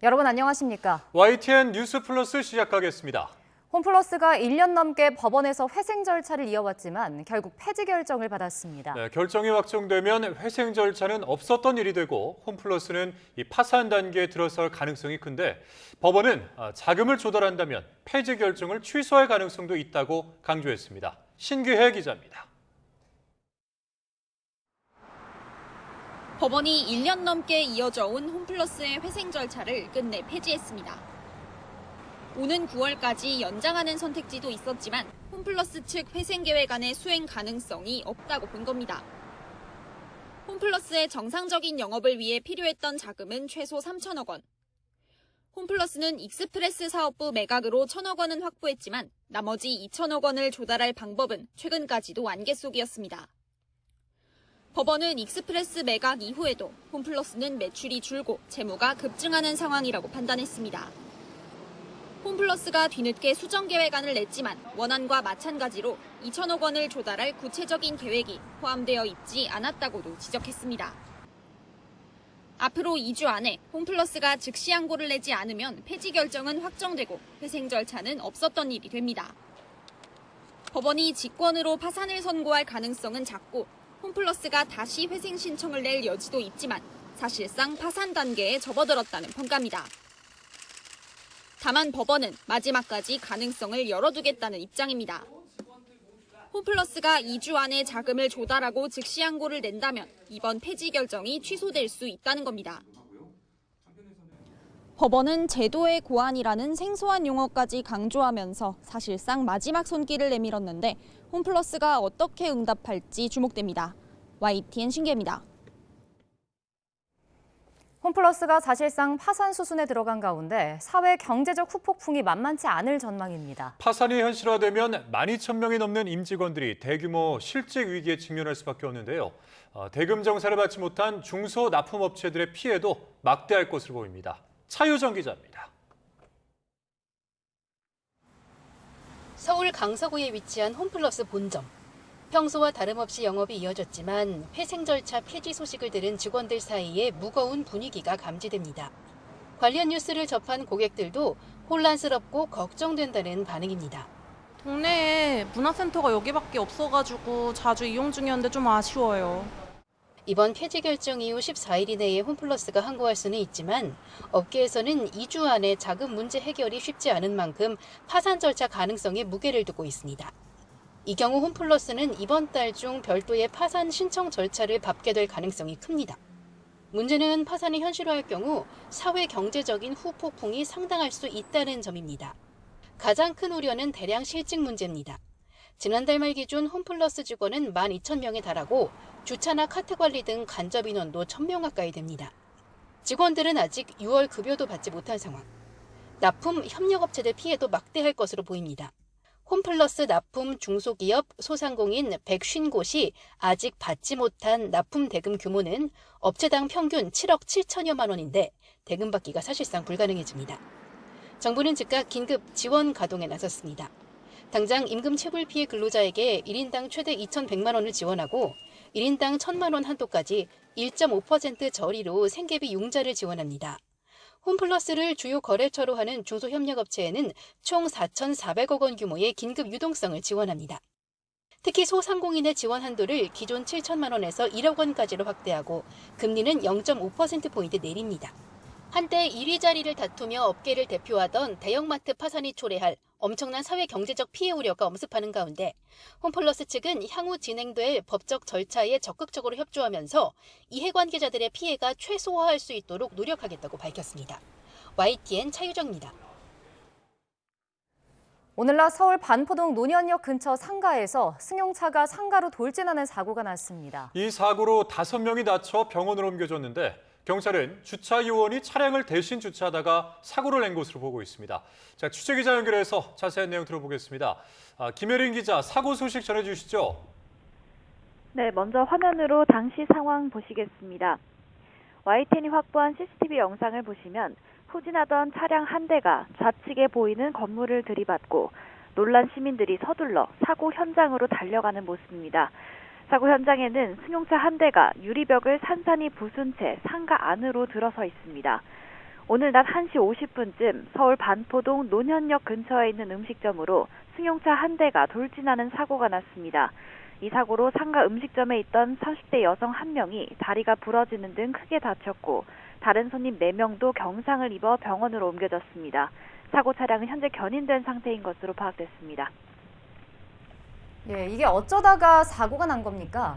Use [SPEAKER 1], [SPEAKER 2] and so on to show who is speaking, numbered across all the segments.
[SPEAKER 1] 여러분 안녕하십니까?
[SPEAKER 2] YTN 뉴스 플러스 시작하겠습니다.
[SPEAKER 1] 홈플러스가 1년 넘게 법원에서 회생 절차를 이어왔지만 결국 폐지 결정을 받았습니다.
[SPEAKER 2] 네, 결정이 확정되면 회생 절차는 없었던 일이 되고 홈플러스는 이 파산 단계에 들어설 가능성이 큰데 법원은 자금을 조달한다면 폐지 결정을 취소할 가능성도 있다고 강조했습니다. 신규혜 기자입니다.
[SPEAKER 3] 법원이 1년 넘게 이어져 온 홈플러스의 회생 절차를 끝내 폐지했습니다. 오는 9월까지 연장하는 선택지도 있었지만 홈플러스 측 회생 계획안의 수행 가능성이 없다고 본 겁니다. 홈플러스의 정상적인 영업을 위해 필요했던 자금은 최소 3천억 원. 홈플러스는 익스프레스 사업부 매각으로 1천억 원은 확보했지만 나머지 2천억 원을 조달할 방법은 최근까지도 안개 속이었습니다. 법원은 익스프레스 매각 이후에도 홈플러스는 매출이 줄고 재무가 급증하는 상황이라고 판단했습니다. 홈플러스가 뒤늦게 수정 계획안을 냈지만 원안과 마찬가지로 2천억 원을 조달할 구체적인 계획이 포함되어 있지 않았다고도 지적했습니다. 앞으로 2주 안에 홈플러스가 즉시 항고를 내지 않으면 폐지 결정은 확정되고 회생 절차는 없었던 일이 됩니다. 법원이 직권으로 파산을 선고할 가능성은 작고 홈플러스가 다시 회생 신청을 낼 여지도 있지만 사실상 파산 단계에 접어들었다는 평가입니다. 다만 법원은 마지막까지 가능성을 열어두겠다는 입장입니다. 홈플러스가 2주 안에 자금을 조달하고 즉시 항고를 낸다면 이번 폐지 결정이 취소될 수 있다는 겁니다. 법원은 제도의 고안이라는 생소한 용어까지 강조하면서 사실상 마지막 손길을 내밀었는데 홈플러스가 어떻게 응답할지 주목됩니다. YTN 신기입니다.
[SPEAKER 1] 홈플러스가 사실상 파산 수순에 들어간 가운데 사회 경제적 후폭풍이 만만치 않을 전망입니다.
[SPEAKER 2] 파산이 현실화되면 12,000명이 넘는 임직원들이 대규모 실직 위기에 직면할 수밖에 없는데요. 대금 정산을 받지 못한 중소납품업체들의 피해도 막대할 것으로 보입니다. 차유정 기자입니다.
[SPEAKER 4] 서울 강서구에 위치한 홈플러스 본점. 평소와 다름없이 영업이 이어졌지만 회생 절차 폐지 소식을 들은 직원들 사이에 무거운 분위기가 감지됩니다. 관련 뉴스를 접한 고객들도 혼란스럽고 걱정된다는 반응입니다.
[SPEAKER 5] 동네에 문화센터가 여기밖에 없어가지고 자주 이용 중이었는데 좀 아쉬워요.
[SPEAKER 4] 이번 폐지 결정 이후 14일 이내에 홈플러스가 항고할 수는 있지만 업계에서는 2주 안에 자금 문제 해결이 쉽지 않은 만큼 파산 절차 가능성에 무게를 두고 있습니다. 이 경우 홈플러스는 이번 달 중 별도의 파산 신청 절차를 밟게 될 가능성이 큽니다. 문제는 파산이 현실화할 경우 사회 경제적인 후폭풍이 상당할 수 있다는 점입니다. 가장 큰 우려는 대량 실직 문제입니다. 지난달 말 기준 홈플러스 직원은 12,000명에 달하고 주차나 카트 관리 등 간접 인원도 1,000명 가까이 됩니다. 직원들은 아직 6월 급여도 받지 못한 상황. 납품 협력업체들 피해도 막대할 것으로 보입니다. 홈플러스 납품 중소기업 소상공인 150곳이 아직 받지 못한 납품 대금 규모는 업체당 평균 7억 7천여만 원인데 대금 받기가 사실상 불가능해집니다. 정부는 즉각 긴급 지원 가동에 나섰습니다. 당장 임금 체불 피해 근로자에게 1인당 최대 2,100만 원을 지원하고 1인당 1,000만 원 한도까지 1.5% 저리로 생계비 융자를 지원합니다. 홈플러스를 주요 거래처로 하는 중소협력업체에는 총 4,400억 원 규모의 긴급 유동성을 지원합니다. 특히 소상공인의 지원 한도를 기존 7천만 원에서 1억 원까지로 확대하고 금리는 0.5%포인트 내립니다. 한때 1위 자리를 다투며 업계를 대표하던 대형마트 파산이 초래할 엄청난 사회 경제적 피해 우려가 엄습하는 가운데 홈플러스 측은 향후 진행될 법적 절차에 적극적으로 협조하면서 이해관계자들의 피해가 최소화할 수 있도록 노력하겠다고 밝혔습니다. YTN 차유정입니다.
[SPEAKER 1] 오늘 낮 서울 반포동 논현역 근처 상가에서 승용차가 상가로 돌진하는 사고가 났습니다.
[SPEAKER 2] 이 사고로 5명이 다쳐 병원으로 옮겨졌는데 경찰은 주차 요원이 차량을 대신 주차하다가 사고를 낸 것으로 보고 있습니다. 자, 취재기자 연결해서 자세한 내용 들어보겠습니다. 김혜린 기자, 사고 소식 전해주시죠.
[SPEAKER 6] 네, 먼저 화면으로 당시 상황 보시겠습니다. YTN이 확보한 CCTV 영상을 보시면 후진하던 차량 한 대가 좌측에 보이는 건물을 들이받고 놀란 시민들이 서둘러 사고 현장으로 달려가는 모습입니다. 사고 현장에는 승용차 한 대가 유리벽을 산산이 부순 채 상가 안으로 들어서 있습니다. 오늘 낮 1시 50분쯤 서울 반포동 논현역 근처에 있는 음식점으로 승용차 한 대가 돌진하는 사고가 났습니다. 이 사고로 상가 음식점에 있던 30대 여성 1명이 다리가 부러지는 등 크게 다쳤고 다른 손님 4명도 경상을 입어 병원으로 옮겨졌습니다. 사고 차량은 현재 견인된 상태인 것으로 파악됐습니다.
[SPEAKER 1] 예, 이게 어쩌다가 사고가 난 겁니까?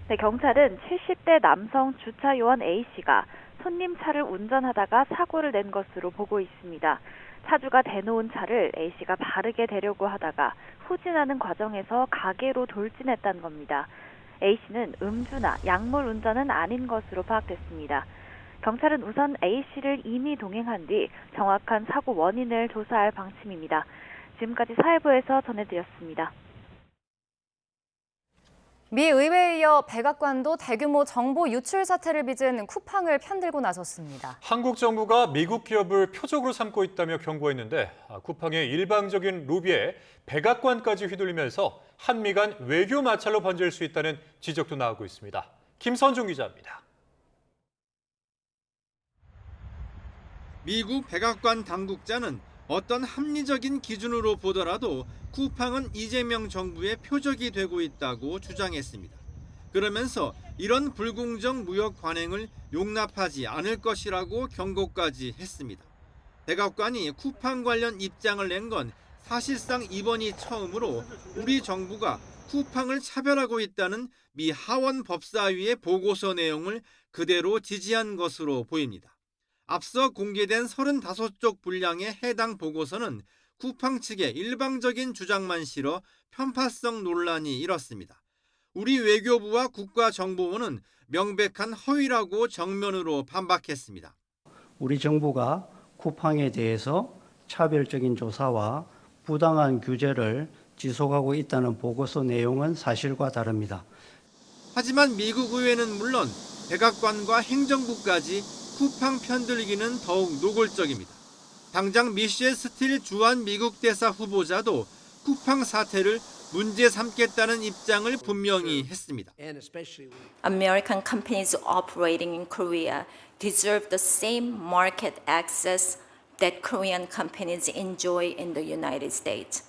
[SPEAKER 6] 네, 경찰은 70대 남성 주차 요원 A씨가 손님 차를 운전하다가 사고를 낸 것으로 보고 있습니다. 차주가 대놓은 차를 A씨가 바르게 대려고 하다가 후진하는 과정에서 가게로 돌진했다는 겁니다. A씨는 음주나 약물 운전은 아닌 것으로 파악됐습니다. 경찰은 우선 A씨를 임의 동행한 뒤 정확한 사고 원인을 조사할 방침입니다. 지금까지 사회부에서 전해드렸습니다.
[SPEAKER 1] 미 의회에 이어 백악관도 대규모 정보 유출 사태를 빚은 쿠팡을 편들고 나섰습니다.
[SPEAKER 2] 한국 정부가 미국 기업을 표적으로 삼고 있다며 경고했는데 쿠팡의 일방적인 로비에 백악관까지 휘둘리면서 한미 간 외교 마찰로 번질 수 있다는 지적도 나오고 있습니다. 김선중 기자입니다.
[SPEAKER 7] 미국 백악관 당국자는 어떤 합리적인 기준으로 보더라도 쿠팡은 이재명 정부의 표적이 되고 있다고 주장했습니다. 그러면서 이런 불공정 무역 관행을 용납하지 않을 것이라고 경고까지 했습니다. 백악관이 쿠팡 관련 입장을 낸 건 사실상 이번이 처음으로 우리 정부가 쿠팡을 차별하고 있다는 미 하원 법사위의 보고서 내용을 그대로 지지한 것으로 보입니다. 앞서 공개된 35쪽 분량의 해당 보고서는 쿠팡 측의 일방적인 주장만 실어 편파성 논란이 일었습니다. 우리 외교부와 국가정보원은 명백한 허위라고 정면으로 반박했습니다.
[SPEAKER 8] 우리 정부가 쿠팡에 대해서 차별적인 조사와 부당한 규제를 지속하고 있다는 보고서 내용은 사실과 다릅니다.
[SPEAKER 7] 하지만 미국 의회는 물론 백악관과 행정부까지 쿠팡 편들기는 더욱 노골적입니다. 당장 미셸 스틸 주한 미국 대사 후보자도 쿠팡 사태를 문제 삼겠다는 입장을 분명히 했습니다.
[SPEAKER 9] American companies operating in Korea deserve the same market access that Korean companies enjoy in the United States.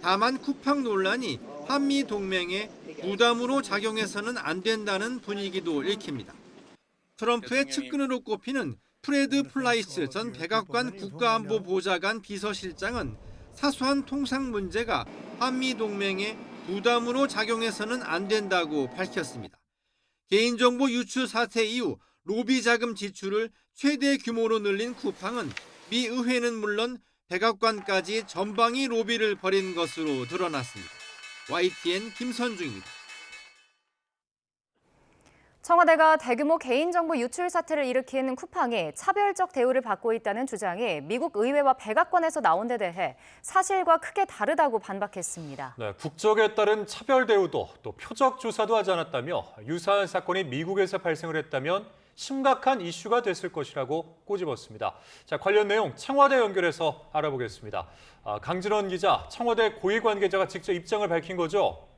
[SPEAKER 7] 다만 쿠팡 논란이 한미 동맹에 부담으로 작용해서는 안 된다는 분위기도 읽힙니다. 트럼프의 측근으로 꼽히는 프레드 플라이스 전 백악관 국가안보보좌관 비서실장은 사소한 통상 문제가 한미 동맹에 부담으로 작용해서는 안 된다고 밝혔습니다. 개인정보 유출 사태 이후 로비 자금 지출을 최대 규모로 늘린 쿠팡은 미 의회는 물론 백악관까지 전방위 로비를 벌인 것으로 드러났습니다. YTN 김선중입니다.
[SPEAKER 1] 청와대가 대규모 개인정보 유출 사태를 일으킨 쿠팡이 차별적 대우를 받고 있다는 주장이 미국 의회와 백악관에서 나온 데 대해 사실과 크게 다르다고 반박했습니다.
[SPEAKER 2] 네, 국적에 따른 차별 대우도 또 표적 조사도 하지 않았다며 유사한 사건이 미국에서 발생을 했다면 심각한 이슈가 됐을 것이라고 꼬집었습니다. 자, 관련 내용 청와대 연결해서 알아보겠습니다. 강진원 기자, 청와대 고위 관계자가 직접 입장을 밝힌 거죠?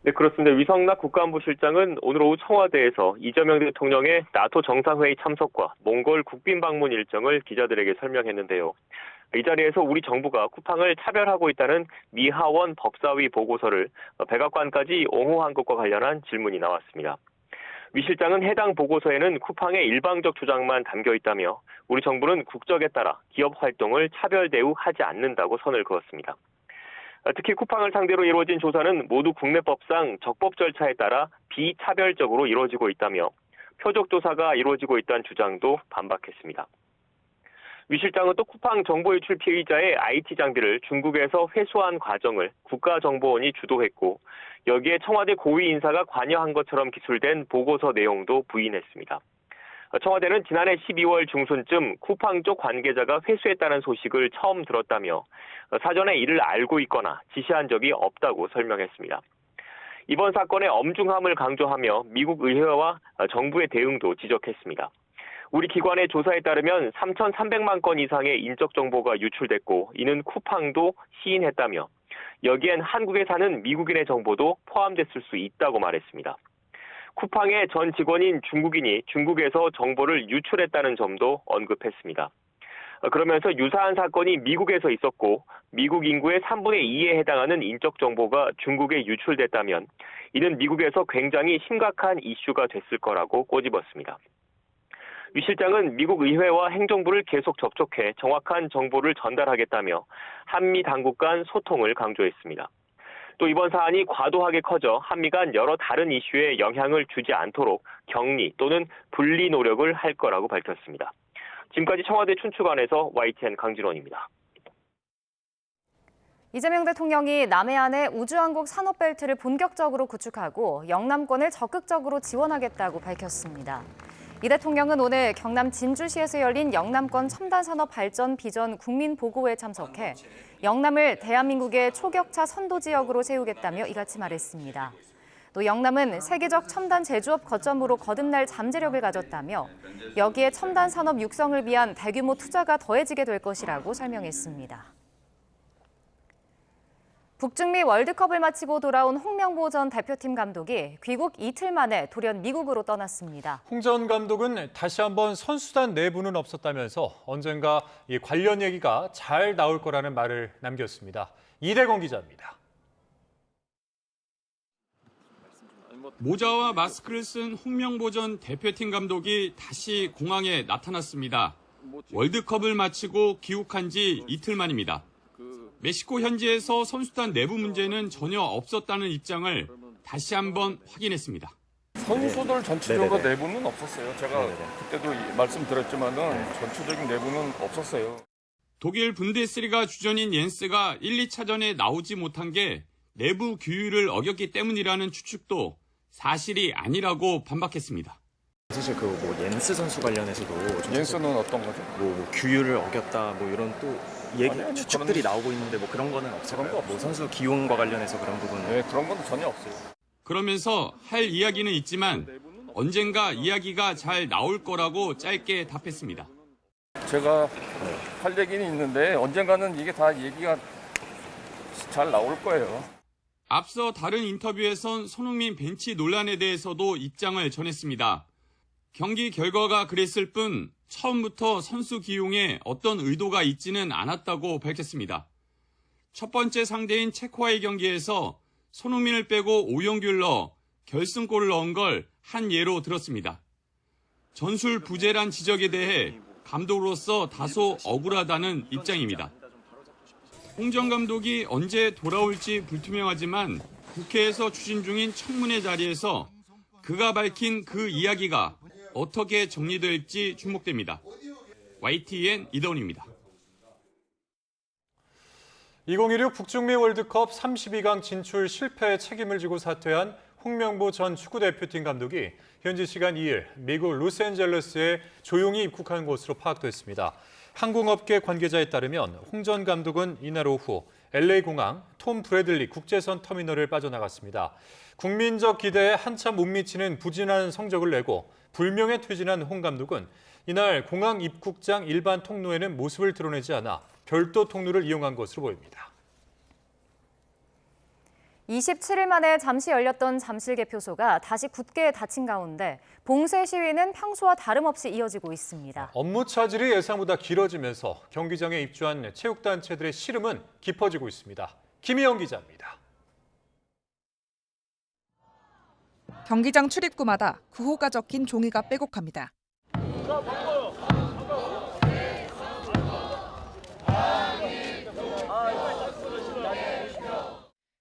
[SPEAKER 10] 네, 그렇습니다. 위성락 국가안보실장은 오늘 오후 청와대에서 이재명 대통령의 나토 정상회의 참석과 몽골 국빈 방문 일정을 기자들에게 설명했는데요. 이 자리에서 우리 정부가 쿠팡을 차별하고 있다는 미 하원 법사위 보고서를 백악관까지 옹호한 것과 관련한 질문이 나왔습니다. 위 실장은 해당 보고서에는 쿠팡의 일방적 주장만 담겨 있다며 우리 정부는 국적에 따라 기업 활동을 차별 대우하지 않는다고 선을 그었습니다. 특히 쿠팡을 상대로 이루어진 조사는 모두 국내법상 적법 절차에 따라 비차별적으로 이루어지고 있다며 표적 조사가 이루어지고 있다는 주장도 반박했습니다. 위 실장은 또 쿠팡 정보 유출 피의자의 IT 장비를 중국에서 회수한 과정을 국가정보원이 주도했고 여기에 청와대 고위 인사가 관여한 것처럼 기술된 보고서 내용도 부인했습니다. 청와대는 지난해 12월 중순쯤 쿠팡 쪽 관계자가 회수했다는 소식을 처음 들었다며 사전에 이를 알고 있거나 지시한 적이 없다고 설명했습니다. 이번 사건의 엄중함을 강조하며 미국 의회와 정부의 대응도 지적했습니다. 우리 기관의 조사에 따르면 3,300만 건 이상의 인적 정보가 유출됐고 이는 쿠팡도 시인했다며 여기엔 한국에 사는 미국인의 정보도 포함됐을 수 있다고 말했습니다. 쿠팡의 전 직원인 중국인이 중국에서 정보를 유출했다는 점도 언급했습니다. 그러면서 유사한 사건이 미국에서 있었고 미국 인구의 3분의 2에 해당하는 인적 정보가 중국에 유출됐다면 이는 미국에서 굉장히 심각한 이슈가 됐을 거라고 꼬집었습니다. 유 실장은 미국 의회와 행정부를 계속 접촉해 정확한 정보를 전달하겠다며 한미 당국 간 소통을 강조했습니다. 또 이번 사안이 과도하게 커져 한미 간 여러 다른 이슈에 영향을 주지 않도록 격리 또는 분리 노력을 할 거라고 밝혔습니다. 지금까지 청와대 춘추관에서 YTN 강진원입니다.
[SPEAKER 1] 이재명 대통령이 남해안의 우주왕국 산업벨트를 본격적으로 구축하고 영남권을 적극적으로 지원하겠다고 밝혔습니다. 이 대통령은 오늘 경남 진주시에서 열린 영남권 첨단산업 발전 비전 국민보고회에 참석해 영남을 대한민국의 초격차 선도지역으로 세우겠다며 이같이 말했습니다. 또 영남은 세계적 첨단 제조업 거점으로 거듭날 잠재력을 가졌다며 여기에 첨단 산업 육성을 위한 대규모 투자가 더해지게 될 것이라고 설명했습니다. 북중미 월드컵을 마치고 돌아온 홍명보 전 대표팀 감독이 귀국 이틀 만에 돌연 미국으로 떠났습니다.
[SPEAKER 2] 홍 전 감독은 다시 한번 선수단 내부는 없었다면서 언젠가 이 관련 얘기가 잘 나올 거라는 말을 남겼습니다. 이대건 기자입니다.
[SPEAKER 11] 모자와 마스크를 쓴 홍명보 전 대표팀 감독이 다시 공항에 나타났습니다. 월드컵을 마치고 귀국한 지 이틀 만입니다. 멕시코 현지에서 선수단 내부 문제는 전혀 없었다는 입장을 다시 한번 확인했습니다.
[SPEAKER 12] 선수들 전체적으로 내부는 없었어요. 제가 그때도 말씀드렸지만은 전체적인 내부는 없었어요.
[SPEAKER 11] 독일 분데스리가 주전인 옌스가 1, 2차전에 나오지 못한 게 내부 규율을 어겼기 때문이라는 추측도 사실이 아니라고 반박했습니다.
[SPEAKER 13] 사실 옌스 선수 관련해서도
[SPEAKER 12] 옌스는 어떤 거죠?
[SPEAKER 13] 규율을 어겼다 이런 또 추측들이 나오고 있는데 그런 거는 없어요. 그런 거 선수 기용과 관련해서 그런 부분은
[SPEAKER 12] 네, 그런 건 전혀 없어요.
[SPEAKER 11] 그러면서 할 이야기는 있지만 언젠가 이야기가 잘 나올 거라고 짧게 답했습니다.
[SPEAKER 12] 제가 할 얘기는 있는데 언젠가는 이게 다 얘기가 잘 나올 거예요.
[SPEAKER 11] 앞서 다른 인터뷰에선 손흥민 벤치 논란에 대해서도 입장을 전했습니다. 경기 결과가 그랬을 뿐 처음부터 선수 기용에 어떤 의도가 있지는 않았다고 밝혔습니다. 첫 번째 상대인 체코와의 경기에서 손흥민을 빼고 오영규를 넣어 결승골을 넣은 걸 한 예로 들었습니다. 전술 부재란 지적에 대해 감독으로서 다소 억울하다는 입장입니다. 홍 전 감독이 언제 돌아올지 불투명하지만 국회에서 추진 중인 청문회 자리에서 그가 밝힌 그 이야기가 어떻게 정리될지 주목됩니다. YTN 이다운입니다.
[SPEAKER 2] 2016 북중미 월드컵 32강 진출 실패에 책임을 지고 사퇴한 홍명보 전 축구대표팀 감독이 현지 시간 2일 미국 로스앤젤레스에 조용히 입국한 것으로 파악됐습니다. 항공업계 관계자에 따르면 홍 전 감독은 이날 오후 LA공항 톰 브래들리 국제선 터미널을 빠져나갔습니다. 국민적 기대에 한참 못 미치는 부진한 성적을 내고 불명예 퇴진한 홍 감독은 이날 공항 입국장 일반 통로에는 모습을 드러내지 않아 별도 통로를 이용한 것으로 보입니다.
[SPEAKER 1] 27일 만에 잠시 열렸던 잠실 개표소가 다시 굳게 닫힌 가운데 봉쇄 시위는 평소와 다름없이 이어지고 있습니다.
[SPEAKER 2] 업무 차질이 예상보다 길어지면서 경기장에 입주한 체육단체들의 시름은 깊어지고 있습니다. 김희영 기자입니다.
[SPEAKER 14] 경기장 출입구마다 구호가 적힌 종이가 빼곡합니다.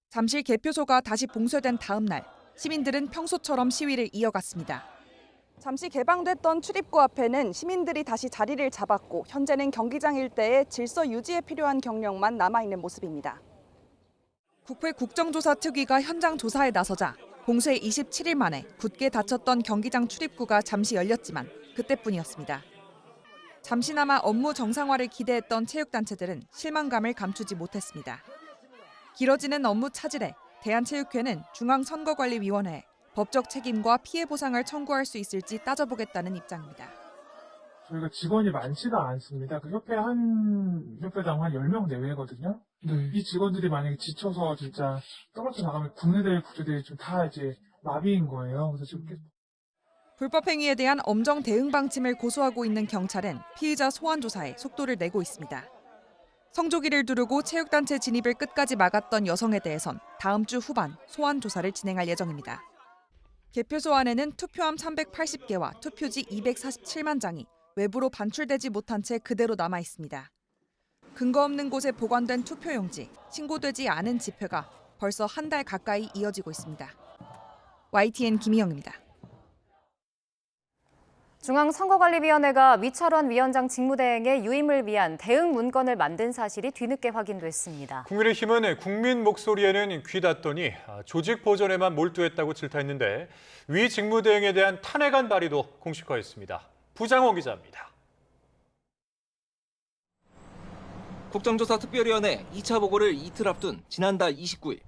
[SPEAKER 14] 잠실 개표소가 다시 봉쇄된 다음 날, 시민들은 평소처럼 시위를 이어갔습니다. 잠시 개방됐던 출입구 앞에는 시민들이 다시 자리를 잡았고 현재는 경기장 일대에 질서 유지에 필요한 경력만 남아있는 모습입니다. 국회 국정조사 특위가 현장 조사에 나서자 봉쇄 27일 만에 굳게 닫혔던 경기장 출입구가 잠시 열렸지만 그때뿐이었습니다. 잠시나마 업무 정상화를 기대했던 체육단체들은 실망감을 감추지 못했습니다. 길어지는 업무 차질에 대한체육회는 중앙선거관리위원회에 법적 책임과 피해 보상을 청구할 수 있을지 따져보겠다는 입장입니다.
[SPEAKER 15] 저희가 직원이 많지가 않습니다. 그 한 협회당 한 10명 내외거든요. 이 직원들이 만약에 지쳐서 진짜 떨어져 나가면 국내대회, 국제대회 좀 다 이제 마비인 거예요. 그래서 지금
[SPEAKER 14] 불법 행위에 대한 엄정 대응 방침을 고수하고 있는 경찰은 피의자 소환 조사에 속도를 내고 있습니다. 성조기를 두르고 체육단체 진입을 끝까지 막았던 여성에 대해선 다음 주 후반 소환 조사를 진행할 예정입니다. 개표소 안에는 투표함 380개와 투표지 247만 장이 외부로 반출되지 못한 채 그대로 남아 있습니다. 근거 없는 곳에 보관된 투표용지, 신고되지 않은 집회가 벌써 한 달 가까이 이어지고 있습니다. YTN 김희영입니다.
[SPEAKER 1] 중앙선거관리위원회가 위철원 위원장 직무대행의 유임을 위한 대응 문건을 만든 사실이 뒤늦게 확인됐습니다.
[SPEAKER 2] 국민의힘은 국민 목소리에는 귀 닫더니 조직 보존에만 몰두했다고 질타했는데 위 직무대행에 대한 탄핵안 발의도 공식화했습니다. 부장원 기자입니다.
[SPEAKER 16] 국정조사특별위원회 2차 보고를 이틀 앞둔 지난달 29일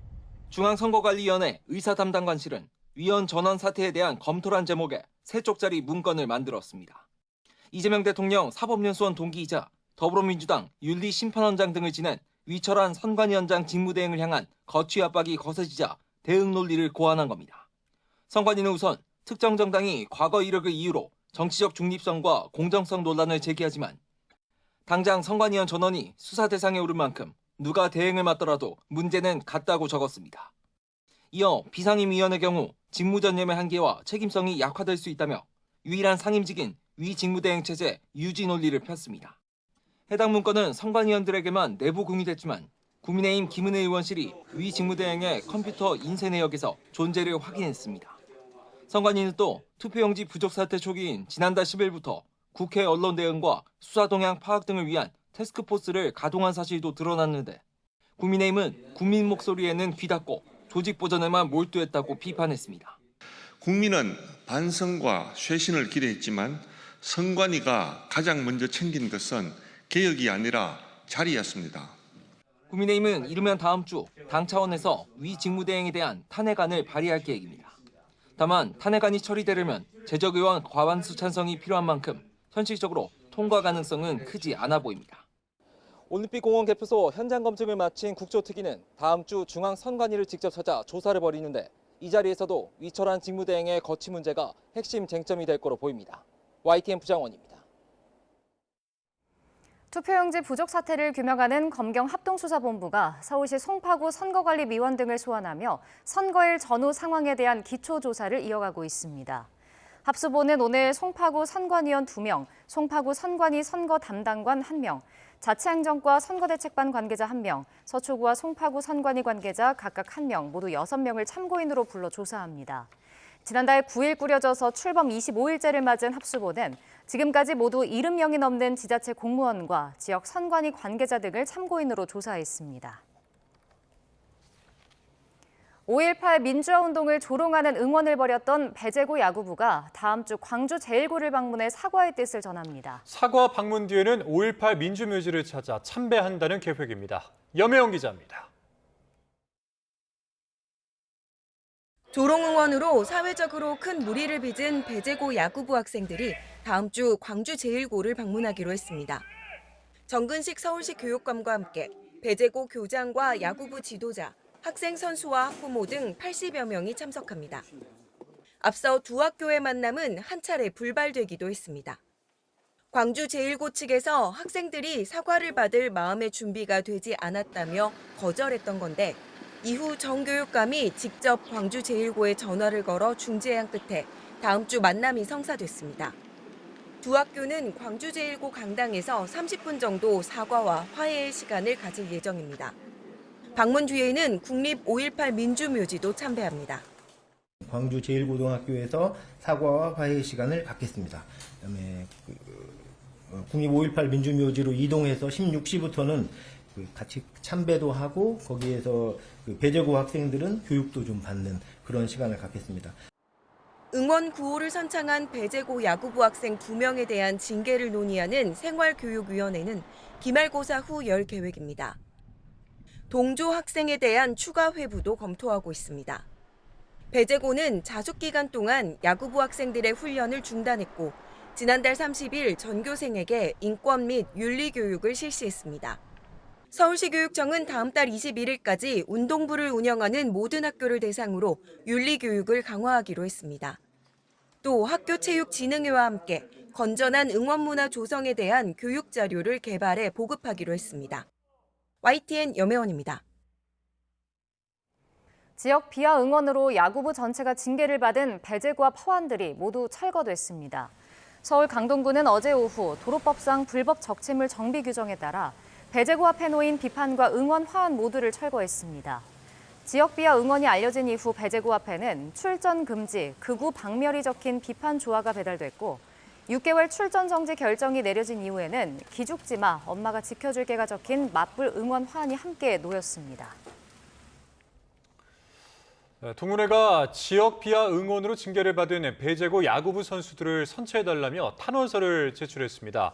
[SPEAKER 16] 중앙선거관리위원회 의사담당관실은 위원 전원 사퇴에 대한 검토란 제목의 3쪽짜리 문건을 만들었습니다. 이재명 대통령 사법연수원 동기이자 더불어민주당 윤리심판원장 등을 지낸 위철한 선관위원장 직무대행을 향한 거취 압박이 거세지자 대응 논리를 고안한 겁니다. 선관위는 우선 특정 정당이 과거 이력을 이유로 정치적 중립성과 공정성 논란을 제기하지만 당장 선관위원 전원이 수사 대상에 오른 만큼 누가 대행을 맡더라도 문제는 같다고 적었습니다. 이어 비상임위원의 경우 직무전념의 한계와 책임성이 약화될 수 있다며 유일한 상임직인 위 직무대행 체제 유지 논리를 폈습니다. 해당 문건은 선관위원들에게만 내부 공유됐지만 국민의힘 김은혜 의원실이 위 직무대행의 컴퓨터 인쇄 내역에서 존재를 확인했습니다. 선관위는 또 투표용지 부족 사태 초기인 지난달 10일부터 국회 언론 대응과 수사 동향 파악 등을 위한 태스크포스를 가동한 사실도 드러났는데 국민의힘은 국민 목소리에는 귀 닫고 조직 보전에만 몰두했다고 비판했습니다.
[SPEAKER 17] 국민은 반성과 쇄신을 기대했지만 선관위가 가장 먼저 챙긴 것은 개혁이 아니라 자리였습니다.
[SPEAKER 16] 국민의힘은 이르면 다음 주 당 차원에서 위 직무대행에 대한 탄핵안을 발의할 계획입니다. 다만 탄핵안이 처리되려면 재적의원 과반수 찬성이 필요한 만큼 현실적으로 통과 가능성은 크지 않아 보입니다. 올림픽공원 개표소 현장 검증을 마친 국조특위는 다음 주 중앙선관위를 직접 찾아 조사를 벌이는데 이 자리에서도 위철한 직무대행의 거취 문제가 핵심 쟁점이 될 거로 보입니다. YTN 부장원입니다.
[SPEAKER 1] 투표용지 부족 사태를 규명하는 검경합동수사본부가 서울시 송파구 선거관리위원 등을 소환하며 선거일 전후 상황에 대한 기초조사를 이어가고 있습니다. 합수본은 오늘 송파구 선관위원 2명, 송파구 선관위 선거담당관 1명, 자치행정과 선거대책반 관계자 1명, 서초구와 송파구 선관위 관계자 각각 1명, 모두 6명을 참고인으로 불러 조사합니다. 지난달 9일 꾸려져서 출범 25일째를 맞은 합수본은 지금까지 모두 70명이 넘는 지자체 공무원과 지역 선관위 관계자 등을 참고인으로 조사했습니다. 5.18 민주화 운동을 조롱하는 응원을 벌였던 배제고 야구부가 다음 주 광주 제1고를 방문해 사과의 뜻을 전합니다.
[SPEAKER 2] 사과 방문 뒤에는 5.18 민주묘지를 찾아 참배한다는 계획입니다. 염혜영 기자입니다.
[SPEAKER 18] 조롱 응원으로 사회적으로 큰 무리를 빚은 배제고 야구부 학생들이 다음 주 광주 제1고를 방문하기로 했습니다. 정근식 서울시 교육감과 함께 배제고 교장과 야구부 지도자, 학생 선수와 학부모 등 80여 명이 참석합니다. 앞서 두 학교의 만남은 한 차례 불발되기도 했습니다. 광주 제1고 측에서 학생들이 사과를 받을 마음의 준비가 되지 않았다며 거절했던 건데 이후 정 교육감이 직접 광주 제1고에 전화를 걸어 중재한 끝에 다음 주 만남이 성사됐습니다. 두 학교는 광주 제1고 강당에서 30분 정도 사과와 화해의 시간을 가질 예정입니다. 방문 뒤에는 국립 5.18 민주묘지도 참배합니다.
[SPEAKER 19] 광주 제1고등학교에서 사과와 화해의 시간을 갖겠습니다. 그다음에 국립 5.18 민주묘지로 이동해서 16시부터는 같이 참배도 하고 거기에서 배제고 학생들은 교육도 좀 받는 그런 시간을 갖겠습니다.
[SPEAKER 18] 응원 구호를 선창한 배제고 야구부 학생 2명에 대한 징계를 논의하는 생활교육위원회는 기말고사 후 열 계획입니다. 동조 학생에 대한 추가 회부도 검토하고 있습니다. 배제고는 자숙 기간 동안 야구부 학생들의 훈련을 중단했고 지난달 30일 전교생에게 인권 및 윤리 교육을 실시했습니다. 서울시 교육청은 다음 달 21일까지 운동부를 운영하는 모든 학교를 대상으로 윤리교육을 강화하기로 했습니다. 또 학교체육진흥회와 함께 건전한 응원문화 조성에 대한 교육 자료를 개발해 보급하기로 했습니다. YTN 염혜원입니다.
[SPEAKER 1] 지역 비하 응원으로 야구부 전체가 징계를 받은 배제구와 파완들이 모두 철거됐습니다. 서울 강동구는 어제 오후 도로법상 불법 적재물 정비 규정에 따라 배제구 앞에 놓인 비판과 응원 화환 모두를 철거했습니다. 지역 비하 응원이 알려진 이후 배제구 앞에는 출전 금지, 극우 박멸이 적힌 비판 조화가 배달됐고 6개월 출전 정지 결정이 내려진 이후에는 기죽지 마, 엄마가 지켜줄게가 적힌 맞불 응원 화환이 함께 놓였습니다.
[SPEAKER 2] 동문회가 지역 비하 응원으로 징계를 받은 배제고 야구부 선수들을 선처해달라며 탄원서를 제출했습니다.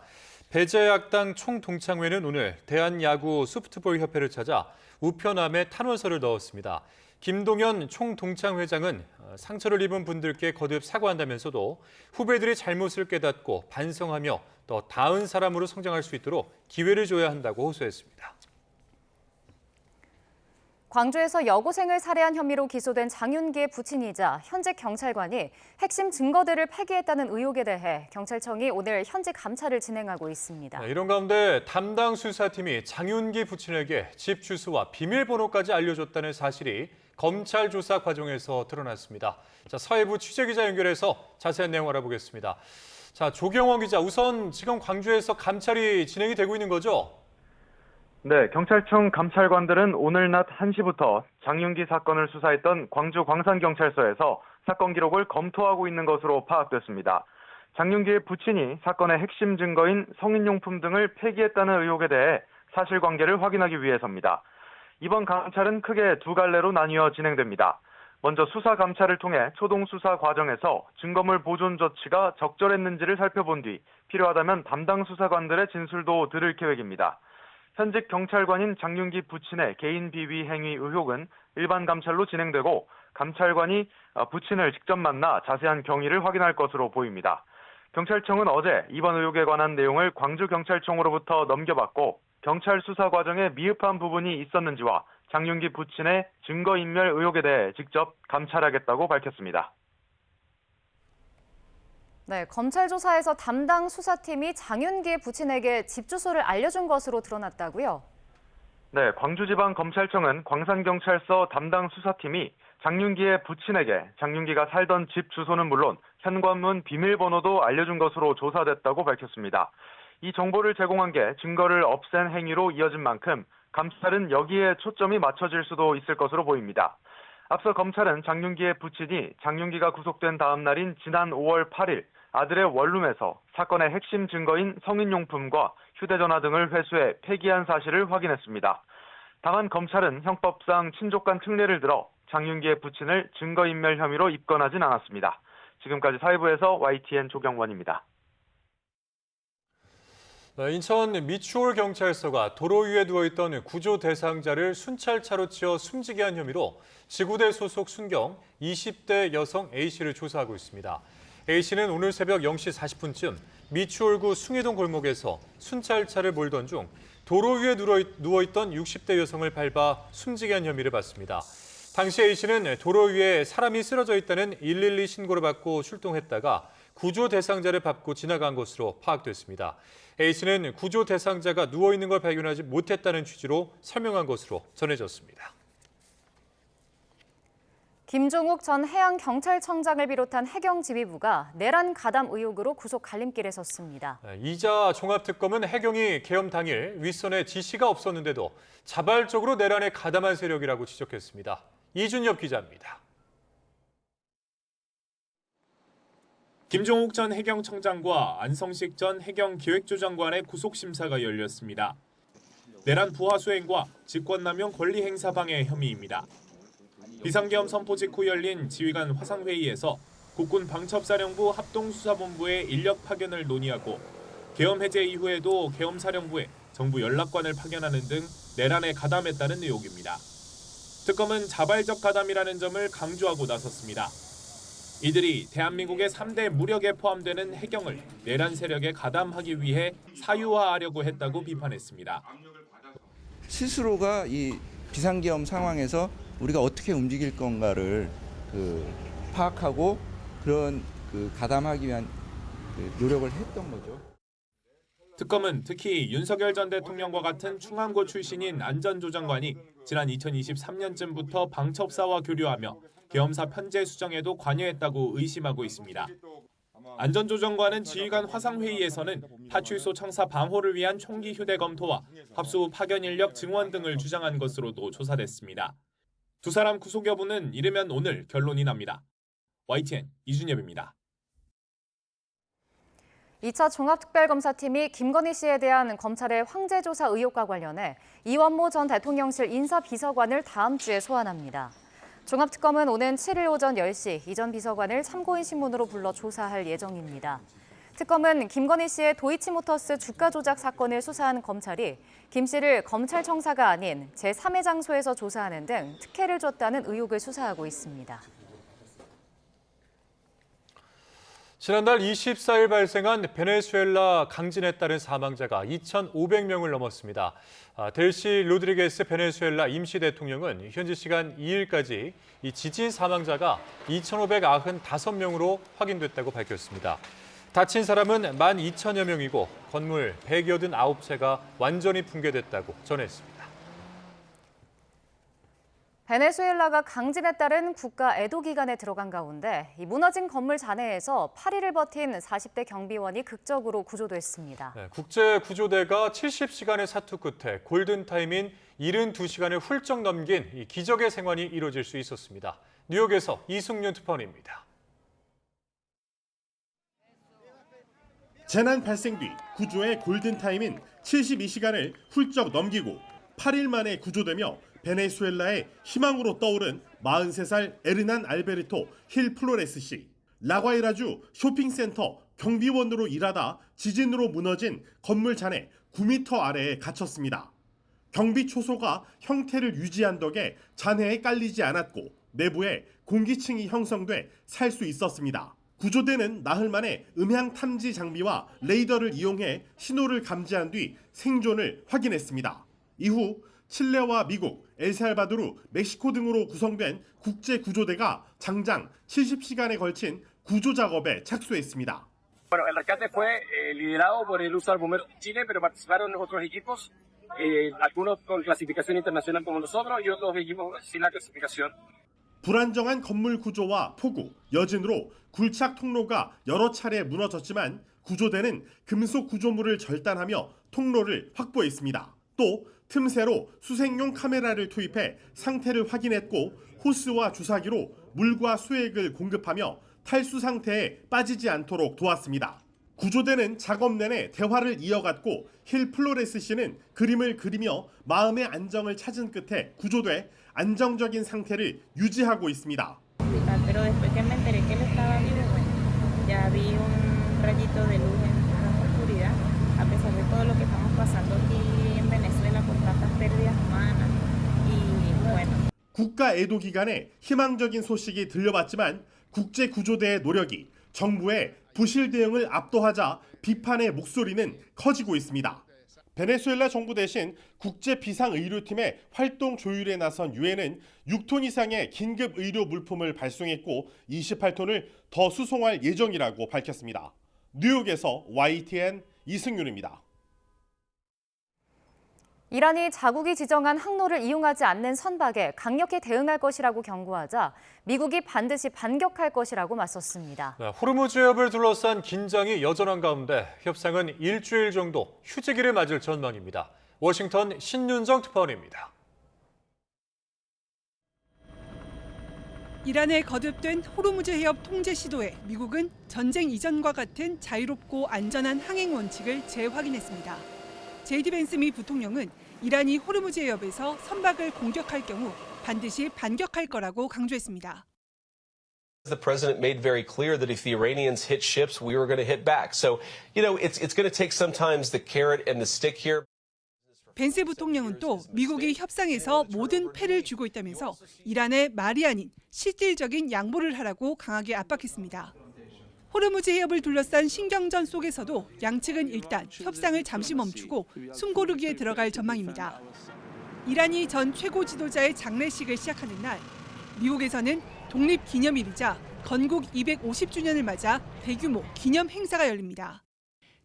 [SPEAKER 2] 배제학당 총동창회는 오늘 대한야구 소프트볼협회를 찾아 우편함에 탄원서를 넣었습니다. 김동현 총동창회장은 상처를 입은 분들께 거듭 사과한다면서도 후배들이 잘못을 깨닫고 반성하며 더 나은 사람으로 성장할 수 있도록 기회를 줘야 한다고 호소했습니다.
[SPEAKER 1] 광주에서 여고생을 살해한 혐의로 기소된 장윤기의 부친이자 현직 경찰관이 핵심 증거들을 폐기했다는 의혹에 대해 경찰청이 오늘 현직 감찰을 진행하고 있습니다.
[SPEAKER 2] 이런 가운데 담당 수사팀이 장윤기 부친에게 집 주소와 비밀번호까지 알려줬다는 사실이 검찰 조사 과정에서 드러났습니다. 자, 사회부 취재기자 연결해서 자세한 내용 알아보겠습니다. 자, 조경원 기자, 우선 지금 광주에서 감찰이 진행이 되고 있는 거죠?
[SPEAKER 20] 네, 경찰청 감찰관들은 오늘 낮 1시부터 장윤기 사건을 수사했던 광주 광산경찰서에서 사건 기록을 검토하고 있는 것으로 파악됐습니다. 장윤기의 부친이 사건의 핵심 증거인 성인용품 등을 폐기했다는 의혹에 대해 사실관계를 확인하기 위해서입니다. 이번 감찰은 크게 두 갈래로 나뉘어 진행됩니다. 먼저 수사 감찰을 통해 초동 수사 과정에서 증거물 보존 조치가 적절했는지를 살펴본 뒤 필요하다면 담당 수사관들의 진술도 들을 계획입니다. 현직 경찰관인 장윤기 부친의 개인 비위 행위 의혹은 일반 감찰로 진행되고 감찰관이 부친을 직접 만나 자세한 경위를 확인할 것으로 보입니다. 경찰청은 어제 이번 의혹에 관한 내용을 광주경찰청으로부터 넘겨받고 경찰 수사 과정에 미흡한 부분이 있었는지와 장윤기 부친의 증거인멸 의혹에 대해 직접 감찰하겠다고 밝혔습니다.
[SPEAKER 1] 네, 검찰 조사에서 담당 수사팀이 장윤기의 부친에게 집 주소를 알려준 것으로 드러났다고요?
[SPEAKER 20] 네, 광주지방검찰청은 광산경찰서 담당 수사팀이 장윤기의 부친에게 장윤기가 살던 집 주소는 물론 현관문 비밀번호도 알려준 것으로 조사됐다고 밝혔습니다. 이 정보를 제공한 게 증거를 없앤 행위로 이어진 만큼 감찰은 여기에 초점이 맞춰질 수도 있을 것으로 보입니다. 앞서 검찰은 장윤기의 부친이 장윤기가 구속된 다음 날인 지난 5월 8일 아들의 원룸에서 사건의 핵심 증거인 성인용품과 휴대전화 등을 회수해 폐기한 사실을 확인했습니다. 다만 검찰은 형법상 친족간 특례를 들어 장윤기의 부친을 증거인멸 혐의로 입건하진 않았습니다. 지금까지 사회부에서 YTN 조경원입니다.
[SPEAKER 2] 인천 미추홀경찰서가 도로 위에 누워있던 구조 대상자를 순찰차로 치어 숨지게 한 혐의로 지구대 소속 순경 20대 여성 A씨를 조사하고 있습니다. A씨는 오늘 새벽 0시 40분쯤 미추홀구 숭이동 골목에서 순찰차를 몰던 중 도로 위에 누워있던 60대 여성을 밟아 숨지게 한 혐의를 받습니다. 당시 A씨는 도로 위에 사람이 쓰러져 있다는 112 신고를 받고 출동했다가 구조 대상자를 밟고 지나간 것으로 파악됐습니다. A씨는 구조 대상자가 누워있는 걸 발견하지 못했다는 취지로 설명한 것으로 전해졌습니다.
[SPEAKER 1] 김종욱 전 해양경찰청장을 비롯한 해경지휘부가 내란 가담 의혹으로 구속 갈림길에 섰습니다.
[SPEAKER 2] 이자 종합특검은 해경이 계엄 당일 윗선에 지시가 없었는데도 자발적으로 내란에 가담한 세력이라고 지적했습니다. 이준엽 기자입니다.
[SPEAKER 21] 김종욱 전 해경청장과 안성식 전 해경기획조장관의 구속심사가 열렸습니다. 내란 부하 수행과 직권남용 권리행사 방해 혐의입니다. 비상계엄 선포 직후 열린 지휘관 화상회의에서 국군 방첩사령부 합동수사본부의 인력 파견을 논의하고 계엄 해제 이후에도 계엄사령부에 정부 연락관을 파견하는 등 내란에 가담했다는 의혹입니다. 특검은 자발적 가담이라는 점을 강조하고 나섰습니다. 이들이 대한민국의 3대 무력에 포함되는 해경을 내란 세력에 가담하기 위해 사유화하려고 했다고 비판했습니다.
[SPEAKER 3] 스스로가 이 비상계엄 상황에서 우리가 어떻게 움직일 건가를 파악하고 그런 가담하기 위한 노력을 했던 거죠.
[SPEAKER 21] 특검은 특히 윤석열 전 대통령과 같은 충암고 출신인 안전조정관이 지난 2023년쯤부터 방첩사와 교류하며 계엄사 편제 수정에도 관여했다고 의심하고 있습니다. 안전조정관은 지휘관 화상회의에서는 파출소 청사 방호를 위한 총기 휴대 검토와 합수 파견 인력 증원 등을 주장한 것으로도 조사됐습니다. 두 사람 구속 여부는 이르면 오늘 결론이 납니다. YTN 이준엽입니다.
[SPEAKER 1] 2차 종합특별검사팀이 김건희 씨에 대한 검찰의 황제조사 의혹과 관련해 이원모 전 대통령실 인사비서관을 다음 주에 소환합니다. 종합특검은 오는 7일 오전 10시 이 전 비서관을 참고인 신문으로 불러 조사할 예정입니다. 특검은 김건희 씨의 도이치모터스 주가 조작 사건을 수사한 검찰이 김 씨를 검찰청사가 아닌 제3의 장소에서 조사하는 등 특혜를 줬다는 의혹을 수사하고 있습니다.
[SPEAKER 2] 지난달 24일 발생한 베네수엘라 강진에 따른 사망자가 2,500명을 넘었습니다. 델시 로드리게스 베네수엘라 임시 대통령은 현지 시간 2일까지 이 지진 사망자가 2,595명으로 확인됐다고 밝혔습니다. 다친 사람은 12,000여 명이고 건물 189채가 완전히 붕괴됐다고 전했습니다.
[SPEAKER 1] 베네수엘라가 강진에 따른 국가 애도 기간에 들어간 가운데 이 무너진 건물 잔해에서 8일을 버틴 40대 경비원이 극적으로 구조됐습니다.
[SPEAKER 2] 국제구조대가 70시간의 사투 끝에 골든타임인 72시간을 훌쩍 넘긴 이 기적의 생還이 이루어질 수 있었습니다. 뉴욕에서 이승윤 특파원입니다.
[SPEAKER 22] 재난 발생 뒤 구조의 골든타임인 72시간을 훌쩍 넘기고 8일 만에 구조되며 베네수엘라의 희망으로 떠오른 43살 에르난 알베르토 힐 플로레스 씨. 라과이라주 쇼핑센터 경비원으로 일하다 지진으로 무너진 건물 잔해 9m 아래에 갇혔습니다. 경비 초소가 형태를 유지한 덕에 잔해에 깔리지 않았고 내부에 공기층이 형성돼 살 수 있었습니다. 구조대는 나흘 만에 음향 탐지 장비와 레이더를 이용해 신호를 감지한 뒤 생존을 확인했습니다. 이후 칠레와 미국, 엘살바도르, 멕시코 등으로 구성된 국제구조대가 장장 70시간에 걸친 구조 작업에 착수했습니다.
[SPEAKER 23] Bueno, el rescate fue liderado por el Uso al Bombero Chile, pero participaron otros equipos, algunos con clasificación internacional como nosotros y otros equipos sin la clasificación.
[SPEAKER 22] 불안정한 건물 구조와 폭우, 여진으로 굴착 통로가 여러 차례 무너졌지만 구조대는 금속 구조물을 절단하며 통로를 확보했습니다. 또 틈새로 수색용 카메라를 투입해 상태를 확인했고 호스와 주사기로 물과 수액을 공급하며 탈수 상태에 빠지지 않도록 도왔습니다. 구조대는 작업 내내 대화를 이어갔고 힐 플로레스 씨는 그림을 그리며 마음의 안정을 찾은 끝에 구조돼 안정적인 상태를 유지하고 있습니다.
[SPEAKER 24] Pero después que me enteré que él estaba vivo, ya vi un rayito de luz en la oscuridad, a pesar de todo lo que estamos pasando aquí en Venezuela con tantas pérdidas humanas y bueno.
[SPEAKER 22] 국가 애도 기간에 희망적인 소식이 들려왔지만 국제구조대의 노력이 정부의 부실 대응을 압도하자 비판의 목소리는 커지고 있습니다. 베네수엘라 정부 대신 국제비상의료팀의 활동 조율에 나선 유엔은 6톤 이상의 긴급 의료 물품을 발송했고 28톤을 더 수송할 예정이라고 밝혔습니다. 뉴욕에서 YTN 이승윤입니다.
[SPEAKER 1] 이란이 자국이 지정한 항로를 이용하지 않는 선박에 강력히 대응할 것이라고 경고하자 미국이 반드시 반격할 것이라고 맞섰습니다.
[SPEAKER 2] 호르무즈 해협을 둘러싼 긴장이 여전한 가운데 협상은 일주일 정도 휴지기를 맞을 전망입니다. 워싱턴 신윤정 특파원입니다.
[SPEAKER 25] 이란의 거듭된 호르무즈 해협 통제 시도에 미국은 전쟁 이전과 같은 자유롭고 안전한 항행 원칙을 재확인했습니다. 제이디 벤스 미 부통령은 이란이 호르무즈 해협에서 선박을 공격할 경우 반드시 반격할 거라고 강조했습니다.
[SPEAKER 26] The president made very clear that if the Iranians hit ships, we were going to hit back. So, it's going to take sometimes the carrot and the stick here.
[SPEAKER 25] 벤스 부통령은 또 미국이 협상에서 모든 패를 주고 있다면서 이란의 말이 아닌 실질적인 양보를 하라고 강하게 압박했습니다. 호르무즈 해협을 둘러싼 신경전 속에서도 양측은 일단 협상을 잠시 멈추고 숨고르기에 들어갈 전망입니다. 이란이 전 최고 지도자의 장례식을 시작하는 날, 미국에서는 독립기념일이자 건국 250주년을 맞아 대규모 기념 행사가 열립니다.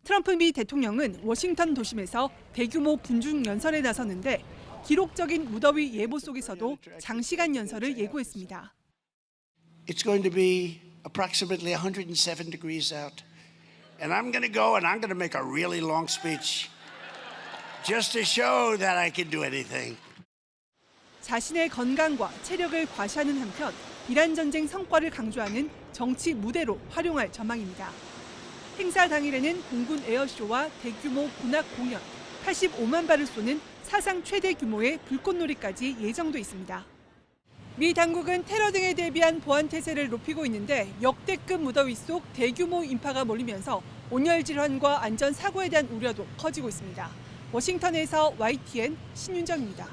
[SPEAKER 25] 트럼프 미 대통령은 워싱턴 도심에서 대규모 군중 연설에 나섰는데 기록적인 무더위 예보 속에서도 장시간 연설을 예고했습니다.
[SPEAKER 4] It's going to be approximately 107 degrees out. And I'm going to go and I'm going to make a really long speech just to show that I can do anything.
[SPEAKER 25] 자신의 건강과 체력을 과시하는 한편 이란 전쟁 성과를 강조하는 정치 무대로 활용할 전망입니다. 행사 당일에는 공군 에어쇼와 대규모 군악 공연, 85만 발을 쏘는 사상 최대 규모의 불꽃놀이까지 예정돼 있습니다. 미 당국은 테러 등에 대비한 보안 태세를 높이고 있는데 역대급 무더위 속 대규모 인파가 몰리면서 온열 질환과 안전 사고에 대한 우려도 커지고 있습니다. 워싱턴에서 YTN 신윤정입니다.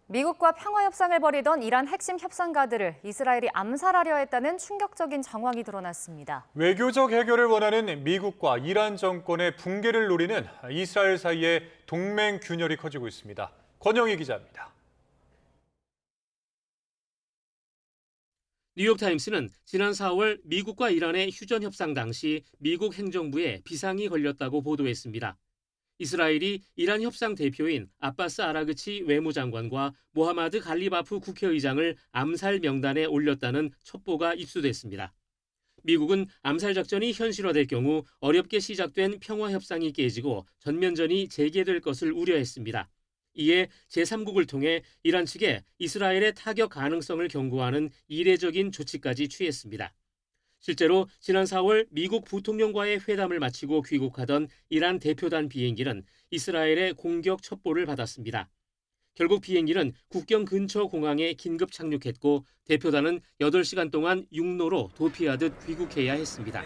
[SPEAKER 1] 미국과 평화협상을 벌이던 이란 핵심 협상가들을 이스라엘이 암살하려 했다는 충격적인 정황이 드러났습니다.
[SPEAKER 2] 외교적 해결을 원하는 미국과 이란 정권의 붕괴를 노리는 이스라엘 사이의 동맹 균열이 커지고 있습니다. 권영희 기자입니다.
[SPEAKER 5] 뉴욕타임스는 지난 4월 미국과 이란의 휴전 협상 당시 미국 행정부에 비상이 걸렸다고 보도했습니다. 이스라엘이 이란 협상 대표인 아바스 아라그치 외무장관과 모하마드 갈리바프 국회의장을 암살 명단에 올렸다는 첩보가 입수됐습니다. 미국은 암살 작전이 현실화될 경우 어렵게 시작된 평화 협상이 깨지고 전면전이 재개될 것을 우려했습니다. 이에 제3국을 통해 이란 측에 이스라엘의 타격 가능성을 경고하는 이례적인 조치까지 취했습니다. 실제로 지난 4월 미국 부통령과의 회담을 마치고 귀국하던 이란 대표단 비행기는 이스라엘의 공격 첩보를 받았습니다. 결국 비행기는 국경 근처 공항에 긴급 착륙했고 대표단은 8시간 동안 육로로 도피하듯 귀국해야 했습니다.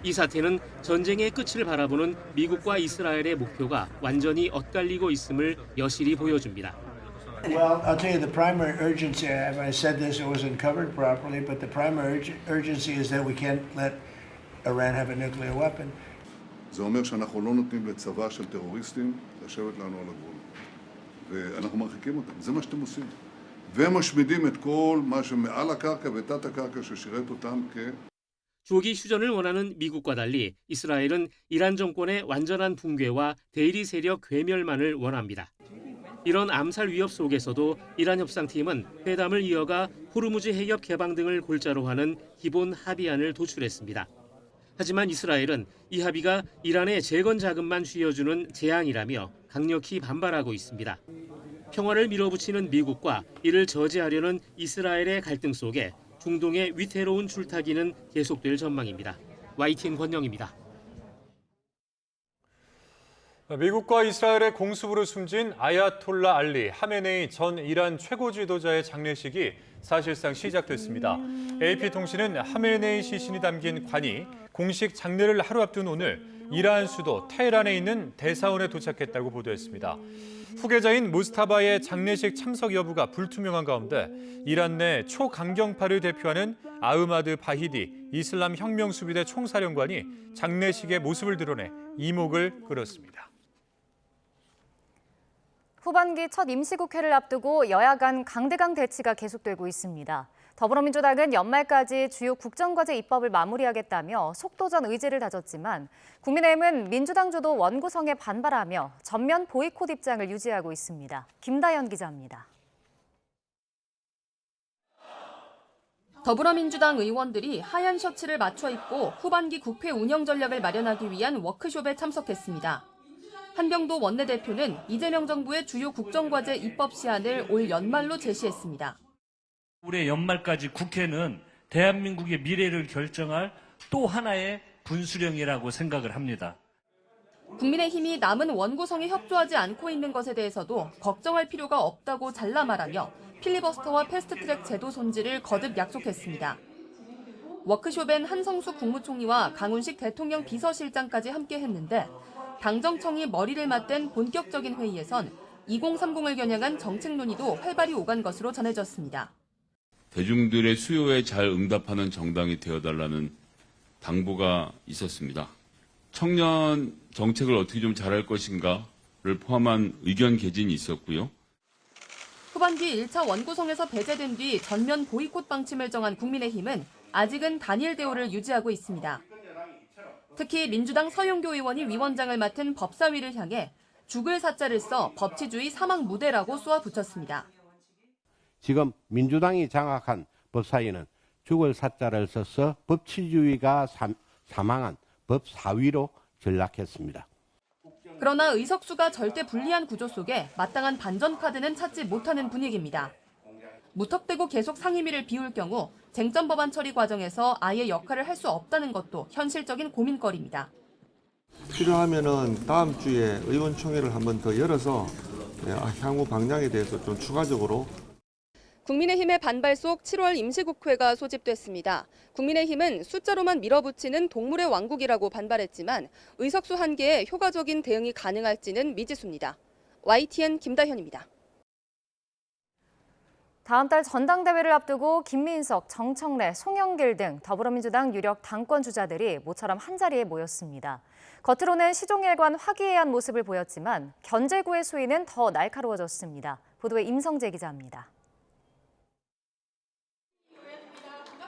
[SPEAKER 5] 이 사태는 전쟁의 끝을 바라보는 미국과 이스라엘의 목표가 완전히 엇갈리고 있음을 여실히 보여줍니다.
[SPEAKER 4] Well, I'll tell you the primary urgency, if I said this, it wasn't covered properly, but the primary urgency is that we can't let Iran have a nuclear weapon.
[SPEAKER 6] זה אומר שאנחנו לא נותנים לצבא של טרוריסטים לשבת לנו על הגבול. ואנחנו מרחיקים אותם, זה מה שאתם עושים. ומשמידים את כל מה שמעל הקרקע ותת הקרקע ששירת אותם
[SPEAKER 5] 조기 휴전을 원하는 미국과 달리 이스라엘은 이란 정권의 완전한 붕괴와 대리 세력 괴멸만을 원합니다. 이런 암살 위협 속에서도 이란 협상팀은 회담을 이어가 호르무즈 해협 개방 등을 골자로 하는 기본 합의안을 도출했습니다. 하지만 이스라엘은 이 합의가 이란의 재건 자금만 쥐어주는 재앙이라며 강력히 반발하고 있습니다. 평화를 밀어붙이는 미국과 이를 저지하려는 이스라엘의 갈등 속에 중동의 위태로운 줄타기는 계속될 전망입니다. YTN 권영입니다.
[SPEAKER 2] 미국과 이스라엘의 공습으로 숨진 아야톨라 알리 하메네이 전 이란 최고 지도자의 장례식이 사실상 시작됐습니다. AP통신은 하메네이 시신이 담긴 관이 공식 장례를 하루 앞둔 오늘 이란 수도 테헤란에 있는 대사원에 도착했다고 보도했습니다. 후계자인 무스타바의 장례식 참석 여부가 불투명한 가운데 이란 내 초강경파를 대표하는 아흐마드 바히디 이슬람 혁명수비대 총사령관이 장례식의 모습을 드러내 이목을 끌었습니다.
[SPEAKER 1] 후반기 첫 임시국회를 앞두고 여야 간 강대강 대치가 계속되고 있습니다. 더불어민주당은 연말까지 주요 국정과제 입법을 마무리하겠다며 속도전 의지를 다졌지만 국민의힘은 민주당 주도 원구성에 반발하며 전면 보이콧 입장을 유지하고 있습니다. 김다연 기자입니다.
[SPEAKER 7] 더불어민주당 의원들이 하얀 셔츠를 맞춰 입고 후반기 국회 운영 전략을 마련하기 위한 워크숍에 참석했습니다. 한병도 원내대표는 이재명 정부의 주요 국정과제 입법 시한을 올 연말로 제시했습니다.
[SPEAKER 8] 올해 연말까지 국회는 대한민국의 미래를 결정할 또 하나의 분수령이라고 생각을 합니다.
[SPEAKER 7] 국민의힘이 남은 원구성에 협조하지 않고 있는 것에 대해서도 걱정할 필요가 없다고 잘라 말하며 필리버스터와 패스트트랙 제도 손질을 거듭 약속했습니다. 워크숍엔 한성수 국무총리와 강훈식 대통령 비서실장까지 함께했는데 당정청이 머리를 맞댄 본격적인 회의에선 2030을 겨냥한 정책 논의도 활발히 오간 것으로 전해졌습니다.
[SPEAKER 9] 대중들의 수요에 잘 응답하는 정당이 되어달라는 당부가 있었습니다. 청년 정책을 어떻게 좀 잘할 것인가를 포함한 의견 개진이 있었고요.
[SPEAKER 7] 후반기 1차 원구성에서 배제된 뒤 전면 보이콧 방침을 정한 국민의힘은 아직은 단일 대우를 유지하고 있습니다. 특히 민주당 서용교 의원이 위원장을 맡은 법사위를 향해 죽을 사자를 써 법치주의 사망 무대라고 쏘아붙였습니다.
[SPEAKER 10] 지금 민주당이 장악한 법사위는 죽을 사자를 써서 법치주의가 사망한 법사위로 전락했습니다.
[SPEAKER 7] 그러나 의석수가 절대 불리한 구조 속에 마땅한 반전 카드는 찾지 못하는 분위기입니다. 무턱대고 계속 상임위를 비울 경우 쟁점 법안 처리 과정에서 아예 역할을 할 수 없다는 것도 현실적인 고민거리입니다.
[SPEAKER 11] 필요하면은 다음 주에 의원총회를 한번 더 열어서 향후 방향에 대해서 좀 추가적으로.
[SPEAKER 7] 국민의힘의 반발 속 7월 임시국회가 소집됐습니다. 국민의힘은 숫자로만 밀어붙이는 동물의 왕국이라고 반발했지만 의석수 한계에 효과적인 대응이 가능할지는 미지수입니다. YTN 김다현입니다.
[SPEAKER 1] 다음 달 전당대회를 앞두고 김민석, 정청래, 송영길 등 더불어민주당 유력 당권 주자들이 모처럼 한자리에 모였습니다. 겉으로는 시종일관 화기애애한 모습을 보였지만 견제구의 수위는 더 날카로워졌습니다. 보도에 임성재 기자입니다.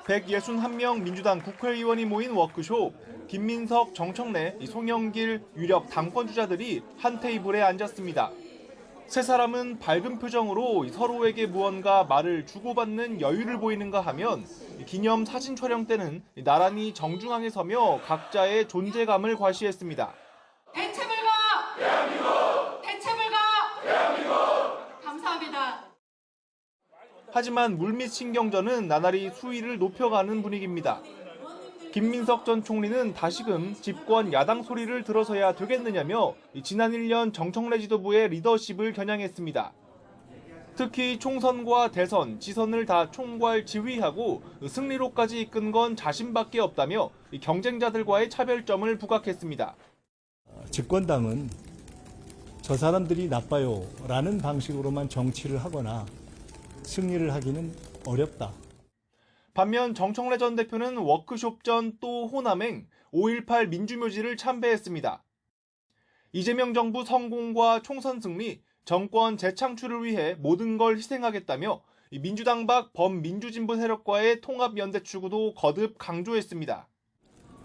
[SPEAKER 22] 161명 민주당 국회의원이 모인 워크숍. 김민석, 정청래, 송영길 유력 당권 주자들이 한 테이블에 앉았습니다. 세 사람은 밝은 표정으로 서로에게 무언가 말을 주고받는 여유를 보이는가 하면 기념 사진 촬영 때는 나란히 정중앙에 서며 각자의 존재감을 과시했습니다.
[SPEAKER 12] 대체불가! 대한민국! 대체불가! 대한민국! 감사합니다.
[SPEAKER 22] 하지만 물밑 신경전은 나날이 수위를 높여가는 분위기입니다. 김민석 전 총리는 다시금 집권 야당 소리를 들어서야 되겠느냐며 지난 1년 정청래 지도부의 리더십을 겨냥했습니다. 특히 총선과 대선, 지선을 다 총괄 지휘하고 승리로까지 이끈 건 자신밖에 없다며 경쟁자들과의 차별점을 부각했습니다.
[SPEAKER 13] 집권당은 저 사람들이 나빠요 라는 방식으로만 정치를 하거나 승리를 하기는 어렵다.
[SPEAKER 22] 반면 정청래 전 대표는 워크숍 전 또 호남행 5.18 민주묘지를 참배했습니다. 이재명 정부 성공과 총선 승리, 정권 재창출을 위해 모든 걸 희생하겠다며 민주당 밖 범민주진보 세력과의 통합 연대 추구도 거듭 강조했습니다.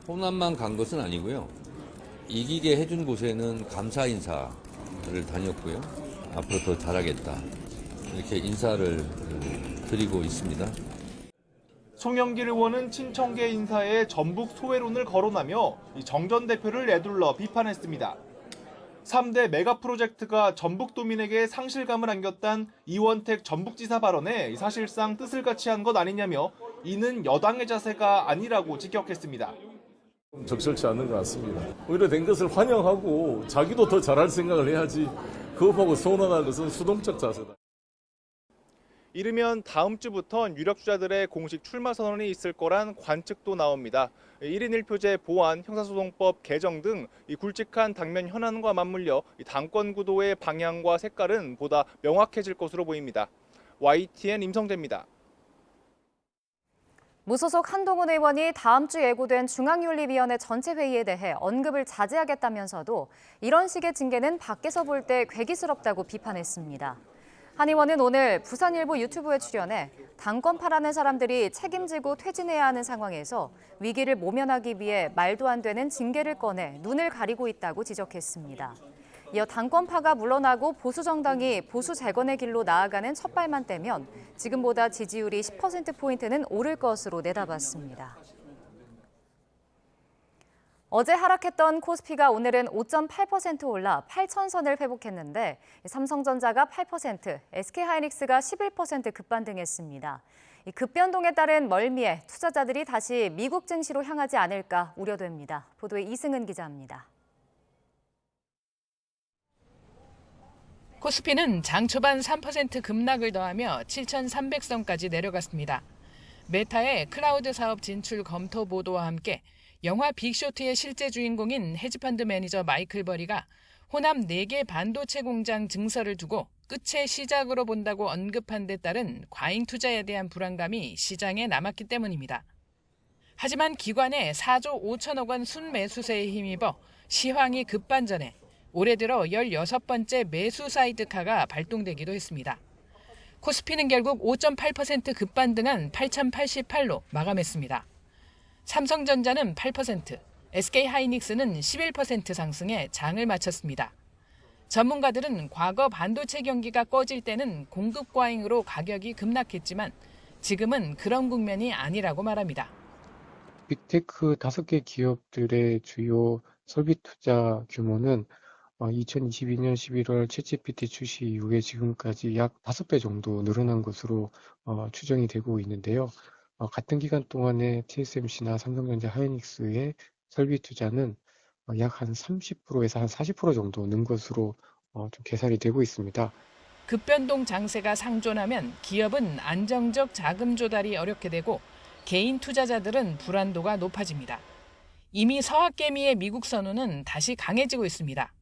[SPEAKER 14] 호남만 간 것은 아니고요. 이기게 해준 곳에는 감사 인사를 다녔고요. 앞으로 더 잘하겠다. 이렇게 인사를 드리고 있습니다.
[SPEAKER 22] 송영길 의원은 친청계 인사에 전북 소외론을 거론하며 정 전 대표를 내둘러 비판했습니다. 3대 메가 프로젝트가 전북도민에게 상실감을 안겼다는 이원택 전북지사 발언에 사실상 뜻을 같이 한 것 아니냐며 이는 여당의 자세가 아니라고 직격했습니다.
[SPEAKER 15] 적절치 않은 것 같습니다. 오히려 된 것을 환영하고 자기도 더 잘할 생각을 해야지 그거 보고 서운하다는 것은 수동적 자세다.
[SPEAKER 22] 이르면 다음 주부터 유력 주자들의 공식 출마 선언이 있을 거란 관측도 나옵니다. 1인 1표제 보완, 형사소송법 개정 등 굵직한 당면 현안과 맞물려 당권 구도의 방향과 색깔은 보다 명확해질 것으로 보입니다. YTN 임성재입니다.
[SPEAKER 1] 무소속 한동훈 의원이 다음 주 예고된 중앙윤리위원회 전체 회의에 대해 언급을 자제하겠다면서도 이런 식의 징계는 밖에서 볼 때 괴기스럽다고 비판했습니다. 한 의원은 오늘 부산일보 유튜브에 출연해 당권파라는 사람들이 책임지고 퇴진해야 하는 상황에서 위기를 모면하기 위해 말도 안 되는 징계를 꺼내 눈을 가리고 있다고 지적했습니다. 이어 당권파가 물러나고 보수정당이 보수 재건의 길로 나아가는 첫발만 떼면 지금보다 지지율이 10%포인트는 오를 것으로 내다봤습니다. 어제 하락했던 코스피가 오늘은 5.8% 올라 8,000선을 회복했는데 삼성전자가 8%, SK하이닉스가 11% 급반등했습니다. 이 급변동에 따른 멀미에 투자자들이 다시 미국 증시로 향하지 않을까 우려됩니다. 보도에 이승은 기자입니다.
[SPEAKER 27] 코스피는 장 초반 3% 급락을 더하며 7,300선까지 내려갔습니다. 메타의 클라우드 사업 진출 검토 보도와 함께 영화 빅쇼트의 실제 주인공인 헤지펀드 매니저 마이클 버리가 호남 4개 반도체 공장 증설을 두고 끝의 시작으로 본다고 언급한 데 따른 과잉 투자에 대한 불안감이 시장에 남았기 때문입니다. 하지만 기관의 4조 5천억 원 순매수세에 힘입어 시황이 급반전해 올해 들어 16번째 매수 사이드카가 발동되기도 했습니다. 코스피는 결국 5.8% 급반등한 8,088로 마감했습니다. 삼성전자는 8%, SK하이닉스는 11% 상승해 장을 마쳤습니다. 전문가들은 과거 반도체 경기가 꺼질 때는 공급 과잉으로 가격이 급락했지만 지금은 그런 국면이 아니라고 말합니다.
[SPEAKER 3] 빅테크 5개 기업들의 주요 설비 투자 규모는 2022년 11월 챗GPT 출시 이후에 지금까지 약 5배 정도 늘어난 것으로 추정이 되고 있는데요. 같은 기간 동안에 TSMC나 삼성전자, 하이닉스의 설비 투자는 약 한 30%에서 한 40% 정도 는 것으로 좀 계산이 되고 있습니다.
[SPEAKER 27] 급변동 장세가 상존하면 기업은 안정적 자금 조달이 어렵게 되고 개인 투자자들은 불안도가 높아집니다. 이미 서학개미의 미국 선호는 다시 강해지고 있습니다.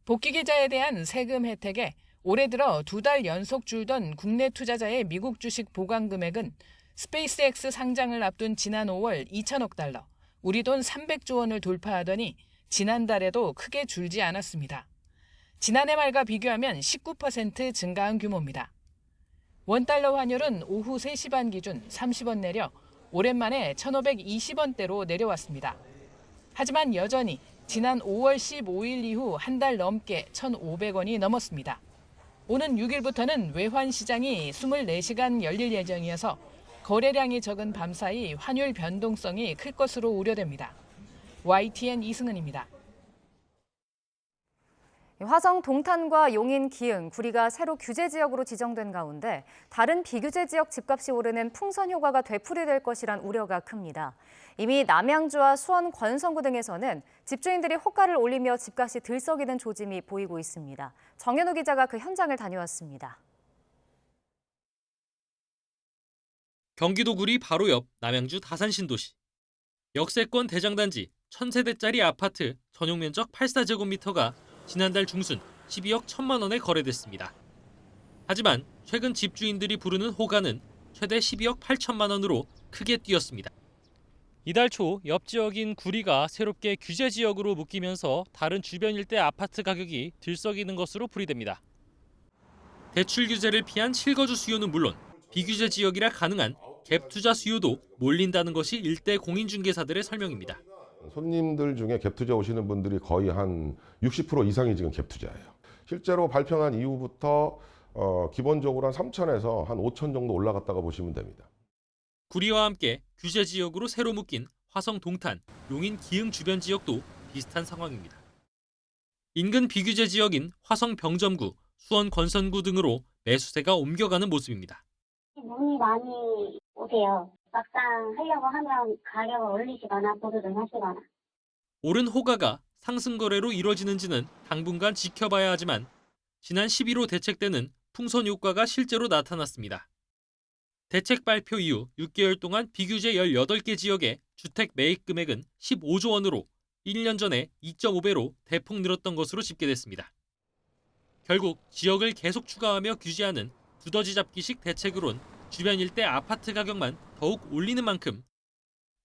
[SPEAKER 27] 복귀 계좌에 대한 세금 혜택에 올해 들어 2달 연속 줄던 국내 투자자의 미국 주식 보관 금액은 스페이스X 상장을 앞둔 지난 5월 2천억 달러, 우리 돈 300조 원을 돌파하더니 지난달에도 크게 줄지 않았습니다. 지난해 말과 비교하면 19% 증가한 규모입니다. 원달러 환율은 오후 3시 반 기준 30원 내려 오랜만에 1,520원대로 내려왔습니다. 하지만 여전히 지난 5월 15일 이후 한 달 넘게 1,500원이 넘었습니다. 오는 6일부터는 외환 시장이 24시간 열릴 예정이어서 거래량이 적은 밤사이 환율 변동성이 클 것으로 우려됩니다. YTN 이승은입니다.
[SPEAKER 1] 화성 동탄과 용인 기흥, 구리가 새로 규제 지역으로 지정된 가운데 다른 비규제 지역 집값이 오르는 풍선 효과가 되풀이될 것이란 우려가 큽니다. 이미 남양주와 수원, 권성구 등에서는 집주인들이 호가를 올리며 집값이 들썩이는 조짐이 보이고 있습니다. 정현우 기자가 그 현장을 다녀왔습니다.
[SPEAKER 16] 경기도 구리 바로 옆 남양주 다산 신도시. 역세권 대장단지 1,000세대짜리 아파트 전용 면적 84제곱미터가 지난달 중순 12억 1천만 원에 거래됐습니다. 하지만 최근 집주인들이 부르는 호가는 최대 12억 8천만 원으로 크게 뛰었습니다. 이달 초 옆 지역인 구리가 새롭게 규제 지역으로 묶이면서 다른 주변 일대 아파트 가격이 들썩이는 것으로 풀이됩니다. 대출 규제를 피한 실거주 수요는 물론 비규제 지역이라 가능한 갭 투자 수요도 몰린다는 것이 일대 공인중개사들의 설명입니다.
[SPEAKER 17] 손님들 중에 갭 투자 오시는 분들이 거의 한 60% 이상이 지금 갭 투자예요. 실제로 발표한 이후부터 기본적으로 한 3천에서 한 5천 정도 올라갔다가 보시면 됩니다.
[SPEAKER 16] 구리와 함께 규제 지역으로 새로 묶인 화성 동탄, 용인 기흥 주변 지역도 비슷한 상황입니다. 인근 비규제 지역인 화성 병점구, 수원 권선구 등으로 매수세가 옮겨가는 모습입니다.
[SPEAKER 18] 문의 많이 오세요. 막상 하려고 하면 가격을 올리시거나 보조를 하시거나.
[SPEAKER 16] 오른 호가가 상승 거래로 이뤄지는지는 당분간 지켜봐야 하지만 지난 11호 대책 때는 풍선 효과가 실제로 나타났습니다. 대책 발표 이후 6개월 동안 비규제 18개 지역의 주택 매입 금액은 15조 원으로 1년 전에 2.5배로 대폭 늘었던 것으로 집계됐습니다. 결국 지역을 계속 추가하며 규제하는 두더지 잡기식 대책으론 주변 일대 아파트 가격만 더욱 올리는 만큼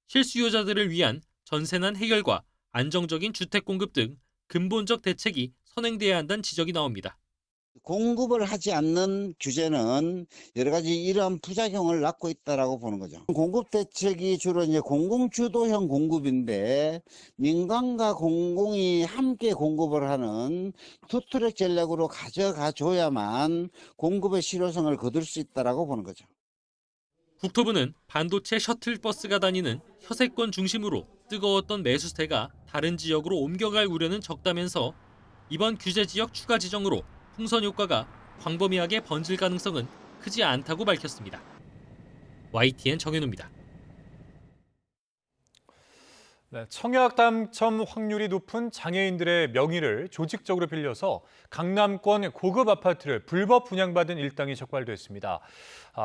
[SPEAKER 16] 실수요자들을 위한 전세난 해결과 안정적인 주택 공급 등 근본적 대책이 선행돼야 한다는 지적이 나옵니다.
[SPEAKER 19] 공급을 하지 않는 규제는 여러 가지 이러한 부작용을 낳고 있다라고 보는 거죠. 공급 대책이 주로 이제 공공주도형 공급인데 민간과 공공이 함께 공급을 하는 투트랙 전략으로 가져가 줘야만 공급의 실효성을 거둘 수 있다라고 보는 거죠.
[SPEAKER 16] 국토부는 반도체 셔틀버스가 다니는 혀세권 중심으로 뜨거웠던 매수세가 다른 지역으로 옮겨갈 우려는 적다면서 이번 규제 지역 추가 지정으로 풍선 효과가 광범위하게 번질 가능성은 크지 않다고 밝혔습니다. YTN 정현우입니다.
[SPEAKER 2] 네, 청약 당첨 확률이 높은 장애인들의 명의를 조직적으로 빌려서 강남권 고급 아파트를 불법 분양받은 일당이 적발됐습니다.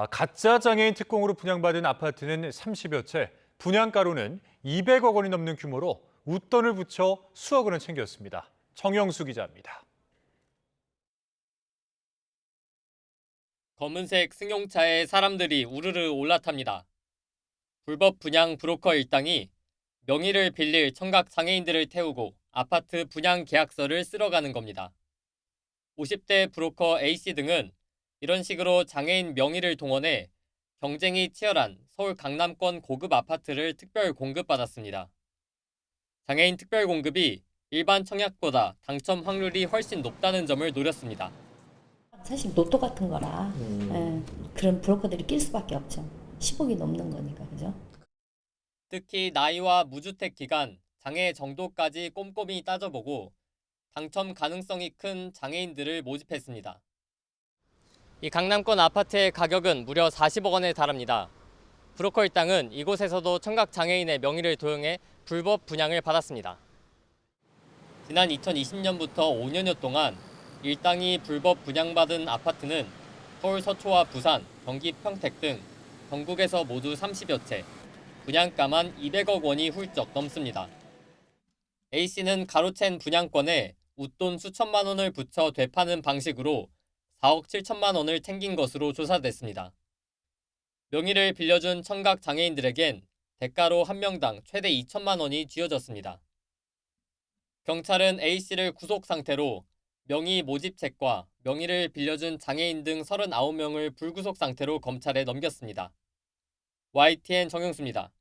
[SPEAKER 2] 가짜 장애인 특공으로 분양받은 아파트는 30여 채, 분양가로는 200억 원이 넘는 규모로 웃돈을 붙여 수억 원을 챙겼습니다. 정영수 기자입니다.
[SPEAKER 20] 검은색 승용차에 사람들이 우르르 올라탑니다. 불법 분양 브로커 일당이 명의를 빌릴 청각 장애인들을 태우고 아파트 분양 계약서를 쓸어가는 겁니다. 50대 브로커 A씨 등은 이런 식으로 장애인 명의를 동원해 경쟁이 치열한 서울 강남권 고급 아파트를 특별 공급받았습니다. 장애인 특별 공급이 일반 청약보다 당첨 확률이 훨씬 높다는 점을 노렸습니다.
[SPEAKER 4] 사실 로또 같은 거라 그런 브로커들이 낄 수밖에 없죠. 10억이 넘는 거니까, 그죠?
[SPEAKER 20] 특히 나이와 무주택 기간, 장애 정도까지 꼼꼼히 따져보고 당첨 가능성이 큰 장애인들을 모집했습니다. 이 강남권 아파트의 가격은 무려 40억 원에 달합니다. 브로커 일당은 이곳에서도 청각 장애인의 명의를 도용해 불법 분양을 받았습니다. 지난 2020년부터 5년여 동안 일당이 불법 분양받은 아파트는 서울 서초와 부산, 경기 평택 등 전국에서 모두 30여 채, 분양가만 200억 원이 훌쩍 넘습니다. A씨는 가로챈 분양권에 웃돈 수천만 원을 붙여 되파는 방식으로 4억 7천만 원을 챙긴 것으로 조사됐습니다. 명의를 빌려준 청각 장애인들에겐 대가로 한 명당 최대 2천만 원이 쥐어졌습니다. 경찰은 A씨를 구속 상태로 명의 모집책과 명의를 빌려준 장애인 등 39명을 불구속 상태로 검찰에 넘겼습니다. YTN 정영수입니다.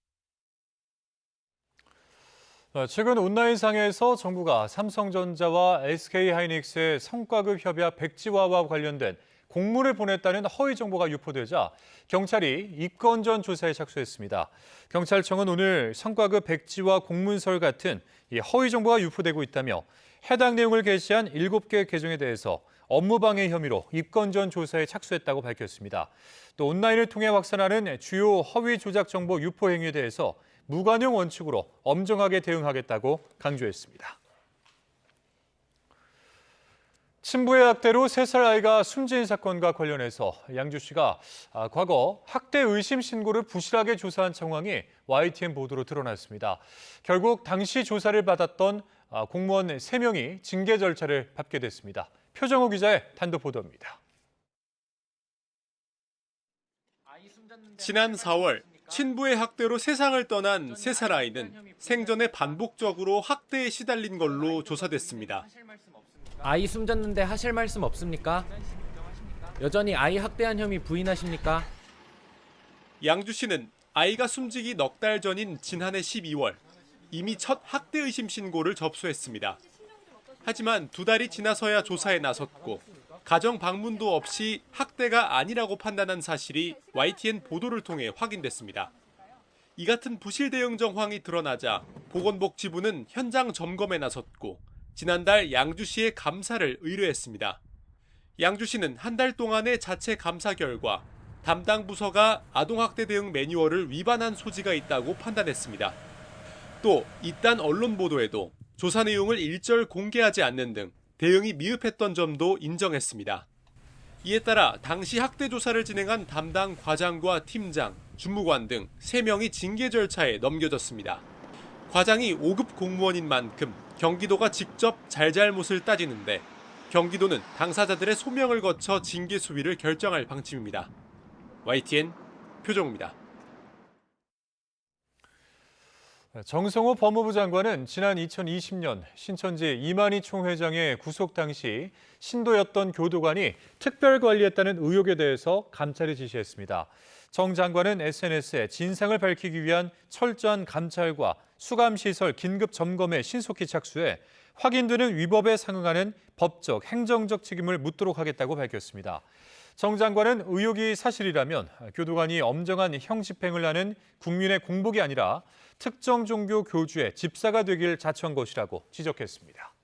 [SPEAKER 2] 최근 온라인상에서 정부가 삼성전자와 SK하이닉스의 성과급 협약 백지화와 관련된 공문을 보냈다는 허위 정보가 유포되자 경찰이 입건 전 조사에 착수했습니다. 경찰청은 오늘 성과급 백지화 공문설 같은 허위 정보가 유포되고 있다며 해당 내용을 게시한 7개 계정에 대해서 업무방해 혐의로 입건 전 조사에 착수했다고 밝혔습니다. 또 온라인을 통해 확산하는 주요 허위 조작 정보 유포 행위에 대해서 무관용 원칙으로 엄정하게 대응하겠다고 강조했습니다. 친부의 학대로 3살 아이가 숨진 사건과 관련해서 양주시가 과거 학대 의심 신고를 부실하게 조사한 정황이 YTN 보도로 드러났습니다. 결국 당시 조사를 받았던 공무원 3명이 징계 절차를 밟게 됐습니다. 표정호 기자의 단독 보도입니다.
[SPEAKER 22] 지난 4월 친부의 학대로 세상을 떠난 3살 아이는 생전에 반복적으로 학대에 시달린 걸로 조사됐습니다.
[SPEAKER 6] 아이 숨졌는데 하실 말씀 없습니까? 여전히 아이 학대한 혐의 부인하십니까?
[SPEAKER 22] 양주시는 아이가 숨지기 넉 달 전인 지난해 12월 이미 첫 학대 의심 신고를 접수했습니다. 하지만 2달이 지나서야 조사에 나섰고 가정 방문도 없이 학대가 아니라고 판단한 사실이 YTN 보도를 통해 확인됐습니다. 이 같은 부실 대응 정황이 드러나자 보건복지부는 현장 점검에 나섰고 지난달 양주시에 감사를 의뢰했습니다. 양주시는 한 달 동안의 자체 감사 결과 담당 부서가 아동학대 대응 매뉴얼을 위반한 소지가 있다고 판단했습니다. 또 이딴 언론 보도에도 조사 내용을 일절 공개하지 않는 등 대응이 미흡했던 점도 인정했습니다. 이에 따라 당시 학대 조사를 진행한 담당 과장과 팀장, 주무관 등 3명이 징계 절차에 넘겨졌습니다. 과장이 5급 공무원인 만큼 경기도가 직접 잘잘못을 따지는데 경기도는 당사자들의 소명을 거쳐 징계 수위를 결정할 방침입니다. YTN 표정우입니다.
[SPEAKER 2] 정성호 법무부 장관은 지난 2020년 신천지 이만희 총회장의 구속 당시 신도였던 교도관이 특별 관리했다는 의혹에 대해서 감찰을 지시했습니다. 정 장관은 SNS에 진상을 밝히기 위한 철저한 감찰과 수감시설 긴급 점검에 신속히 착수해 확인되는 위법에 상응하는 법적, 행정적 책임을 묻도록 하겠다고 밝혔습니다. 정 장관은 의혹이 사실이라면 교도관이 엄정한 형집행을 하는 국민의 공복이 아니라 특정 종교 교주의 집사가 되길 자처한 것이라고 지적했습니다.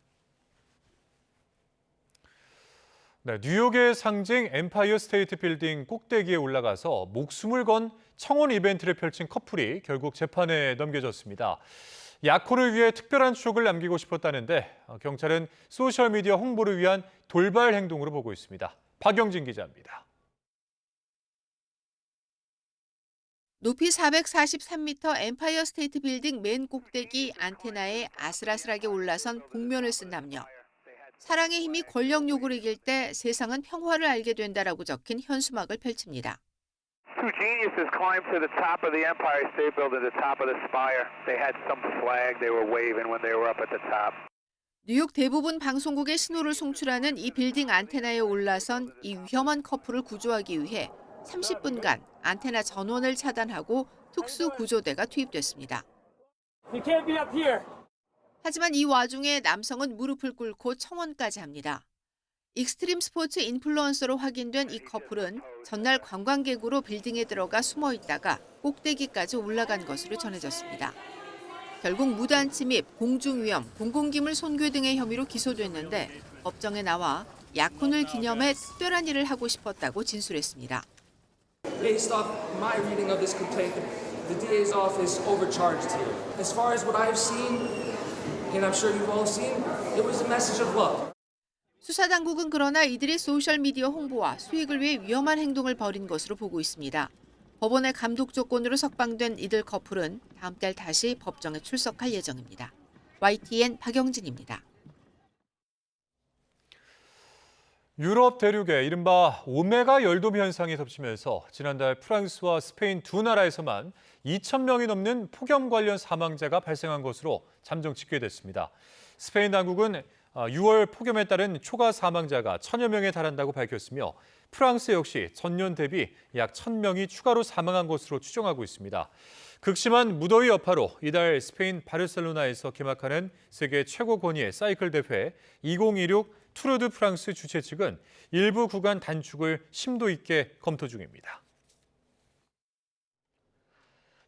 [SPEAKER 2] 뉴욕의 상징 엠파이어 스테이트 빌딩 꼭대기에 올라가서 목숨을 건 청혼 이벤트를 펼친 커플이 결국 재판에 넘겨졌습니다. 약혼을 위해 특별한 추억을 남기고 싶었다는데 경찰은 소셜미디어 홍보를 위한 돌발 행동으로 보고 있습니다. 박영진 기자입니다.
[SPEAKER 21] 높이 443m 엠파이어 스테이트 빌딩 맨 꼭대기 안테나에 아슬아슬하게 올라선 복면을 쓴 남녀. 사랑의 힘이 권력욕을 이길 때 세상은 평화를 알게 된다라고 적힌 현수막을 펼칩니다.
[SPEAKER 23] Two geniuses climbed to the top of the Empire State Building, the top of the spire. They had some flag they were waving when they were up at the top.
[SPEAKER 21] 뉴욕 대부분 방송국의 신호를 송출하는 이 빌딩 안테나에 올라선 이 위험한 커플을 구조하기 위해 30분간 안테나 전원을 차단하고 특수 구조대가 투입됐습니다. 하지만 이 와중에 남성은 무릎을 꿇고 청원까지 합니다. 익스트림 스포츠 인플루언서로 확인된 이 커플은 전날 관광객으로 빌딩에 들어가 숨어 있다가 꼭대기까지 올라간 것으로 전해졌습니다. 결국 무단 침입, 공중위험, 공공기물 손괴 등의 혐의로 기소됐는데 법정에 나와 약혼을 기념해 특별한 일을 하고 싶었다고 진술했습니다.
[SPEAKER 5] Based off my reading of this complaint, the DA's office overcharged here. As far as what I've seen, and I'm sure you've all seen, it was a message of love.
[SPEAKER 21] 수사당국은 그러나 이들이 소셜미디어 홍보와 수익을 위해 위험한 행동을 벌인 것으로 보고 있습니다. 법원의 감독 조건으로 석방된 이들 커플은 다음 달 다시 법정에 출석할 예정입니다. YTN 박영진입니다.
[SPEAKER 2] 유럽 대륙에 이른바 오메가 열돔 현상이 덮치면서 지난달 프랑스와 스페인 두 나라에서만 2,000명이 넘는 폭염 관련 사망자가 발생한 것으로 잠정 집계됐습니다. 스페인 당국은 6월 폭염에 따른 초과 사망자가 1,000여 명에 달한다고 밝혔으며 프랑스 역시 전년 대비 약 1,000명이 추가로 사망한 것으로 추정하고 있습니다. 극심한 무더위 여파로 이달 스페인 바르셀로나에서 개막하는 세계 최고 권위의 사이클 대회 2026 투르 드 프랑스 주최 측은 일부 구간 단축을 심도 있게 검토 중입니다.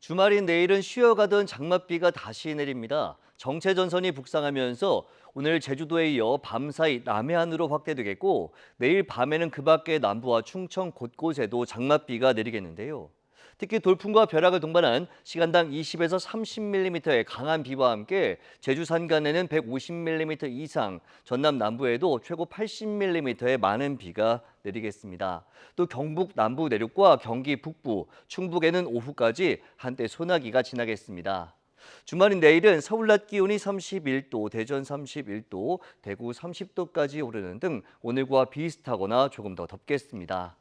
[SPEAKER 8] 주말인 내일은 쉬어가던 장맛비가 다시 내립니다. 정체 전선이 북상하면서 오늘 제주도에 이어 밤사이 남해안으로 확대되겠고 내일 밤에는 그 밖의 남부와 충청 곳곳에도 장맛비가 내리겠는데요. 특히 돌풍과 벼락을 동반한 시간당 20에서 30mm의 강한 비와 함께 제주 산간에는 150mm 이상, 전남 남부에도 최고 80mm의 많은 비가 내리겠습니다. 또 경북 남부 내륙과 경기 북부, 충북에는 오후까지 한때 소나기가 지나겠습니다. 주말인 내일은 서울 낮 기온이 31도, 대전 31도, 대구 30도까지 오르는 등 오늘과 비슷하거나 조금 더 덥겠습니다.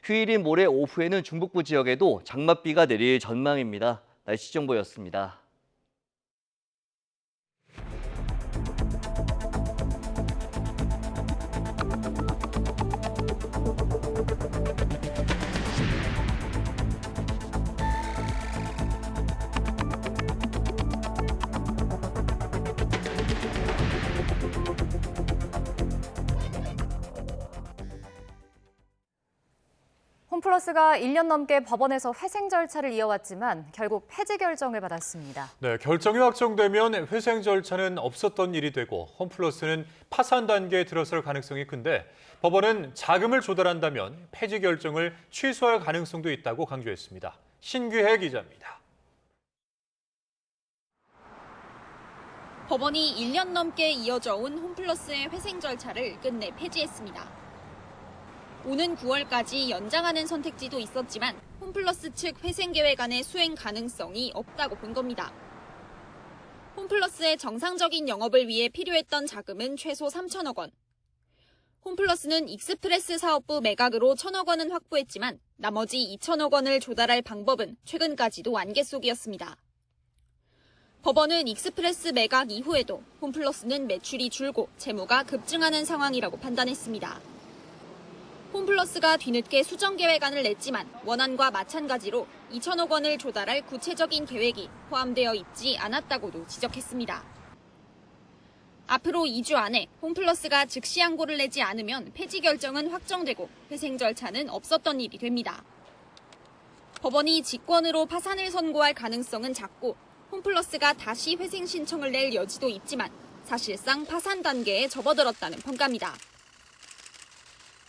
[SPEAKER 8] 휴일인 모레 오후에는 중북부 지역에도 장맛비가 내릴 전망입니다. 날씨 정보였습니다.
[SPEAKER 1] 홈플러스가 1년 넘게 법원에서 회생 절차를 이어왔지만 결국 폐지 결정을 받았습니다.
[SPEAKER 2] 네, 결정이 확정되면 회생 절차는 없었던 일이 되고 홈플러스는 파산 단계에 들어설 가능성이 큰데 법원은 자금을 조달한다면 폐지 결정을 취소할 가능성도 있다고 강조했습니다. 신규혜 기자입니다.
[SPEAKER 9] 법원이 1년 넘게 이어져 온 홈플러스의 회생 절차를 끝내 폐지했습니다. 오는 9월까지 연장하는 선택지도 있었지만 홈플러스 측 회생 계획안의 수행 가능성이 없다고 본 겁니다. 홈플러스의 정상적인 영업을 위해 필요했던 자금은 최소 3천억 원. 홈플러스는 익스프레스 사업부 매각으로 1천억 원은 확보했지만 나머지 2천억 원을 조달할 방법은 최근까지도 안개 속이었습니다. 법원은 익스프레스 매각 이후에도 홈플러스는 매출이 줄고 재무가 급증하는 상황이라고 판단했습니다. 홈플러스가 뒤늦게 수정 계획안을 냈지만 원안과 마찬가지로 2천억 원을 조달할 구체적인 계획이 포함되어 있지 않았다고도 지적했습니다. 앞으로 2주 안에 홈플러스가 즉시 항고를 내지 않으면 폐지 결정은 확정되고 회생 절차는 없었던 일이 됩니다. 법원이 직권으로 파산을 선고할 가능성은 작고 홈플러스가 다시 회생 신청을 낼 여지도 있지만 사실상 파산 단계에 접어들었다는 평가입니다.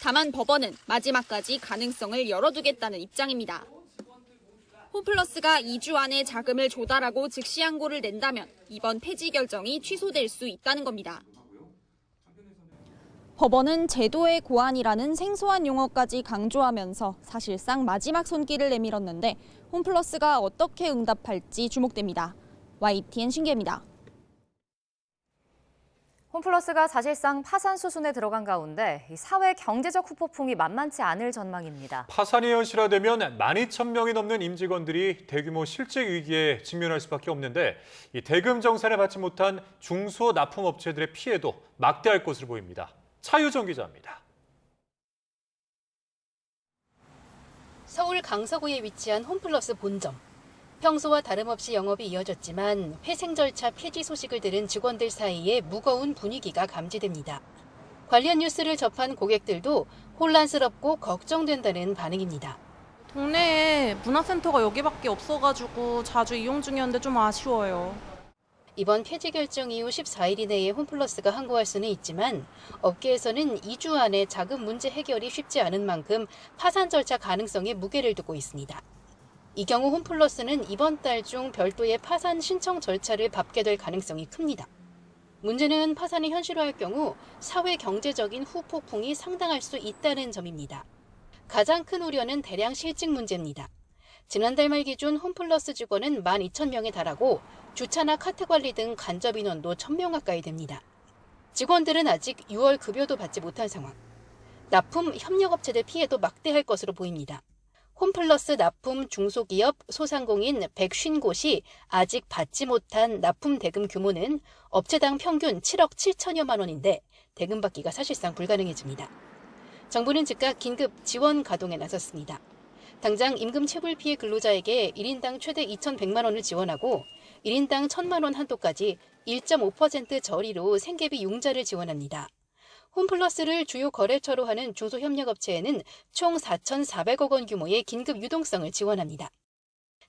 [SPEAKER 9] 다만 법원은 마지막까지 가능성을 열어두겠다는 입장입니다. 홈플러스가 2주 안에 자금을 조달하고 즉시 항고를 낸다면 이번 폐지 결정이 취소될 수 있다는 겁니다. 법원은 제도의 고안이라는 생소한 용어까지 강조하면서 사실상 마지막 손길을 내밀었는데 홈플러스가 어떻게 응답할지 주목됩니다. YTN 신기입니다.
[SPEAKER 1] 홈플러스가 사실상 파산 수순에 들어간 가운데 이 사회 경제적 후폭풍이 만만치 않을 전망입니다.
[SPEAKER 2] 파산이 현실화되면 12,000명이 넘는 임직원들이 대규모 실직 위기에 직면할 수밖에 없는데 이 대금 정산을 받지 못한 중소 납품업체들의 피해도 막대할 것으로 보입니다. 차유정 기자입니다.
[SPEAKER 7] 서울 강서구에 위치한 홈플러스 본점. 평소와 다름없이 영업이 이어졌지만 회생 절차 폐지 소식을 들은 직원들 사이에 무거운 분위기가 감지됩니다. 관련 뉴스를 접한 고객들도 혼란스럽고 걱정된다는 반응입니다.
[SPEAKER 10] 동네에 문화센터가 여기밖에 없어가지고 자주 이용 중이었는데 좀 아쉬워요.
[SPEAKER 7] 이번 폐지 결정 이후 14일 이내에 홈플러스가 항고할 수는 있지만 업계에서는 2주 안에 자금 문제 해결이 쉽지 않은 만큼 파산 절차 가능성에 무게를 두고 있습니다. 이 경우 홈플러스는 이번 달 중 별도의 파산 신청 절차를 밟게 될 가능성이 큽니다. 문제는 파산이 현실화할 경우 사회 경제적인 후폭풍이 상당할 수 있다는 점입니다. 가장 큰 우려는 대량 실직 문제입니다. 지난달 말 기준 홈플러스 직원은 12,000명에 달하고 주차나 카트 관리 등 간접 인원도 1,000명 가까이 됩니다. 직원들은 아직 6월 급여도 받지 못한 상황. 납품 협력업체들 피해도 막대할 것으로 보입니다. 홈플러스 납품 중소기업 소상공인 150곳이 아직 받지 못한 납품 대금 규모는 업체당 평균 7억 7천여만 원인데 대금 받기가 사실상 불가능해집니다. 정부는 즉각 긴급 지원 가동에 나섰습니다. 당장 임금 체불 피해 근로자에게 1인당 최대 2,100만 원을 지원하고 1인당 1,000만 원 한도까지 1.5% 저리로 생계비 융자를 지원합니다. 홈플러스를 주요 거래처로 하는 중소협력업체에는 총 4,400억 원 규모의 긴급 유동성을 지원합니다.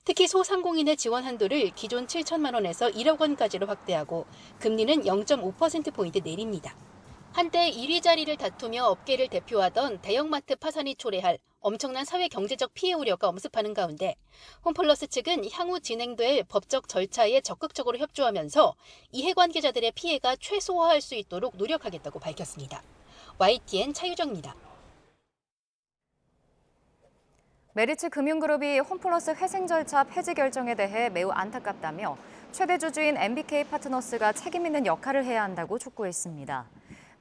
[SPEAKER 7] 특히 소상공인의 지원 한도를 기존 7천만 원에서 1억 원까지로 확대하고 금리는 0.5%포인트 내립니다. 한때 1위 자리를 다투며 업계를 대표하던 대형마트 파산이 초래할 엄청난 사회 경제적 피해 우려가 엄습하는 가운데 홈플러스 측은 향후 진행될 법적 절차에 적극적으로 협조하면서 이해관계자들의 피해가 최소화할 수 있도록 노력하겠다고 밝혔습니다. YTN 차유정입니다.
[SPEAKER 1] 메리츠 금융그룹이 홈플러스 회생 절차 폐지 결정에 대해 매우 안타깝다며 최대 주주인 MBK 파트너스가 책임 있는 역할을 해야 한다고 촉구했습니다.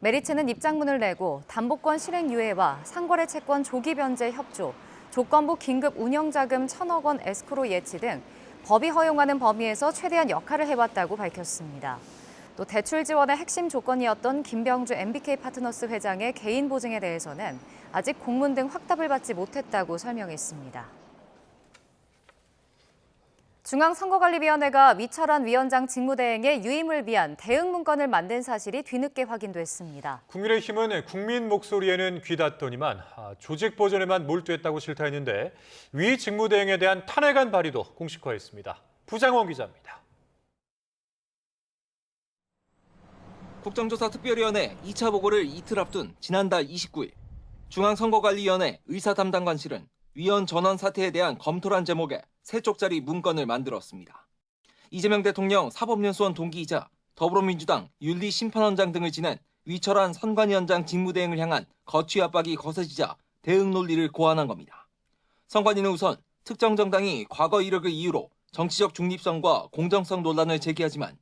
[SPEAKER 1] 메리츠는 입장문을 내고 담보권 실행 유예와 상거래 채권 조기 변제 협조, 조건부 긴급 운영자금 1,000억 원 에스크로 예치 등 법이 허용하는 범위에서 최대한 역할을 해왔다고 밝혔습니다. 또 대출 지원의 핵심 조건이었던 김병주 MBK 파트너스 회장의 개인 보증에 대해서는 아직 공문 등 확답을 받지 못했다고 설명했습니다. 중앙선거관리위원회가 위철한 위원장 직무대행의 유임을 위한 대응 문건을 만든 사실이 뒤늦게 확인됐습니다.
[SPEAKER 2] 국민의힘은 국민 목소리에는 귀닫더니만 조직 보존에만 몰두했다고 실타했는데 위 직무대행에 대한 탄핵안 발의도 공식화했습니다. 부장원 기자입니다.
[SPEAKER 11] 국정조사특별위원회 2차 보고를 이틀 앞둔 지난달 29일 중앙선거관리위원회 의사담당관실은 위원 전원 사퇴에 대한 검토란 제목의 3쪽짜리 문건을 만들었습니다. 이재명 대통령 사법연수원 동기이자 더불어민주당 윤리심판원장 등을 지낸 위철한 선관위원장 직무대행을 향한 거취 압박이 거세지자 대응 논리를 고안한 겁니다. 선관위는 우선 특정 정당이 과거 이력을 이유로 정치적 중립성과 공정성 논란을 제기하지만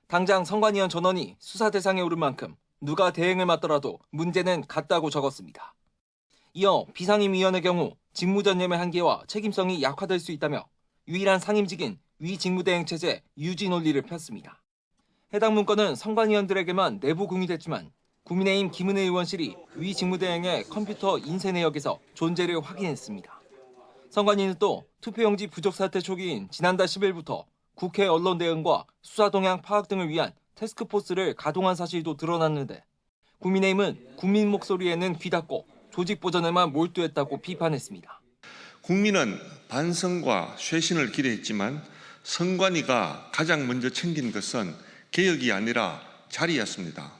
[SPEAKER 11] 당장 선관위원 전원이 수사 대상에 오른 만큼 누가 대행을 맡더라도 문제는 같다고 적었습니다. 이어 비상임위원의 경우 직무전념의 한계와 책임성이 약화될 수 있다며 유일한 상임직인 위 직무대행 체제 유지 논리를 폈습니다. 해당 문건은 선관위원들에게만 내부 공유됐지만 국민의힘 김은혜 의원실이 위 직무대행의 컴퓨터 인쇄 내역에서 존재를 확인했습니다. 선관위는 또 투표용지 부족 사태 초기인 지난달 10일부터 국회 언론 대응과 수사 동향 파악 등을 위한 태스크포스를 가동한 사실도 드러났는데 국민의힘은 국민 목소리에는 귀닫고 조직 보전에만 몰두했다고 비판했습니다.
[SPEAKER 12] 국민은 반성과 쇄신을 기대했지만 선관위가 가장 먼저 챙긴 것은 개혁이 아니라 자리였습니다.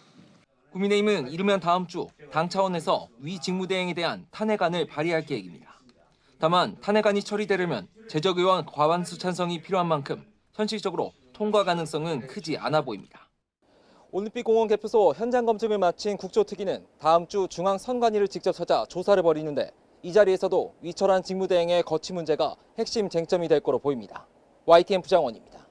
[SPEAKER 11] 국민의힘은 이르면 다음 주 당 차원에서 위 직무대행에 대한 탄핵안을 발의할 계획입니다. 다만 탄핵안이 처리되려면 재적의원 과반수 찬성이 필요한 만큼 현실적으로 통과 가능성은 크지 않아 보입니다. 올림픽공원 개표소 현장 검증을 마친 국조특위는 다음 주 중앙선관위를 직접 찾아 조사를 벌이는데 이 자리에서도 위철한 직무대행의 거취 문제가 핵심 쟁점이 될 거로 보입니다. YTN 부장원입니다.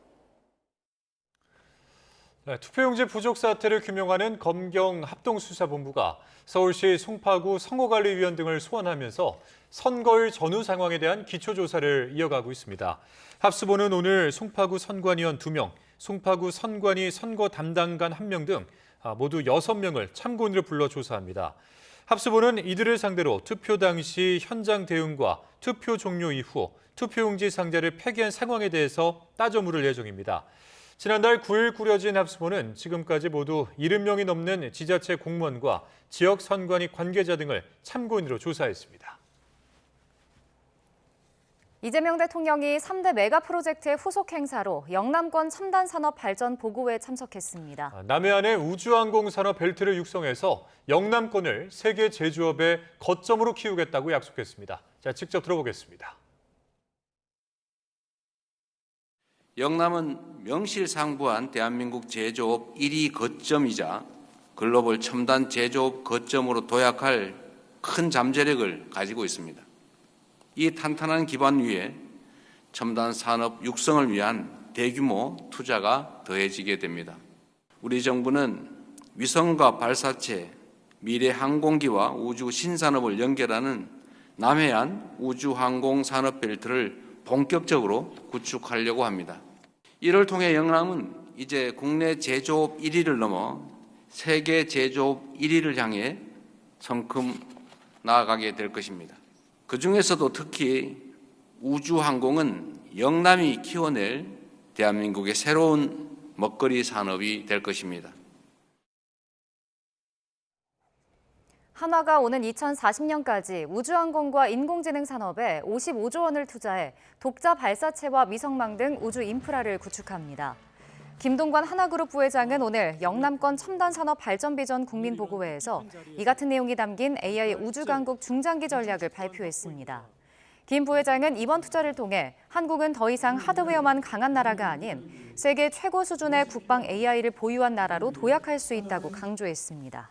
[SPEAKER 2] 네, 투표용지 부족 사태를 규명하는 검경 합동수사본부가 서울시 송파구 선거관리위원 등을 소환하면서 선거일 전후 상황에 대한 기초조사를 이어가고 있습니다. 합수본은 오늘 송파구 선관위원 2명, 송파구 선관위 선거 담당관 1명 등 모두 6명을 참고인으로 불러 조사합니다. 합수본은 이들을 상대로 투표 당시 현장 대응과 투표 종료 이후 투표용지 상자를 폐기한 상황에 대해서 따져 물을 예정입니다. 지난달 9일 꾸려진 합수본은 지금까지 모두 70명이 넘는 지자체 공무원과 지역 선관위 관계자 등을 참고인으로 조사했습니다.
[SPEAKER 1] 이재명 대통령이 3대 메가 프로젝트의 후속 행사로 영남권 첨단 산업 발전 보고회에 참석했습니다.
[SPEAKER 2] 남해안의 우주항공 산업 벨트를 육성해서 영남권을 세계 제조업의 거점으로 키우겠다고 약속했습니다. 자, 직접 들어보겠습니다.
[SPEAKER 3] 영남은 명실상부한 대한민국 제조업 1위 거점이자 글로벌 첨단 제조업 거점으로 도약할 큰 잠재력을 가지고 있습니다. 이 탄탄한 기반 위에 첨단 산업 육성을 위한 대규모 투자가 더해지게 됩니다. 우리 정부는 위성과 발사체, 미래 항공기와 우주 신산업을 연결하는 남해안 우주항공 산업벨트를 본격적으로 구축하려고 합니다. 이를 통해 영남은 이제 국내 제조업 1위를 넘어 세계 제조업 1위를 향해 성큼 나아가게 될 것입니다. 그중에서도 특히 우주항공은 영남이 키워낼 대한민국의 새로운 먹거리 산업이 될 것입니다.
[SPEAKER 1] 한화가 오는 2040년까지 우주항공과 인공지능 산업에 55조 원을 투자해 독자 발사체와 위성망 등 우주 인프라를 구축합니다. 김동관 한화그룹 부회장은 오늘 영남권 첨단 산업 발전 비전 국민보고회에서 이 같은 내용이 담긴 AI 우주강국 중장기 전략을 발표했습니다. 김 부회장은 이번 투자를 통해 한국은 더 이상 하드웨어만 강한 나라가 아닌 세계 최고 수준의 국방 AI를 보유한 나라로 도약할 수 있다고 강조했습니다.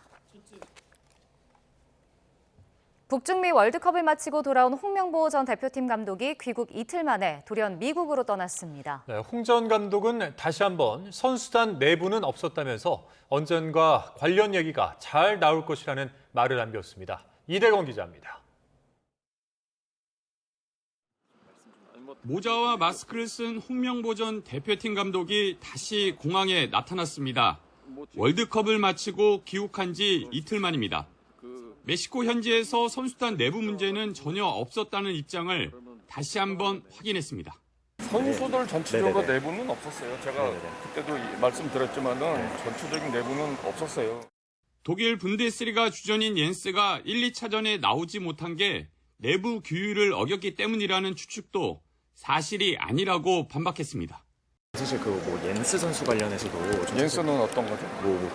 [SPEAKER 1] 북중미 월드컵을 마치고 돌아온 홍명보 전 대표팀 감독이 귀국 이틀 만에 돌연 미국으로 떠났습니다.
[SPEAKER 2] 네, 홍 전 감독은 다시 한번 선수단 내부는 없었다면서 언젠가 관련 얘기가 잘 나올 것이라는 말을 남겼습니다. 이대건 기자입니다.
[SPEAKER 13] 모자와 마스크를 쓴 홍명보 전 대표팀 감독이 다시 공항에 나타났습니다. 월드컵을 마치고 귀국한 지 이틀 만입니다. 멕시코 현지에서 선수단 내부 문제는 전혀 없었다는 입장을 다시 한번 확인했습니다.
[SPEAKER 14] 선수들 전체적으로 내부는 없었어요. 제가 그때도 말씀드렸지만은 전체적인 내부는 없었어요.
[SPEAKER 13] 독일 분데스리가 주전인 옌스가 1, 2차전에 나오지 못한 게 내부 규율을 어겼기 때문이라는 추측도 사실이 아니라고 반박했습니다.
[SPEAKER 15] 사실 옌스 선수 관련해서도
[SPEAKER 14] 옌스는 어떤 거죠?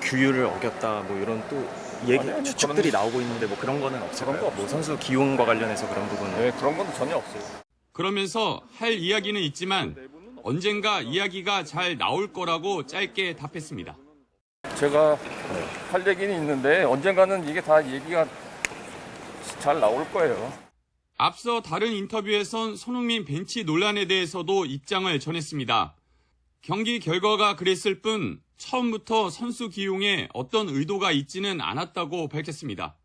[SPEAKER 15] 규율을 어겼다 이런 또 추측들이 나오고 있는데 그런 거는 없을까요? 선수 기용과 관련해서 그런 부분은?
[SPEAKER 14] 네, 그런 건 전혀 없어요.
[SPEAKER 13] 그러면서 할 이야기는 있지만 언젠가 이야기가 잘 나올 거라고 짧게 답했습니다.
[SPEAKER 14] 제가 할 얘기는 있는데 언젠가는 이게 다 얘기가 잘 나올 거예요.
[SPEAKER 13] 앞서 다른 인터뷰에선 손흥민 벤치 논란에 대해서도 입장을 전했습니다. 경기 결과가 그랬을 뿐 처음부터 선수 기용에 어떤 의도가 있지는 않았다고 밝혔습니다.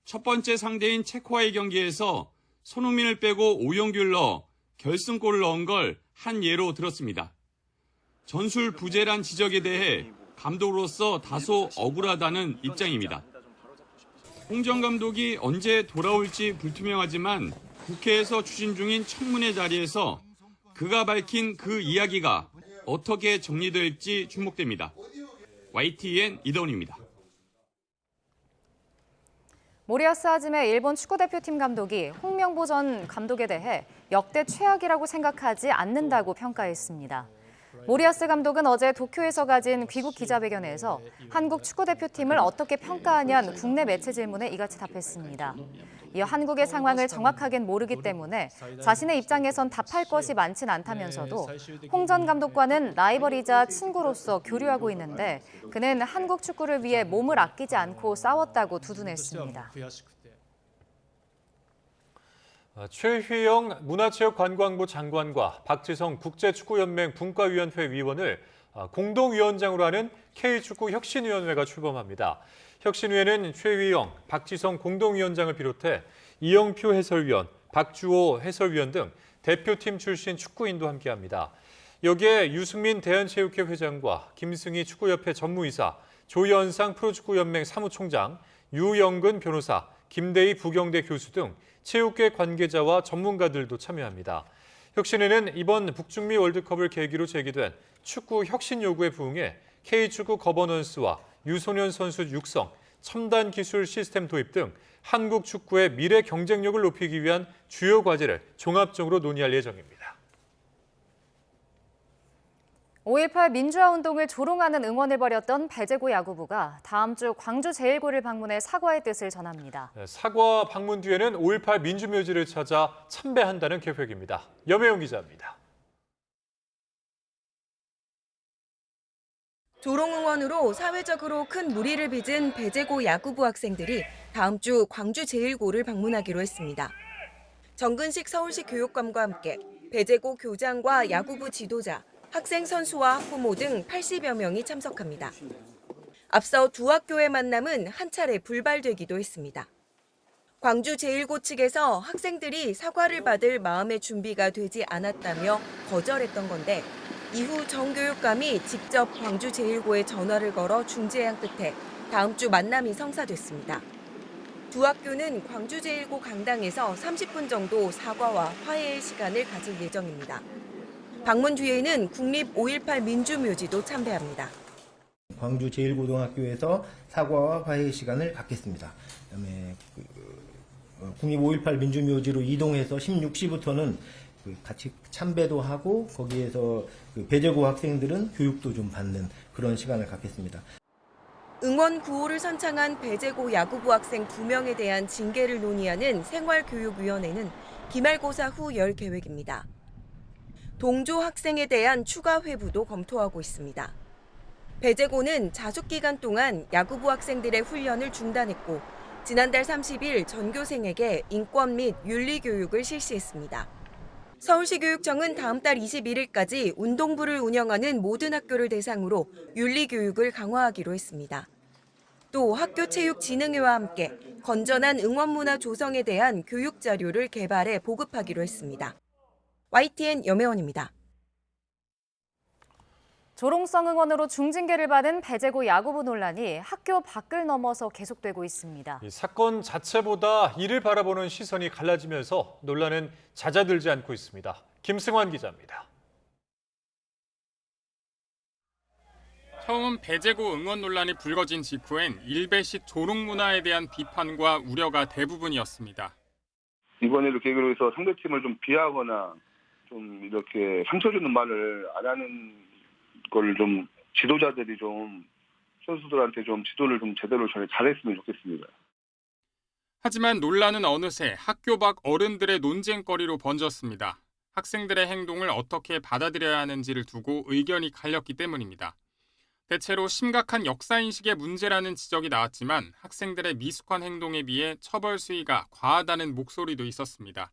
[SPEAKER 13] 첫 번째 상대인 체코와의 경기에서 손흥민을 빼고 오영규를 넣어 결승골을 넣은 걸 한 예로 들었습니다. 전술 부재란 지적에 대해 감독으로서 다소 억울하다는 입장입니다. 홍 전 감독이 언제 돌아올지 불투명하지만 국회에서 추진 중인 청문회 자리에서 그가 밝힌 그 이야기가 어떻게 정리될지 주목됩니다. YTN 이다운입니다.
[SPEAKER 1] 모리아스 하짐의 일본 축구대표팀 감독이 홍명보 전 감독에 대해 역대 최악이라고 생각하지 않는다고 평가했습니다. 모리아스 감독은 어제 도쿄에서 가진 귀국 기자회견에서 한국 축구대표팀을 어떻게 평가하냐는 국내 매체 질문에 이같이 답했습니다. 이어 한국의 상황을 정확하게는 모르기 때문에 자신의 입장에선 답할 것이 많진 않다면서도 홍 전 감독과는 라이벌이자 친구로서 교류하고 있는데 그는 한국 축구를 위해 몸을 아끼지 않고 싸웠다고 두둔했습니다.
[SPEAKER 2] 최휘영 문화체육관광부 장관과 박지성 국제축구연맹 분과위원회 위원을 공동위원장으로 하는 K축구 혁신위원회가 출범합니다. 혁신위회는 최위영, 박지성 공동위원장을 비롯해 이영표 해설위원, 박주호 해설위원 등 대표팀 출신 축구인도 함께합니다. 여기에 유승민 대한체육회 회장과 김승희 축구협회 전무이사, 조현상 프로축구연맹 사무총장, 유영근 변호사, 김대희 부경대 교수 등 체육계 관계자와 전문가들도 참여합니다. 혁신회는 이번 북중미 월드컵을 계기로 제기된 축구 혁신 요구에 부응해 K축구 거버넌스와 유소년 선수 육성, 첨단 기술 시스템 도입 등 한국 축구의 미래 경쟁력을 높이기 위한 주요 과제를 종합적으로 논의할 예정입니다.
[SPEAKER 1] 5.18 민주화 운동을 조롱하는 응원을 벌였던 배제고 야구부가 다음 주 광주 제1고를 방문해 사과의 뜻을 전합니다.
[SPEAKER 2] 사과 방문 뒤에는 5.18 민주묘지를 찾아 참배한다는 계획입니다. 염혜영 기자입니다.
[SPEAKER 17] 조롱 응원으로 사회적으로 큰 무리를 빚은 배제고 야구부 학생들이 다음 주 광주 제1고를 방문하기로 했습니다. 정근식 서울시 교육감과 함께 배제고 교장과 야구부 지도자, 학생 선수와 학부모 등 80여 명이 참석합니다. 앞서 두 학교의 만남은 한 차례 불발되기도 했습니다. 광주 제1고 측에서 학생들이 사과를 받을 마음의 준비가 되지 않았다며 거절했던 건데 이후 정 교육감이 직접 광주 제1고에 전화를 걸어 중재한 끝에 다음 주 만남이 성사됐습니다. 두 학교는 광주 제1고 강당에서 30분 정도 사과와 화해의 시간을 가질 예정입니다. 방문 뒤에는 국립 5.18 민주묘지도 참배합니다.
[SPEAKER 18] 광주 제1고등학교에서 사과와 화해의 시간을 갖겠습니다. 그다음에 국립 5.18 민주묘지로 이동해서 16시부터는 같이 참배도 하고 거기에서 배제고 학생들은 교육도 좀 받는 그런 시간을 갖겠습니다.
[SPEAKER 17] 응원 구호를 선창한 배제고 야구부 학생 2명에 대한 징계를 논의하는 생활교육위원회는 기말고사 후 열 계획입니다. 동조 학생에 대한 추가 회부도 검토하고 있습니다. 배제고는 자숙 기간 동안 야구부 학생들의 훈련을 중단했고 지난달 30일 전교생에게 인권 및 윤리 교육을 실시했습니다. 서울시 교육청은 다음 달 21일까지 운동부를 운영하는 모든 학교를 대상으로 윤리 교육을 강화하기로 했습니다. 또 학교체육진흥회와 함께 건전한 응원 문화 조성에 대한 교육 자료를 개발해 보급하기로 했습니다. YTN 염혜원입니다.
[SPEAKER 1] 조롱성 응원으로 중징계를 받은 배제고 야구부 논란이 학교 밖을 넘어서 계속되고 있습니다.
[SPEAKER 2] 이 사건 자체보다 이를 바라보는 시선이 갈라지면서 논란은 잦아들지 않고 있습니다. 김승환 기자입니다.
[SPEAKER 13] 처음 배제고 응원 논란이 불거진 직후엔 일베식 조롱 문화에 대한 비판과 우려가 대부분이었습니다.
[SPEAKER 19] 이번에도 계기로 해서 상대팀을 좀 비하거나 좀 이렇게 상처 주는 말을 안 하는 걸 좀 지도자들이 좀 선수들한테 좀 지도를 좀 제대로 잘했으면 좋겠습니다.
[SPEAKER 13] 하지만 논란은 어느새 학교 밖 어른들의 논쟁거리로 번졌습니다. 학생들의 행동을 어떻게 받아들여야 하는지를 두고 의견이 갈렸기 때문입니다. 대체로 심각한 역사인식의 문제라는 지적이 나왔지만 학생들의 미숙한 행동에 비해 처벌 수위가 과하다는 목소리도 있었습니다.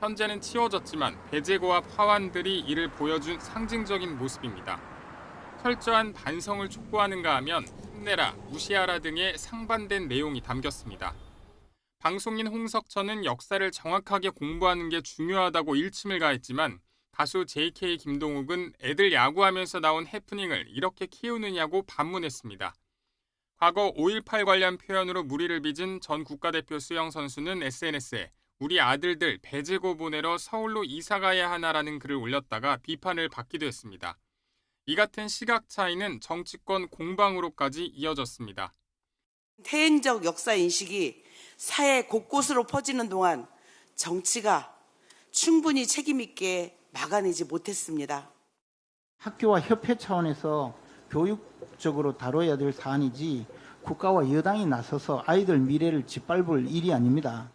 [SPEAKER 13] 현재는 치워졌지만 배제고와 파완들이 이를 보여준 상징적인 모습입니다. 철저한 반성을 촉구하는가 하면 힘내라, 무시하라 등의 상반된 내용이 담겼습니다. 방송인 홍석천은 역사를 정확하게 공부하는 게 중요하다고 일침을 가했지만 가수 JK 김동욱은 애들 야구하면서 나온 해프닝을 이렇게 키우느냐고 반문했습니다. 과거 5.18 관련 표현으로 무리를 빚은 전 국가대표 수영 선수는 SNS에 우리 아들들 배제고 보내러 서울로 이사 가야 하나라는 글을 올렸다가 비판을 받기도 했습니다. 이 같은 시각 차이는 정치권 공방으로까지 이어졌습니다.
[SPEAKER 24] 태행적 역사 인식이 사회 곳곳으로 퍼지는 동안 정치가 충분히 책임 있게 막아내지 못했습니다.
[SPEAKER 25] 학교와 협회 차원에서 교육적으로 다뤄야 될 사안이지 국가와 여당이 나서서 아이들 미래를 짓밟을 일이 아닙니다.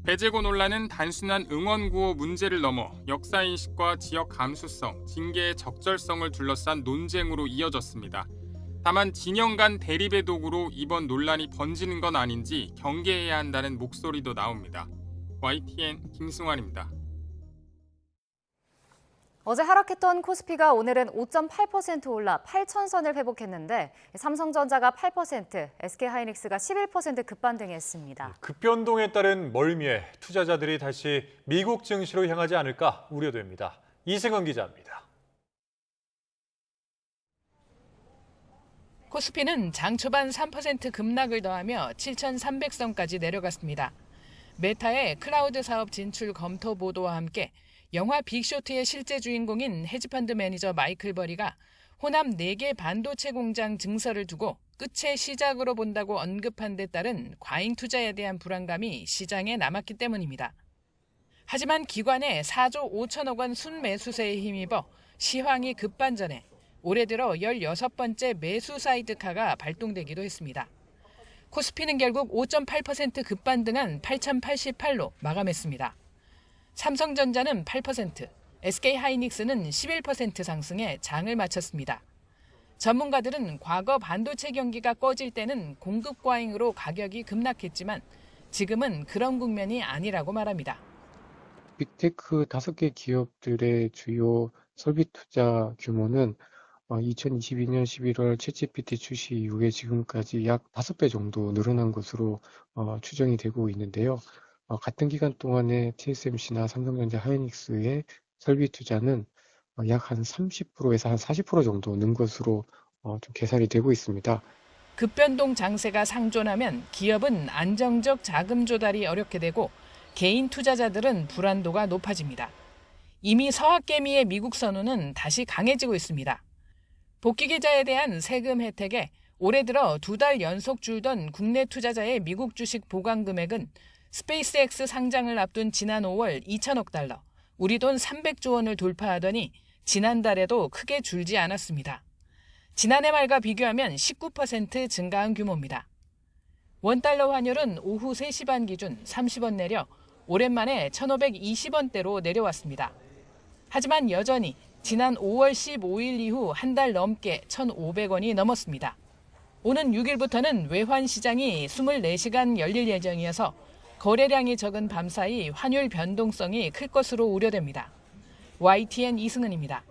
[SPEAKER 13] 배제고 논란은 단순한 응원 구호 문제를 넘어 역사인식과 지역 감수성, 징계의 적절성을 둘러싼 논쟁으로 이어졌습니다. 다만 진영 간 대립의 도구로 이번 논란이 번지는 건 아닌지 경계해야 한다는 목소리도 나옵니다. YTN 김승환입니다.
[SPEAKER 1] 어제 하락했던 코스피가 오늘은 5.8% 올라 8,000선을 회복했는데 삼성전자가 8%, SK하이닉스가 11% 급반등했습니다.
[SPEAKER 2] 급변동에 따른 멀미에 투자자들이 다시 미국 증시로 향하지 않을까 우려됩니다. 이승은 기자입니다.
[SPEAKER 4] 코스피는 장 초반 3% 급락을 더하며 7,300선까지 내려갔습니다. 메타의 클라우드 사업 진출 검토 보도와 함께 영화 빅쇼트의 실제 주인공인 헤지펀드 매니저 마이클 버리가 호남 4개 반도체 공장 증설을 두고 끝의 시작으로 본다고 언급한 데 따른 과잉 투자에 대한 불안감이 시장에 남았기 때문입니다. 하지만 기관의 4조 5천억 원 순매수세에 힘입어 시황이 급반전해 올해 들어 16번째 매수 사이드카가 발동되기도 했습니다. 코스피는 결국 5.8% 급반등한 8,088로 마감했습니다. 삼성전자는 8%, SK하이닉스는 11% 상승해 장을 마쳤습니다. 전문가들은 과거 반도체 경기가 꺼질 때는 공급 과잉으로 가격이 급락했지만 지금은 그런 국면이 아니라고 말합니다.
[SPEAKER 6] 빅테크 5개 기업들의 주요 설비 투자 규모는 2022년 11월 챗GPT 출시 이후에 지금까지 약 5배 정도 늘어난 것으로 추정이 되고 있는데요. 같은 기간 동안에 TSMC나 삼성전자 하이닉스의 설비 투자는 약 한 30%에서 한 40% 정도 는 것으로 좀 계산이 되고 있습니다.
[SPEAKER 4] 급변동 장세가 상존하면 기업은 안정적 자금 조달이 어렵게 되고 개인 투자자들은 불안도가 높아집니다. 이미 서학개미의 미국 선호는 다시 강해지고 있습니다. 복귀 계좌에 대한 세금 혜택에 올해 들어 2달 연속 줄던 국내 투자자의 미국 주식 보관 금액은 스페이스X 상장을 앞둔 지난 5월 2천억 달러, 우리 돈 300조 원을 돌파하더니 지난달에도 크게 줄지 않았습니다. 지난해 말과 비교하면 19% 증가한 규모입니다. 원달러 환율은 오후 3시 반 기준 30원 내려 오랜만에 1,520원대로 내려왔습니다. 하지만 여전히 지난 5월 15일 이후 한 달 넘게 1,500원이 넘었습니다. 오는 6일부터는 외환 시장이 24시간 열릴 예정이어서 거래량이 적은 밤사이 환율 변동성이 클 것으로 우려됩니다. YTN 이승은입니다.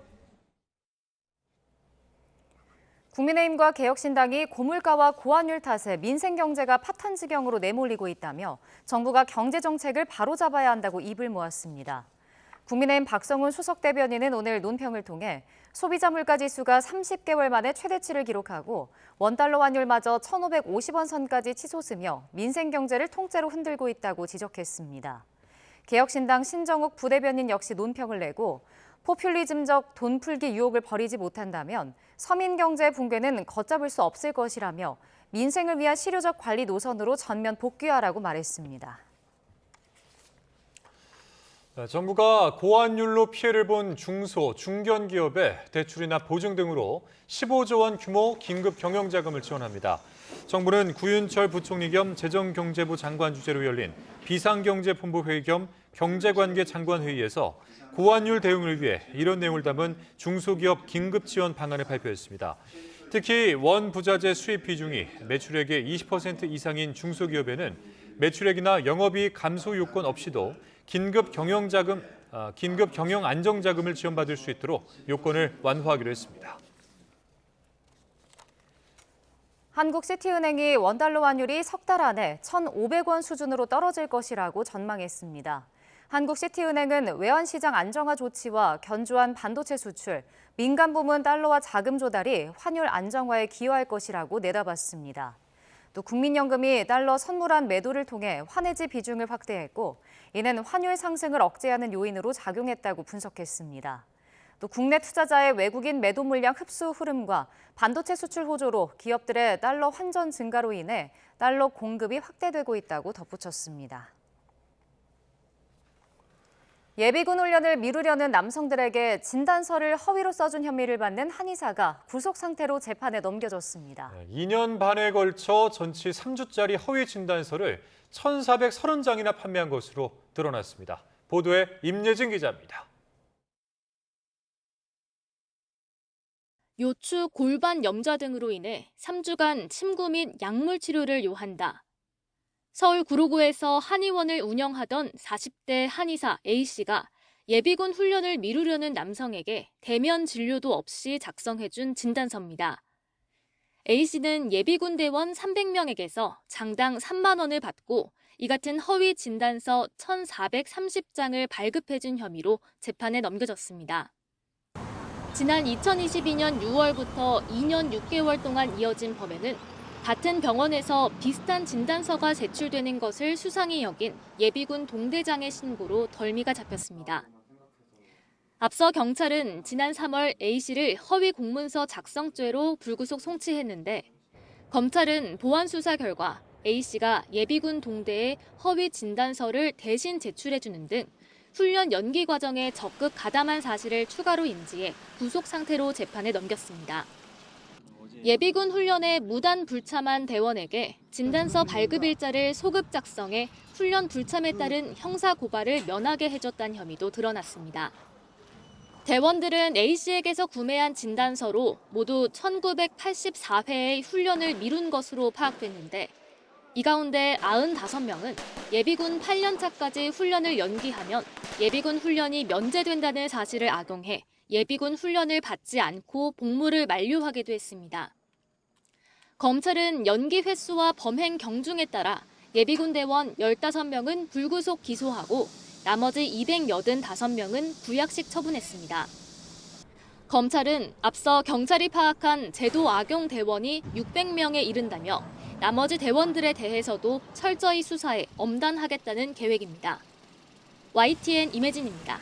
[SPEAKER 1] 국민의힘과 개혁신당이 고물가와 고환율 탓에 민생경제가 파탄 지경으로 내몰리고 있다며 정부가 경제정책을 바로잡아야 한다고 입을 모았습니다. 국민의힘 박성훈 수석 대변인은 오늘 논평을 통해 소비자 물가지수가 30개월 만에 최대치를 기록하고 원달러 환율마저 1,550원 선까지 치솟으며 민생경제를 통째로 흔들고 있다고 지적했습니다. 개혁신당 신정욱 부대변인 역시 논평을 내고 포퓰리즘적 돈풀기 유혹을 버리지 못한다면 서민경제 붕괴는 걷잡을 수 없을 것이라며 민생을 위한 실효적 관리 노선으로 전면 복귀하라고 말했습니다.
[SPEAKER 2] 정부가 고환율로 피해를 본 중소, 중견기업에 대출이나 보증 등으로 15조 원 규모 긴급 경영자금을 지원합니다. 정부는 구윤철 부총리 겸 재정경제부 장관 주재로 열린 비상경제본부 회의 겸 경제관계 장관 회의에서 고환율 대응을 위해 이런 내용을 담은 중소기업 긴급 지원 방안을 발표했습니다. 특히 원부자재 수입 비중이 매출액의 20% 이상인 중소기업에는 매출액이나 영업이익 감소 요건 없이도 긴급 경영 안정자금을 지원받을 수 있도록 요건을 완화하기로 했습니다.
[SPEAKER 1] 한국시티은행이 원달러 환율이 석 달 안에 1,500원 수준으로 떨어질 것이라고 전망했습니다. 한국시티은행은 외환시장 안정화 조치와 견조한 반도체 수출, 민간 부문 달러화 자금 조달이 환율 안정화에 기여할 것이라고 내다봤습니다. 또 국민연금이 달러 선물한 매도를 통해 환해지 비중을 확대했고 이는 환율 상승을 억제하는 요인으로 작용했다고 분석했습니다. 또 국내 투자자의 외국인 매도 물량 흡수 흐름과 반도체 수출 호조로 기업들의 달러 환전 증가로 인해 달러 공급이 확대되고 있다고 덧붙였습니다. 예비군 훈련을 미루려는 남성들에게 진단서를 허위로 써준 혐의를 받는 한의사가 구속 상태로 재판에 넘겨졌습니다.
[SPEAKER 2] 2년 반에 걸쳐 전치 3주짜리 허위 진단서를 1,430장이나 판매한 것으로 드러났습니다. 보도에 임예진 기자입니다.
[SPEAKER 16] 요추, 골반 염좌 등으로 인해 3주간 침구 및 약물 치료를 요한다. 서울 구로구에서 한의원을 운영하던 40대 한의사 A씨가 예비군 훈련을 미루려는 남성에게 대면 진료도 없이 작성해준 진단서입니다. A씨는 예비군 대원 300명에게서 장당 3만 원을 받고 이 같은 허위 진단서 1,430장을 발급해준 혐의로 재판에 넘겨졌습니다. 지난 2022년 6월부터 2년 6개월 동안 이어진 범행은 같은 병원에서 비슷한 진단서가 제출되는 것을 수상히 여긴 예비군 동대장의 신고로 덜미가 잡혔습니다. 앞서 경찰은 지난 3월 A씨를 허위 공문서 작성죄로 불구속 송치했는데 검찰은 보안 수사 결과 A씨가 예비군 동대에 허위 진단서를 대신 제출해주는 등 훈련 연기 과정에 적극 가담한 사실을 추가로 인지해 구속 상태로 재판에 넘겼습니다. 예비군 훈련에 무단 불참한 대원에게 진단서 발급 일자를 소급 작성해 훈련 불참에 따른 형사 고발을 면하게 해줬다는 혐의도 드러났습니다. 대원들은 A씨에게서 구매한 진단서로 모두 1984회의 훈련을 미룬 것으로 파악됐는데 이 가운데 95명은 예비군 8년차까지 훈련을 연기하면 예비군 훈련이 면제된다는 사실을 악용해 예비군 훈련을 받지 않고 복무를 만료하기도 했습니다. 검찰은 연기 횟수와 범행 경중에 따라 예비군 대원 15명은 불구속 기소하고 나머지 285명은 구약식 처분했습니다. 검찰은 앞서 경찰이 파악한 제도 악용 대원이 600명에 이른다며 나머지 대원들에 대해서도 철저히 수사해 엄단하겠다는 계획입니다. YTN 임혜진입니다.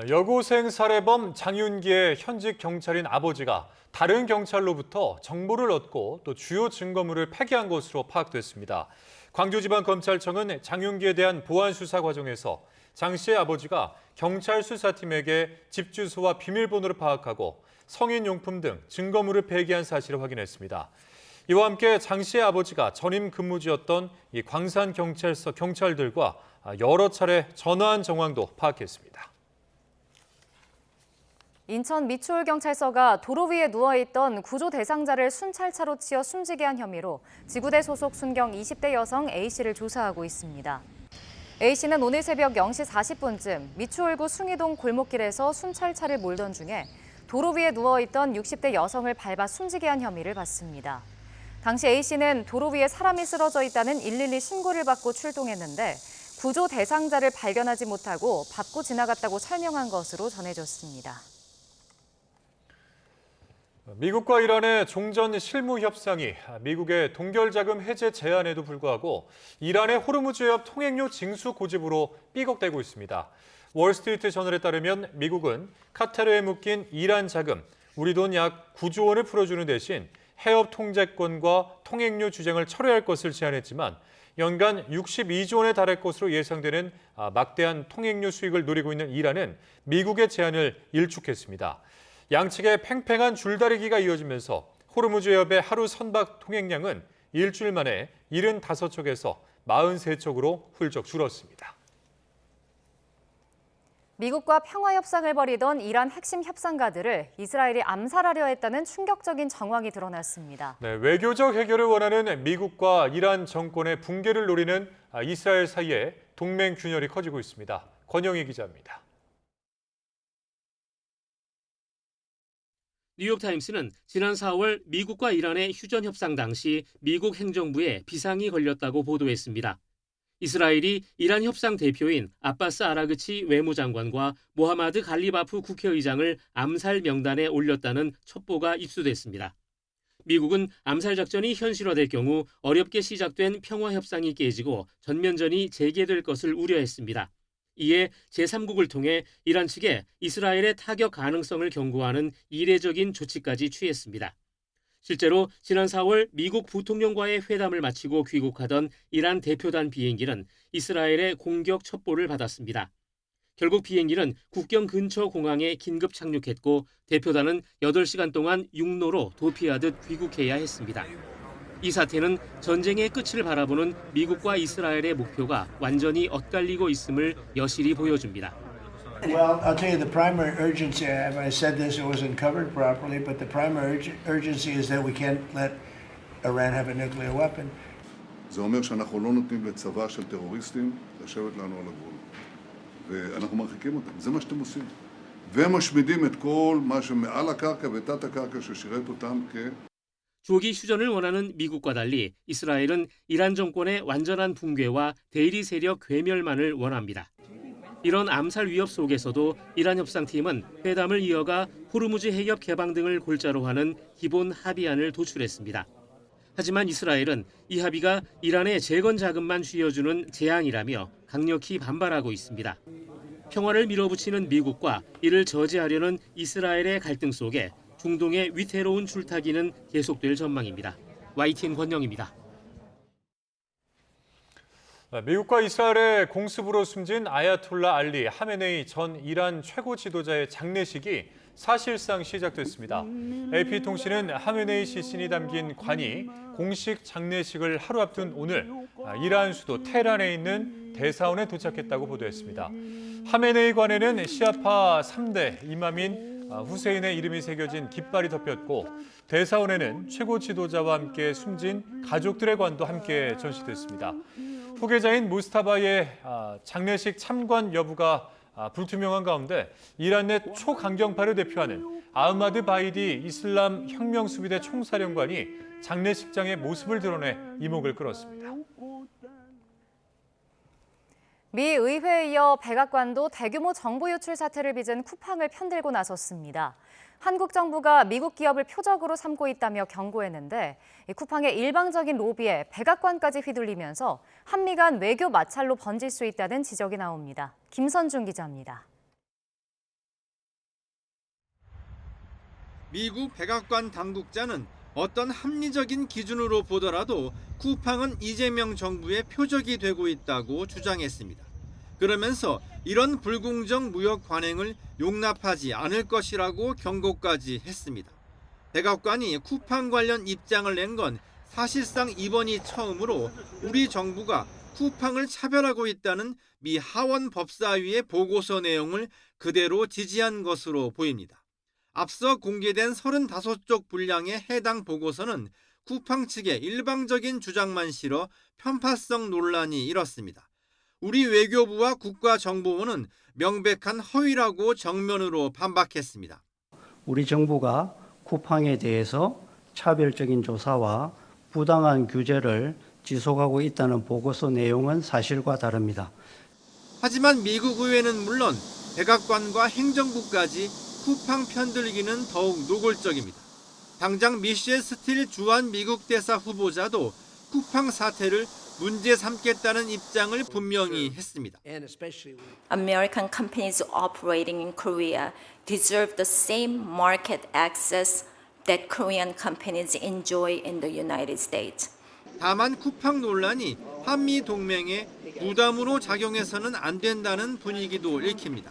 [SPEAKER 2] 여고생 살해범 장윤기의 현직 경찰인 아버지가 다른 경찰로부터 정보를 얻고 또 주요 증거물을 폐기한 것으로 파악됐습니다. 광주지방검찰청은 장윤기에 대한 보안 수사 과정에서 장 씨의 아버지가 경찰 수사팀에게 집 주소와 비밀번호를 파악하고 성인용품 등 증거물을 폐기한 사실을 확인했습니다. 이와 함께 장 씨의 아버지가 전임 근무지였던 이 광산경찰서 경찰들과 여러 차례 전화한 정황도 파악했습니다.
[SPEAKER 1] 인천 미추홀경찰서가 도로 위에 누워있던 구조 대상자를 순찰차로 치어 숨지게 한 혐의로 지구대 소속 순경 20대 여성 A씨를 조사하고 있습니다. A씨는 오늘 새벽 0시 40분쯤 미추홀구 숭이동 골목길에서 순찰차를 몰던 중에 도로 위에 누워있던 60대 여성을 밟아 숨지게 한 혐의를 받습니다. 당시 A씨는 도로 위에 사람이 쓰러져 있다는 112 신고를 받고 출동했는데 구조 대상자를 발견하지 못하고 밟고 지나갔다고 설명한 것으로 전해졌습니다.
[SPEAKER 2] 미국과 이란의 종전 실무 협상이 미국의 동결자금 해제 제안에도 불구하고 이란의 호르무즈 해협 통행료 징수 고집으로 삐걱대고 있습니다. 월스트리트 저널에 따르면 미국은 카타르에 묶인 이란 자금, 우리 돈 약 9조 원을 풀어주는 대신 해협 통제권과 통행료 주장을 철회할 것을 제안했지만 연간 62조 원에 달할 것으로 예상되는 막대한 통행료 수익을 노리고 있는 이란은 미국의 제안을 일축했습니다. 양측의 팽팽한 줄다리기가 이어지면서 호르무즈 해협의 하루 선박 통행량은 일주일 만에 75척에서 43척으로 훌쩍 줄었습니다.
[SPEAKER 1] 미국과 평화협상을 벌이던 이란 핵심 협상가들을 이스라엘이 암살하려 했다는 충격적인 정황이 드러났습니다.
[SPEAKER 2] 네, 외교적 해결을 원하는 미국과 이란 정권의 붕괴를 노리는 이스라엘 사이에 동맹 균열이 커지고 있습니다. 권영희 기자입니다.
[SPEAKER 5] 뉴욕타임스는 지난 4월 미국과 이란의 휴전 협상 당시 미국 행정부에 비상이 걸렸다고 보도했습니다. 이스라엘이 이란 협상 대표인 아바스 아라그치 외무장관과 모하마드 갈리바프 국회의장을 암살 명단에 올렸다는 첩보가 입수됐습니다. 미국은 암살 작전이 현실화될 경우 어렵게 시작된 평화 협상이 깨지고 전면전이 재개될 것을 우려했습니다. 이에 제3국을 통해 이란 측에 이스라엘의 타격 가능성을 경고하는 이례적인 조치까지 취했습니다. 실제로 지난 4월 미국 부통령과의 회담을 마치고 귀국하던 이란 대표단 비행기는 이스라엘의 공격 첩보를 받았습니다. 결국 비행기는 국경 근처 공항에 긴급 착륙했고 대표단은 8시간 동안 육로로 도피하듯 귀국해야 했습니다. 이 사태는 전쟁의 끝을 바라보는 미국과 이스라엘의 목표가 완전히 엇갈리고 있음을 여실히 보여줍니다.
[SPEAKER 20] Well, I'll tell you the primary urgency, I said this, it wasn't covered properly, but the primary urgency is that we can't let Iran have a nuclear weapon.
[SPEAKER 21] זה אומר שאנחנו לא נותנים לצבא של טרוריסטים לשבת לנו על הגבול.
[SPEAKER 8] ואנחנו מרחיקים אותם. זה מה שאתם עושים. ומשמידים את כל מה שמעל הקרקע ותת הקרקע ששירת אותם
[SPEAKER 5] 조기 휴전을 원하는 미국과 달리 이스라엘은 이란 정권의 완전한 붕괴와 대리 세력 괴멸만을 원합니다. 이런 암살 위협 속에서도 이란 협상팀은 회담을 이어가 호르무즈 해협 개방 등을 골자로 하는 기본 합의안을 도출했습니다. 하지만 이스라엘은 이 합의가 이란의 재건 자금만 쥐어주는 재앙이라며 강력히 반발하고 있습니다. 평화를 밀어붙이는 미국과 이를 저지하려는 이스라엘의 갈등 속에 중동의 위태로운 줄타기는 계속될 전망입니다. YTN 권영입니다.
[SPEAKER 2] 미국과 이스라엘의 공습으로 숨진 아야톨라 알리 하메네이 전 이란 최고 지도자의 장례식이 사실상 시작됐습니다. AP통신은 하메네이 시신이 담긴 관이 공식 장례식을 하루 앞둔 오늘 이란 수도 테헤란에 있는 대사원에 도착했다고 보도했습니다. 하메네이 관에는 시아파 3대 이맘인 후세인의 이름이 새겨진 깃발이 덮였고 대사원에는 최고 지도자와 함께 숨진 가족들의 관도 함께 전시됐습니다. 후계자인 무스타바의 장례식 참관 여부가 불투명한 가운데 이란 내 초강경파를 대표하는 아흐마드 바이디 이슬람 혁명수비대 총사령관이 장례식장의 모습을 드러내 이목을 끌었습니다.
[SPEAKER 1] 미 의회에 이어 백악관도 대규모 정보 유출 사태를 빚은 쿠팡을 편들고 나섰습니다. 한국 정부가 미국 기업을 표적으로 삼고 있다며 경고했는데 쿠팡의 일방적인 로비에 백악관까지 휘둘리면서 한미 간 외교 마찰로 번질 수 있다는 지적이 나옵니다. 김선중 기자입니다.
[SPEAKER 9] 미국 백악관 당국자는 어떤 합리적인 기준으로 보더라도 쿠팡은 이재명 정부의 표적이 되고 있다고 주장했습니다. 그러면서 이런 불공정 무역 관행을 용납하지 않을 것이라고 경고까지 했습니다. 백악관이 쿠팡 관련 입장을 낸 건 사실상 이번이 처음으로 우리 정부가 쿠팡을 차별하고 있다는 미 하원 법사위의 보고서 내용을 그대로 지지한 것으로 보입니다. 앞서 공개된 35쪽 분량의 해당 보고서는 쿠팡 측의 일방적인 주장만 실어 편파성 논란이 일었습니다. 우리 외교부와 국가정보원은 명백한 허위라고 정면으로 반박했습니다.
[SPEAKER 21] 우리 정부가 쿠팡에 대해서 차별적인 조사와 부당한 규제를 지속하고 있다는 보고서 내용은 사실과 다릅니다.
[SPEAKER 9] 하지만 미국 의회는 물론 백악관과 행정부까지 쿠팡 편들기는 더욱 노골적입니다. 당장 미셸 스틸 주한 미국 대사 후보자도 쿠팡 사태를 문제 삼겠다는 입장을 분명히 했습니다.
[SPEAKER 22] American companies operating in Korea deserve the same market access that Korean companies enjoy in the United States.
[SPEAKER 9] 다만 쿠팡 논란이 한미 동맹에 부담으로 작용해서는 안 된다는 분위기도 읽힙니다.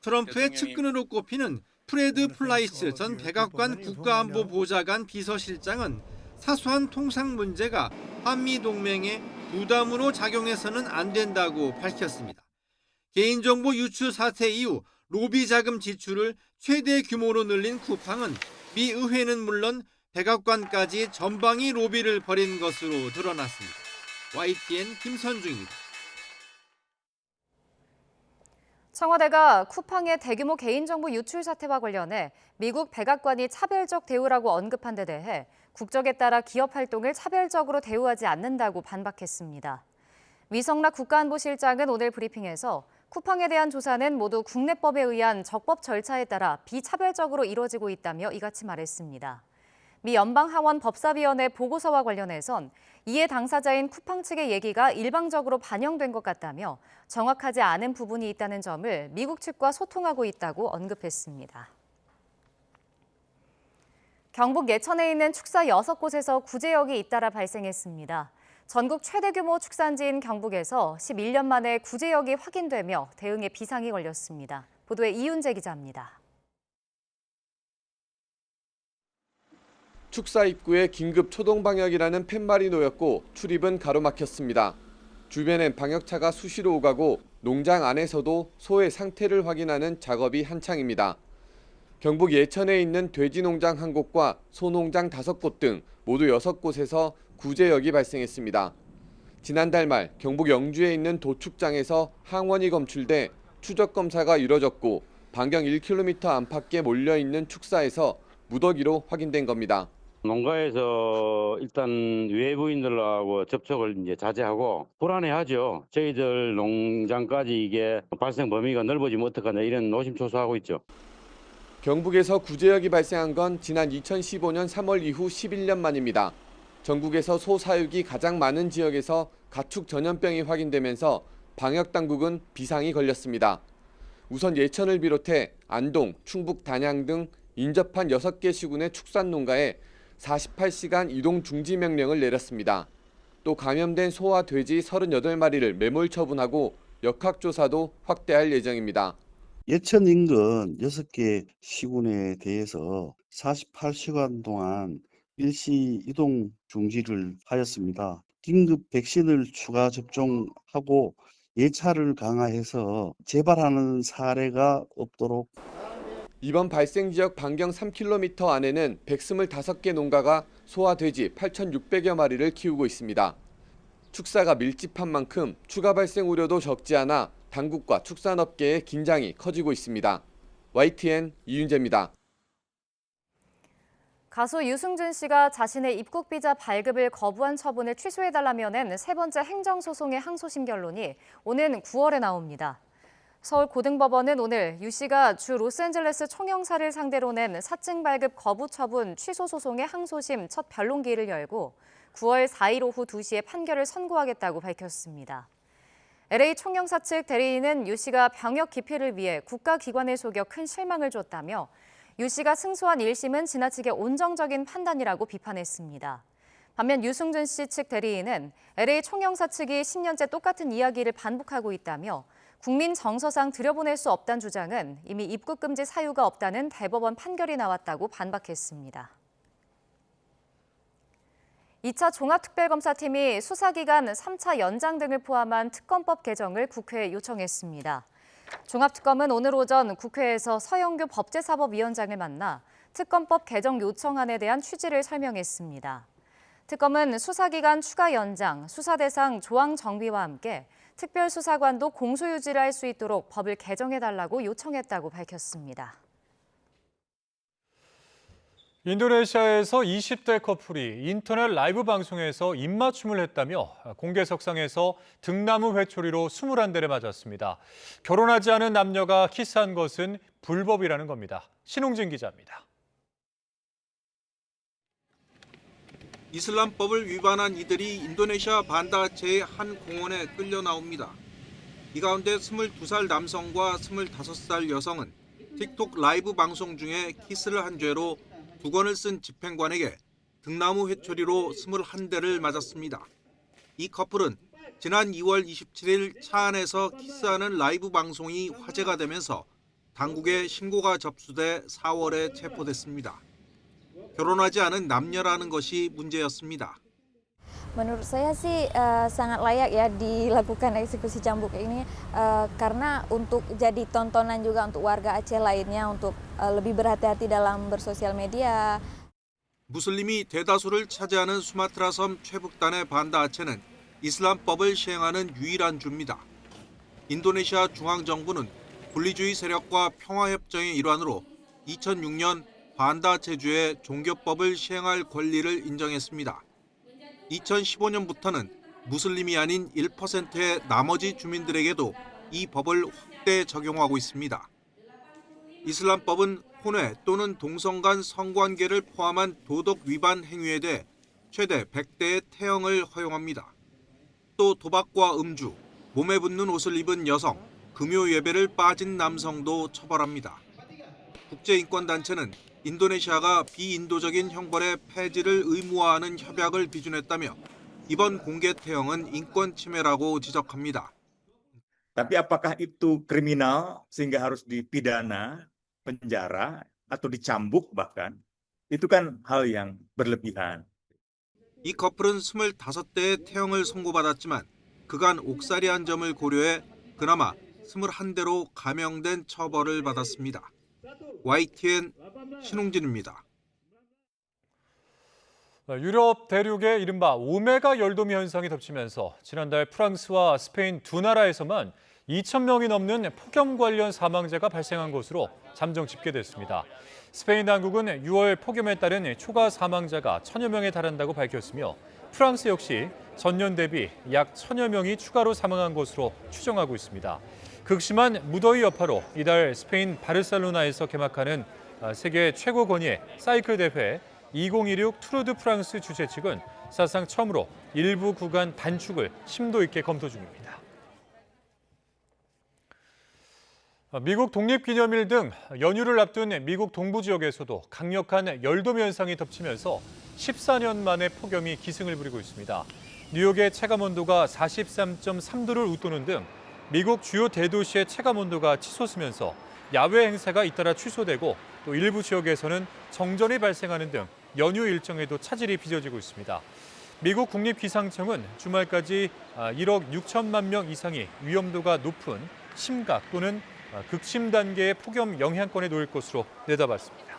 [SPEAKER 9] 트럼프의 측근으로 꼽히는 프레드 플라이스 전 백악관 국가안보보좌관 비서실장은 사소한 통상 문제가 한미 동맹에 부담으로 작용해서는 안 된다고 밝혔습니다. 개인정보 유출 사태 이후 로비 자금 지출을 최대 규모로 늘린 쿠팡은 미 의회는 물론 백악관까지 전방위 로비를 벌인 것으로 드러났습니다. YTN 김선중입니다.
[SPEAKER 1] 청와대가 쿠팡의 대규모 개인정보 유출 사태와 관련해 미국 백악관이 차별적 대우라고 언급한 데 대해 국적에 따라 기업 활동을 차별적으로 대우하지 않는다고 반박했습니다. 위성락 국가안보실장은 오늘 브리핑에서 쿠팡에 대한 조사는 모두 국내법에 의한 적법 절차에 따라 비차별적으로 이루어지고 있다며 이같이 말했습니다. 미 연방하원 법사위원회 보고서와 관련해선 이해 당사자인 쿠팡 측의 얘기가 일방적으로 반영된 것 같다며 정확하지 않은 부분이 있다는 점을 미국 측과 소통하고 있다고 언급했습니다. 경북 예천에 있는 축사 6곳에서 구제역이 잇따라 발생했습니다. 전국 최대 규모 축산지인 경북에서 11년 만에 구제역이 확인되며 대응에 비상이 걸렸습니다. 보도에 이윤재 기자입니다.
[SPEAKER 23] 축사 입구에 긴급 초동 방역이라는 팻말이 놓였고 출입은 가로막혔습니다. 주변엔 방역차가 수시로 오가고 농장 안에서도 소의 상태를 확인하는 작업이 한창입니다. 경북 예천에 있는 돼지 농장 1곳과 소 농장 5곳 등 모두 6곳에서 구제역이 발생했습니다. 지난달 말 경북 영주에 있는 도축장에서 항원이 검출돼 추적 검사가 이뤄졌고 반경 1km 안팎에 몰려있는 축사에서 무더기로 확인된 겁니다.
[SPEAKER 3] 농가에서 일단 외부인들하고 접촉을 이제 자제하고 불안해하죠. 저희들 농장까지 이게 발생 범위가 넓어지면 어떡하냐 이런 노심초사하고 있죠.
[SPEAKER 23] 경북에서 구제역이 발생한 건 지난 2015년 3월 이후 11년 만입니다. 전국에서 소 사육이 가장 많은 지역에서 가축 전염병이 확인되면서 방역당국은 비상이 걸렸습니다. 우선 예천을 비롯해 안동, 충북 단양 등 인접한 6개 시군의 축산농가에 48시간 이동 중지 명령을 내렸습니다. 또 감염된 소와 돼지 38마리를 매몰 처분하고 역학조사도 확대할 예정입니다.
[SPEAKER 7] 예천 인근 6개 시군에 대해서 48시간 동안 일시 이동 중지를 하였습니다. 긴급 백신을 추가 접종하고 예찰을 강화해서 재발하는 사례가 없도록.
[SPEAKER 23] 이번 발생 지역 반경 3km 안에는 125개 농가가 소와 돼지 8,600여 마리를 키우고 있습니다. 축사가 밀집한 만큼 추가 발생 우려도 적지 않아 당국과 축산업계의 긴장이 커지고 있습니다. YTN 이윤재입니다.
[SPEAKER 1] 가수 유승준 씨가 자신의 입국 비자 발급을 거부한 처분을 취소해달라며 낸 세 번째 행정소송의 항소심 결론이 오는 9월에 나옵니다. 서울고등법원은 오늘 유 씨가 주 로스앤젤레스 총영사를 상대로 낸 사증 발급 거부 처분 취소 소송의 항소심 첫 변론기일을 열고 9월 4일 오후 2시에 판결을 선고하겠다고 밝혔습니다. LA 총영사 측 대리인은 유 씨가 병역 기피를 위해 국가기관을 속여 큰 실망을 줬다며 유 씨가 승소한 1심은 지나치게 온정적인 판단이라고 비판했습니다. 반면 유승준 씨 측 대리인은 LA 총영사 측이 10년째 똑같은 이야기를 반복하고 있다며 국민 정서상 들여보낼 수 없다는 주장은 이미 입국 금지 사유가 없다는 대법원 판결이 나왔다고 반박했습니다. 2차 종합특별검사팀이 수사기간 3차 연장 등을 포함한 특검법 개정을 국회에 요청했습니다. 종합특검은 오늘 오전 국회에서 서영교 법제사법위원장을 만나 특검법 개정 요청안에 대한 취지를 설명했습니다. 특검은 수사기간 추가 연장, 수사 대상 조항 정비와 함께 특별수사관도 공소유지를 할 수 있도록 법을 개정해달라고 요청했다고 밝혔습니다.
[SPEAKER 2] 인도네시아에서 20대 커플이 인터넷 라이브 방송에서 입맞춤을 했다며 공개석상에서 등나무 회초리로 21대를 맞았습니다. 결혼하지 않은 남녀가 키스한 것은 불법이라는 겁니다. 신홍진 기자입니다.
[SPEAKER 10] 이슬람법을 위반한 이들이 인도네시아 반다아체의 한 공원에 끌려 나옵니다. 이 가운데 22살 남성과 25살 여성은 틱톡 라이브 방송 중에 키스를 한 죄로 2권을 쓴 집행관에게 등나무 회초리로 21대를 맞았습니다. 이 커플은 지난 2월 27일 차 안에서 키스하는 라이브 방송이 화제가 되면서 당국에 신고가 접수돼 4월에 체포됐습니다. 결혼하지 않은 남녀라는 것이 문제였습니다.
[SPEAKER 11] Menurut saya sih sangat layak ya dilakukan eksekusi cambuk ini karena untuk jadi tontonan juga untuk warga Aceh lainnya untuk lebih berhati-hati dalam bersosial media.
[SPEAKER 10] 무슬림이 대다수를 차지하는 수마트라 섬 최북단의 반다아체는 이슬람법을 시행하는 유일한 주입니다. 인도네시아 중앙정부는 분리주의 세력과 평화협정의 일환으로 2006년 반다아체주에 종교법을 시행할 권리를 인정했습니다. 2015년부터는 무슬림이 아닌 1%의 나머지 주민들에게도 이 법을 확대 적용하고 있습니다. 이슬람법은 혼외 또는 동성 간 성관계를 포함한 도덕 위반 행위에 대해 최대 100대의 태형을 허용합니다. 또 도박과 음주, 몸에 붙는 옷을 입은 여성, 금요 예배를 빠진 남성도 처벌합니다. 국제인권단체는 인도네시아가 비인도적인 형벌의 폐지를 의무화하는 협약을 비준했다며 이번 공개 태형은 인권 침해라고 지적합니다.
[SPEAKER 12] Tapi apakah itu kriminal sehingga harus dipidana, penjara atau dicambuk bahkan? Itu kan hal yang berlebihan.
[SPEAKER 10] 이 커플은 25대의 태형을 선고받았지만 그간 옥살이한 점을 고려해 그나마 21대로 감형된 처벌을 받았습니다. YTN 신홍진입니다.
[SPEAKER 2] 유럽 대륙의 이른바 오메가 열도미 현상이 덮치면서 지난달 프랑스와 스페인 두 나라에서만 2,000명이 넘는 폭염 관련 사망자가 발생한 것으로 잠정 집계됐습니다. 스페인 당국은 6월 폭염에 따른 초과 사망자가 1,000여 명에 달한다고 밝혔으며 프랑스 역시 전년 대비 약 1,000여 명이 추가로 사망한 것으로 추정하고 있습니다. 극심한 무더위 여파로 이달 스페인 바르셀로나에서 개막하는 세계 최고 권위의 사이클 대회 2016 투르 드 프랑스 주최 측은 사상 처음으로 일부 구간 단축을 심도 있게 검토 중입니다. 미국 독립기념일 등 연휴를 앞둔 미국 동부 지역에서도 강력한 열돔 현상이 덮치면서 14년 만에 폭염이 기승을 부리고 있습니다. 뉴욕의 체감온도가 43.3도를 웃도는 등 미국 주요 대도시의 체감온도가 치솟으면서 야외 행사가 잇따라 취소되고 또 일부 지역에서는 정전이 발생하는 등 연휴 일정에도 차질이 빚어지고 있습니다. 미국 국립기상청은 주말까지 1억 6천만 명 이상이 위험도가 높은 심각 또는 극심 단계의 폭염 영향권에 놓일 것으로 내다봤습니다.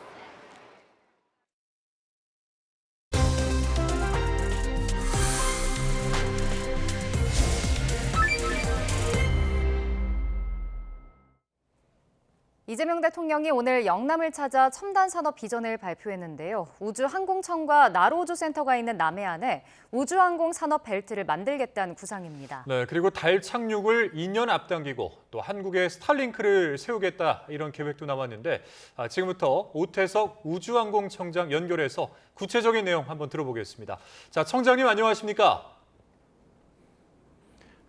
[SPEAKER 1] 이재명 대통령이 오늘 영남을 찾아 첨단 산업 비전을 발표했는데요. 우주항공청과 나로우주센터가 있는 남해안에 우주항공 산업 벨트를 만들겠다는 구상입니다.
[SPEAKER 2] 네, 그리고 달 착륙을 2년 앞당기고 또 한국에 스타링크를 세우겠다 이런 계획도 나왔는데 지금부터 오태석 우주항공청장 연결해서 구체적인 내용 한번 들어보겠습니다. 자, 청장님 안녕하십니까?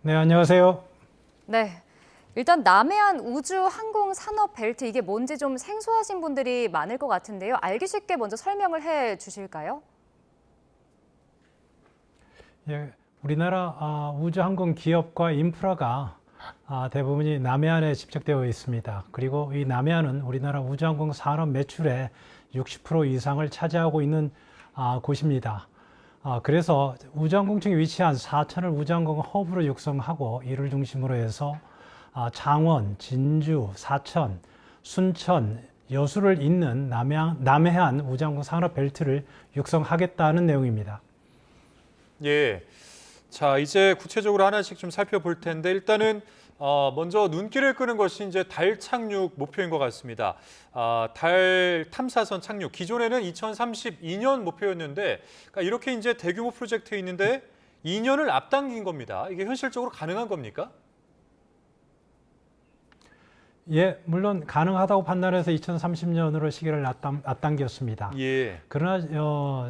[SPEAKER 14] 네, 안녕하세요.
[SPEAKER 1] 네. 일단 남해안 우주항공 산업 벨트 이게 뭔지 좀 생소하신 분들이 많을 것 같은데요. 알기 쉽게 먼저 설명을 해 주실까요?
[SPEAKER 14] 예, 우리나라 우주항공 기업과 인프라가 대부분이 남해안에 집적되어 있습니다. 그리고 이 남해안은 우리나라 우주항공 산업 매출의 60% 이상을 차지하고 있는 곳입니다. 그래서 우주항공청이 위치한 사천을 우주항공 허브로 육성하고 이를 중심으로 해서 창원, 진주, 사천, 순천, 여수를 잇는 남해안 우주항공 산업 벨트를 육성하겠다는 내용입니다.
[SPEAKER 2] 예, 자 이제 구체적으로 하나씩 좀 살펴볼 텐데 일단은 먼저 눈길을 끄는 것이 이제 달 착륙 목표인 것 같습니다. 달 탐사선 착륙 기존에는 2032년 목표였는데 그러니까 이렇게 이제 대규모 프로젝트에 있는데 2년을 앞당긴 겁니다. 이게 현실적으로 가능한 겁니까?
[SPEAKER 14] 예, 물론 가능하다고 판단해서 2030년으로 시기를 앞당겼습니다.
[SPEAKER 2] 예.
[SPEAKER 14] 그러나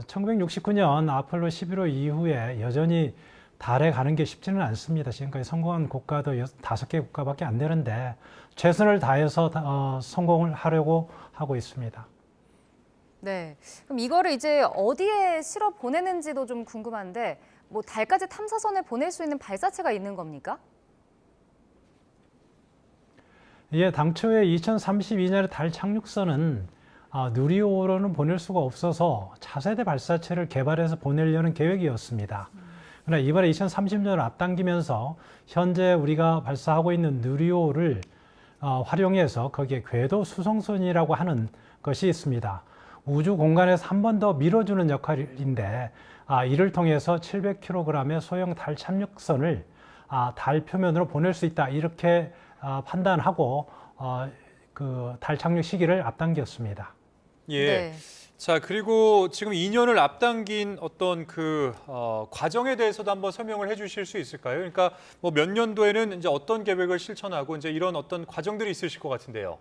[SPEAKER 14] 1969년 아폴로 11호 이후에 여전히 달에 가는 게 쉽지는 않습니다. 지금까지 성공한 국가도 5개 국가밖에 안 되는데 최선을 다해서 성공을 하려고 하고 있습니다.
[SPEAKER 1] 네, 그럼 이거를 이제 어디에 실어 보내는지도 좀 궁금한데 뭐 달까지 탐사선을 보낼 수 있는 발사체가 있는 겁니까?
[SPEAKER 14] 예, 당초에 2032년에 달 착륙선은 누리호로는 보낼 수가 없어서 차세대 발사체를 개발해서 보내려는 계획이었습니다. 그러나 이번에 2030년을 앞당기면서 현재 우리가 발사하고 있는 누리호를 활용해서 거기에 궤도 수송선이라고 하는 것이 있습니다. 우주 공간에서 한 번 더 밀어주는 역할인데 이를 통해서 700kg의 소형 달 착륙선을 달 표면으로 보낼 수 있다 이렇게 판단하고 그 달 착륙 시기를 앞당겼습니다.
[SPEAKER 2] 예.
[SPEAKER 1] 네.
[SPEAKER 2] 자 그리고 지금 2년을 앞당긴 어떤 그 과정에 대해서도 한번 설명을 해주실 수 있을까요? 그러니까 뭐 몇 년도에는 이제 어떤 계획을 실천하고 이제 이런 어떤 과정들이 있으실 것 같은데요.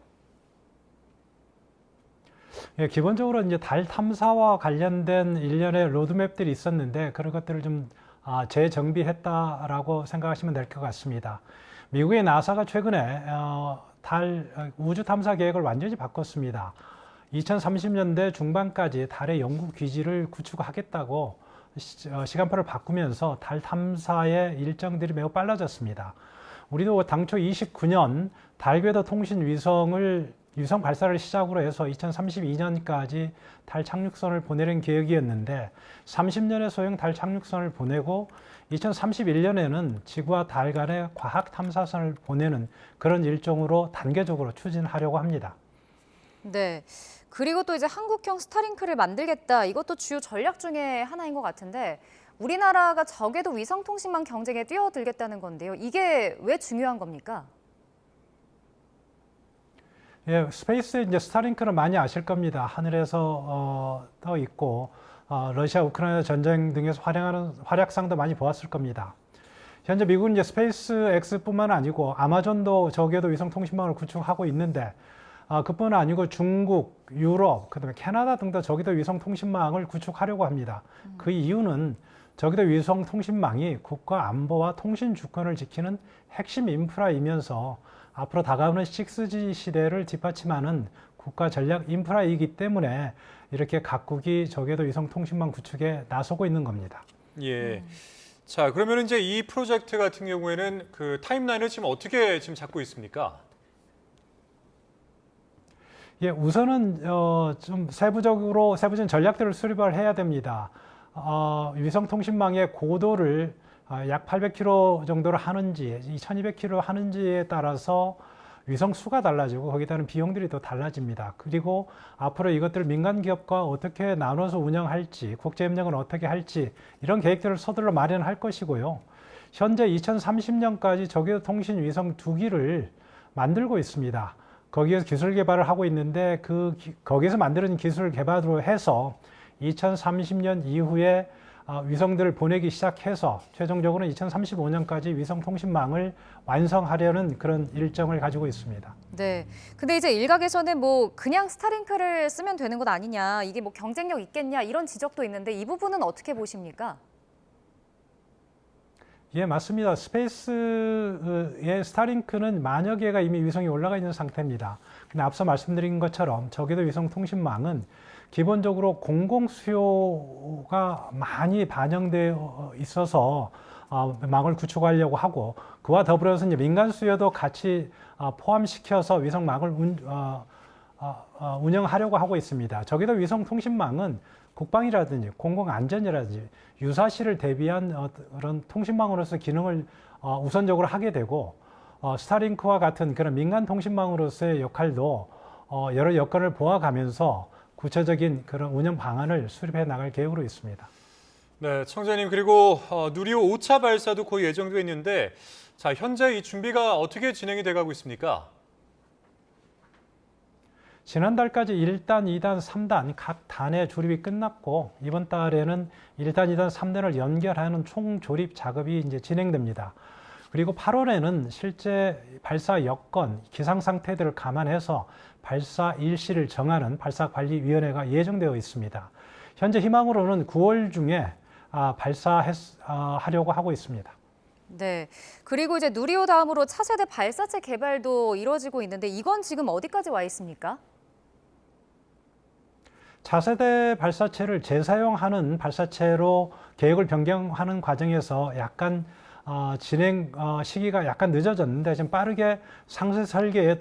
[SPEAKER 14] 예, 기본적으로 이제 달 탐사와 관련된 일련의 로드맵들이 있었는데 그런 것들을 좀 재정비했다라고 생각하시면 될 것 같습니다. 미국의 나사가 최근에 달 우주 탐사 계획을 완전히 바꿨습니다. 2030년대 중반까지 달의 영구 기지를 구축하겠다고 시간표를 바꾸면서 달 탐사의 일정들이 매우 빨라졌습니다. 우리도 당초 29년 달궤도 통신 위성 발사를 시작으로 해서 2032년까지 달 착륙선을 보내는 계획이었는데 30년의 소형 달 착륙선을 보내고 2031년에는 지구와 달 간의 과학 탐사선을 보내는 그런 일정으로 단계적으로 추진하려고 합니다.
[SPEAKER 1] 네. 그리고 또 이제 한국형 스타링크를 만들겠다. 이것도 주요 전략 중에 하나인 것 같은데 우리나라가 적에도 위성통신망 경쟁에 뛰어들겠다는 건데요. 이게 왜 중요한 겁니까?
[SPEAKER 14] 예, 스페이스 이제 스타링크는 많이 아실 겁니다. 하늘에서 떠 있고 러시아 우크라이나 전쟁 등에서 활약하는 활약상도 많이 보았을 겁니다. 현재 미국은 이제 스페이스 X뿐만 아니고 아마존도 저궤도 위성 통신망을 구축하고 있는데 그뿐 아니고 중국, 유럽, 그다음에 캐나다 등도 저궤도 위성 통신망을 구축하려고 합니다. 그 이유는 저궤도 위성 통신망이 국가 안보와 통신 주권을 지키는 핵심 인프라이면서 앞으로 다가오는 6G 시대를 뒷받침하는 국가 전략 인프라이기 때문에 이렇게 각국이 저궤도 위성 통신망 구축에 나서고 있는 겁니다.
[SPEAKER 2] 예. 자, 그러면 이제 이 프로젝트 같은 경우에는 그 타임라인을 지금 어떻게 지금 잡고 있습니까?
[SPEAKER 14] 예, 우선은 좀 세부적인 전략들을 수립을 해야 됩니다. 위성 통신망의 고도를 약 800km 정도를 하는지, 1200km 하는지에 따라서 위성 수가 달라지고 거기에 따른 비용들이 또 달라집니다. 그리고 앞으로 이것들을 민간 기업과 어떻게 나눠서 운영할지, 국제협력은 어떻게 할지 이런 계획들을 서둘러 마련할 것이고요. 현재 2030년까지 저궤도 통신 위성 2기를 만들고 있습니다. 거기에서 기술 개발을 하고 있는데 거기에서 만드는 기술 개발으로 해서 2030년 이후에 위성들을 보내기 시작해서 최종적으로는 2035년까지 위성 통신망을 완성하려는 그런 일정을 가지고 있습니다.
[SPEAKER 1] 네. 근데 이제 일각에서는 뭐 그냥 스타링크를 쓰면 되는 것 아니냐, 이게 뭐 경쟁력 있겠냐 이런 지적도 있는데 이 부분은 어떻게 보십니까?
[SPEAKER 14] 예, 맞습니다. 스페이스의 스타링크는 만여 개가 이미 위성에 올라가 있는 상태입니다. 근데 앞서 말씀드린 것처럼 저궤도 위성 통신망은 기본적으로 공공 수요가 많이 반영되어 있어서 망을 구축하려고 하고, 그와 더불어서 이제 민간 수요도 같이 포함시켜서 위성망을 운영하려고 하고 있습니다. 저궤도 위성 통신망은 국방이라든지 공공안전이라든지 유사시를 대비한 그런 통신망으로서 기능을 우선적으로 하게 되고, 스타링크와 같은 그런 민간 통신망으로서의 역할도 여러 여건을 보아가면서 구체적인 그런 운영 방안을 수립해 나갈 계획으로 있습니다.
[SPEAKER 2] 네, 청장님, 그리고 누리호 5차 발사도 거의 예정돼 있는데, 자, 현재 이 준비가 어떻게 진행이 돼가고 있습니까?
[SPEAKER 14] 지난달까지 1단, 2단, 3단 각 단의 조립이 끝났고, 이번 달에는 1단, 2단, 3단을 연결하는 총조립 작업이 이제 진행됩니다. 그리고 8월에는 실제 발사 여건, 기상 상태들을 감안해서 발사 일시를 정하는 발사관리위원회가 예정되어 있습니다. 현재 희망으로는 9월 중에 발사하려고 하고 있습니다.
[SPEAKER 1] 네. 그리고 이제 누리호 다음으로 차세대 발사체 개발도 이루어지고 있는데 이건 지금 어디까지 와 있습니까?
[SPEAKER 14] 차세대 발사체를 재사용하는 발사체로 계획을 변경하는 과정에서 약간 진행 시기가 약간 늦어졌는데 지금 빠르게 상세 설계에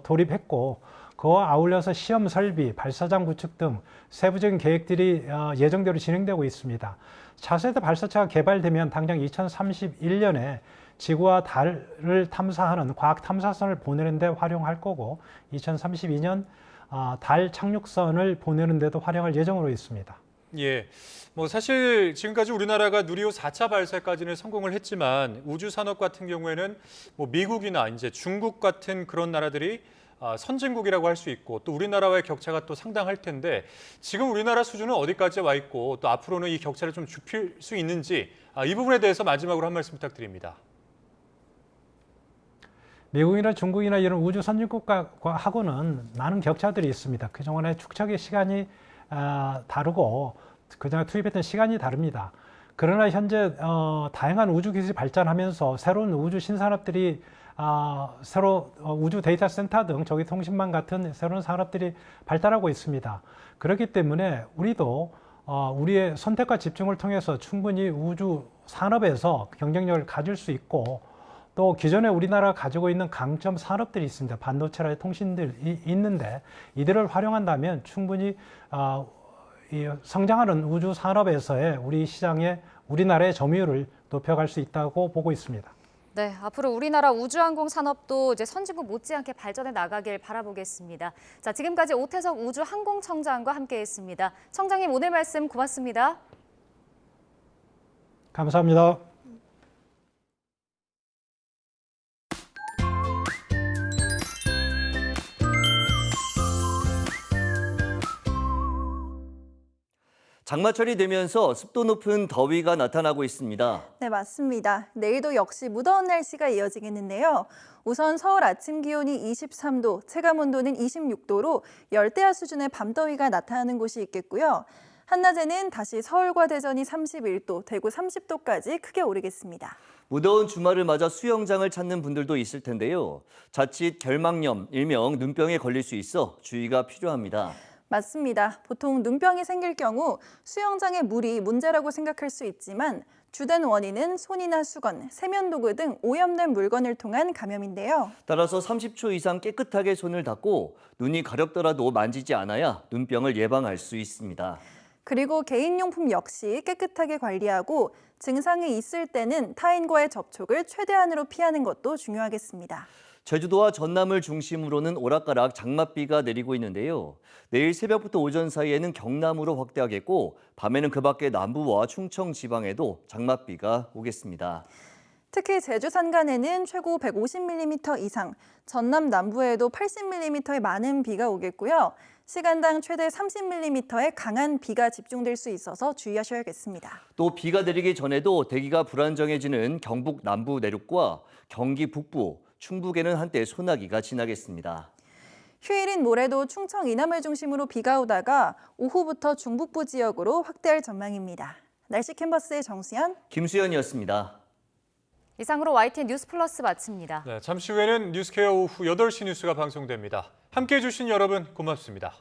[SPEAKER 14] 돌입했고, 그와 아울러서 시험 설비, 발사장 구축 등 세부적인 계획들이 예정대로 진행되고 있습니다. 차세대 발사체가 개발되면 당장 2031년에 지구와 달을 탐사하는 과학 탐사선을 보내는 데 활용할 거고, 2032년 달 착륙선을 보내는 데도 활용할 예정으로 있습니다.
[SPEAKER 2] 예, 뭐 사실 지금까지 우리나라가 누리호 4차 발사까지는 성공을 했지만 우주 산업 같은 경우에는 뭐 미국이나 이제 중국 같은 그런 나라들이 선진국이라고 할 수 있고, 또 우리나라와의 격차가 또 상당할 텐데 지금 우리나라 수준은 어디까지 와 있고 또 앞으로는 이 격차를 좀 좁힐 수 있는지 이 부분에 대해서 마지막으로 한 말씀 부탁드립니다.
[SPEAKER 14] 미국이나 중국이나 이런 우주 선진국하고는 많은 격차들이 있습니다. 그동안의 축적의 시간이 다르고 그동안 투입했던 시간이 다릅니다. 그러나 현재 다양한 우주 기술이 발전하면서 새로운 우주 신산업들이 새로 우주 데이터 센터 등 저기 통신망 같은 새로운 산업들이 발달하고 있습니다. 그렇기 때문에 우리도 우리의 선택과 집중을 통해서 충분히 우주 산업에서 경쟁력을 가질 수 있고, 또 기존에 우리나라가 가지고 있는 강점 산업들이 있습니다. 반도체나 통신들이 있는데 이들을 활용한다면 충분히 성장하는 우주 산업에서의 우리 시장의 우리나라의 점유율을 높여갈 수 있다고 보고 있습니다.
[SPEAKER 1] 네, 앞으로 우리나라 우주항공 산업도 이제 선진국 못지않게 발전해 나가길 바라보겠습니다. 자, 지금까지 오태석 우주항공청장과 함께했습니다. 청장님, 오늘 말씀 고맙습니다.
[SPEAKER 14] 감사합니다.
[SPEAKER 15] 장마철이 되면서 습도 높은 더위가 나타나고 있습니다.
[SPEAKER 17] 네, 맞습니다. 내일도 역시 무더운 날씨가 이어지겠는데요. 우선 서울 아침 기온이 23도, 체감온도는 26도로 열대야 수준의 밤더위가 나타나는 곳이 있겠고요. 한낮에는 다시 서울과 대전이 31도, 대구 30도까지 크게 오르겠습니다.
[SPEAKER 15] 무더운 주말을 맞아 수영장을 찾는 분들도 있을 텐데요. 자칫 결막염, 일명 눈병에 걸릴 수 있어 주의가 필요합니다.
[SPEAKER 17] 맞습니다. 보통 눈병이 생길 경우 수영장의 물이 문제라고 생각할 수 있지만 주된 원인은 손이나 수건, 세면도구 등 오염된 물건을 통한 감염인데요.
[SPEAKER 15] 따라서 30초 이상 깨끗하게 손을 닦고 눈이 가렵더라도 만지지 않아야 눈병을 예방할 수 있습니다.
[SPEAKER 17] 그리고 개인용품 역시 깨끗하게 관리하고 증상이 있을 때는 타인과의 접촉을 최대한으로 피하는 것도 중요하겠습니다.
[SPEAKER 15] 제주도와 전남을 중심으로는 오락가락 장맛비가 내리고 있는데요. 내일 새벽부터 오전 사이에는 경남으로 확대하겠고 밤에는 그 밖에 남부와 충청 지방에도 장맛비가 오겠습니다.
[SPEAKER 17] 특히 제주 산간에는 최고 150mm 이상, 전남 남부에도 80mm의 많은 비가 오겠고요. 시간당 최대 30mm의 강한 비가 집중될 수 있어서 주의하셔야겠습니다.
[SPEAKER 15] 또 비가 내리기 전에도 대기가 불안정해지는 경북 남부 내륙과 경기 북부, 충북에는 한때 소나기가 지나겠습니다.
[SPEAKER 17] 휴일인 모레도 충청 이남을 중심으로 비가 오다가 오후부터 중북부 지역으로 확대할 전망입니다. 날씨 캔버스의 정수연,
[SPEAKER 15] 김수현이었습니다.
[SPEAKER 1] 이상으로 YTN 뉴스 플러스 마칩니다.
[SPEAKER 2] 네, 잠시 후에는 뉴스케어 오후 8시 뉴스가 방송됩니다. 함께해 주신 여러분 고맙습니다.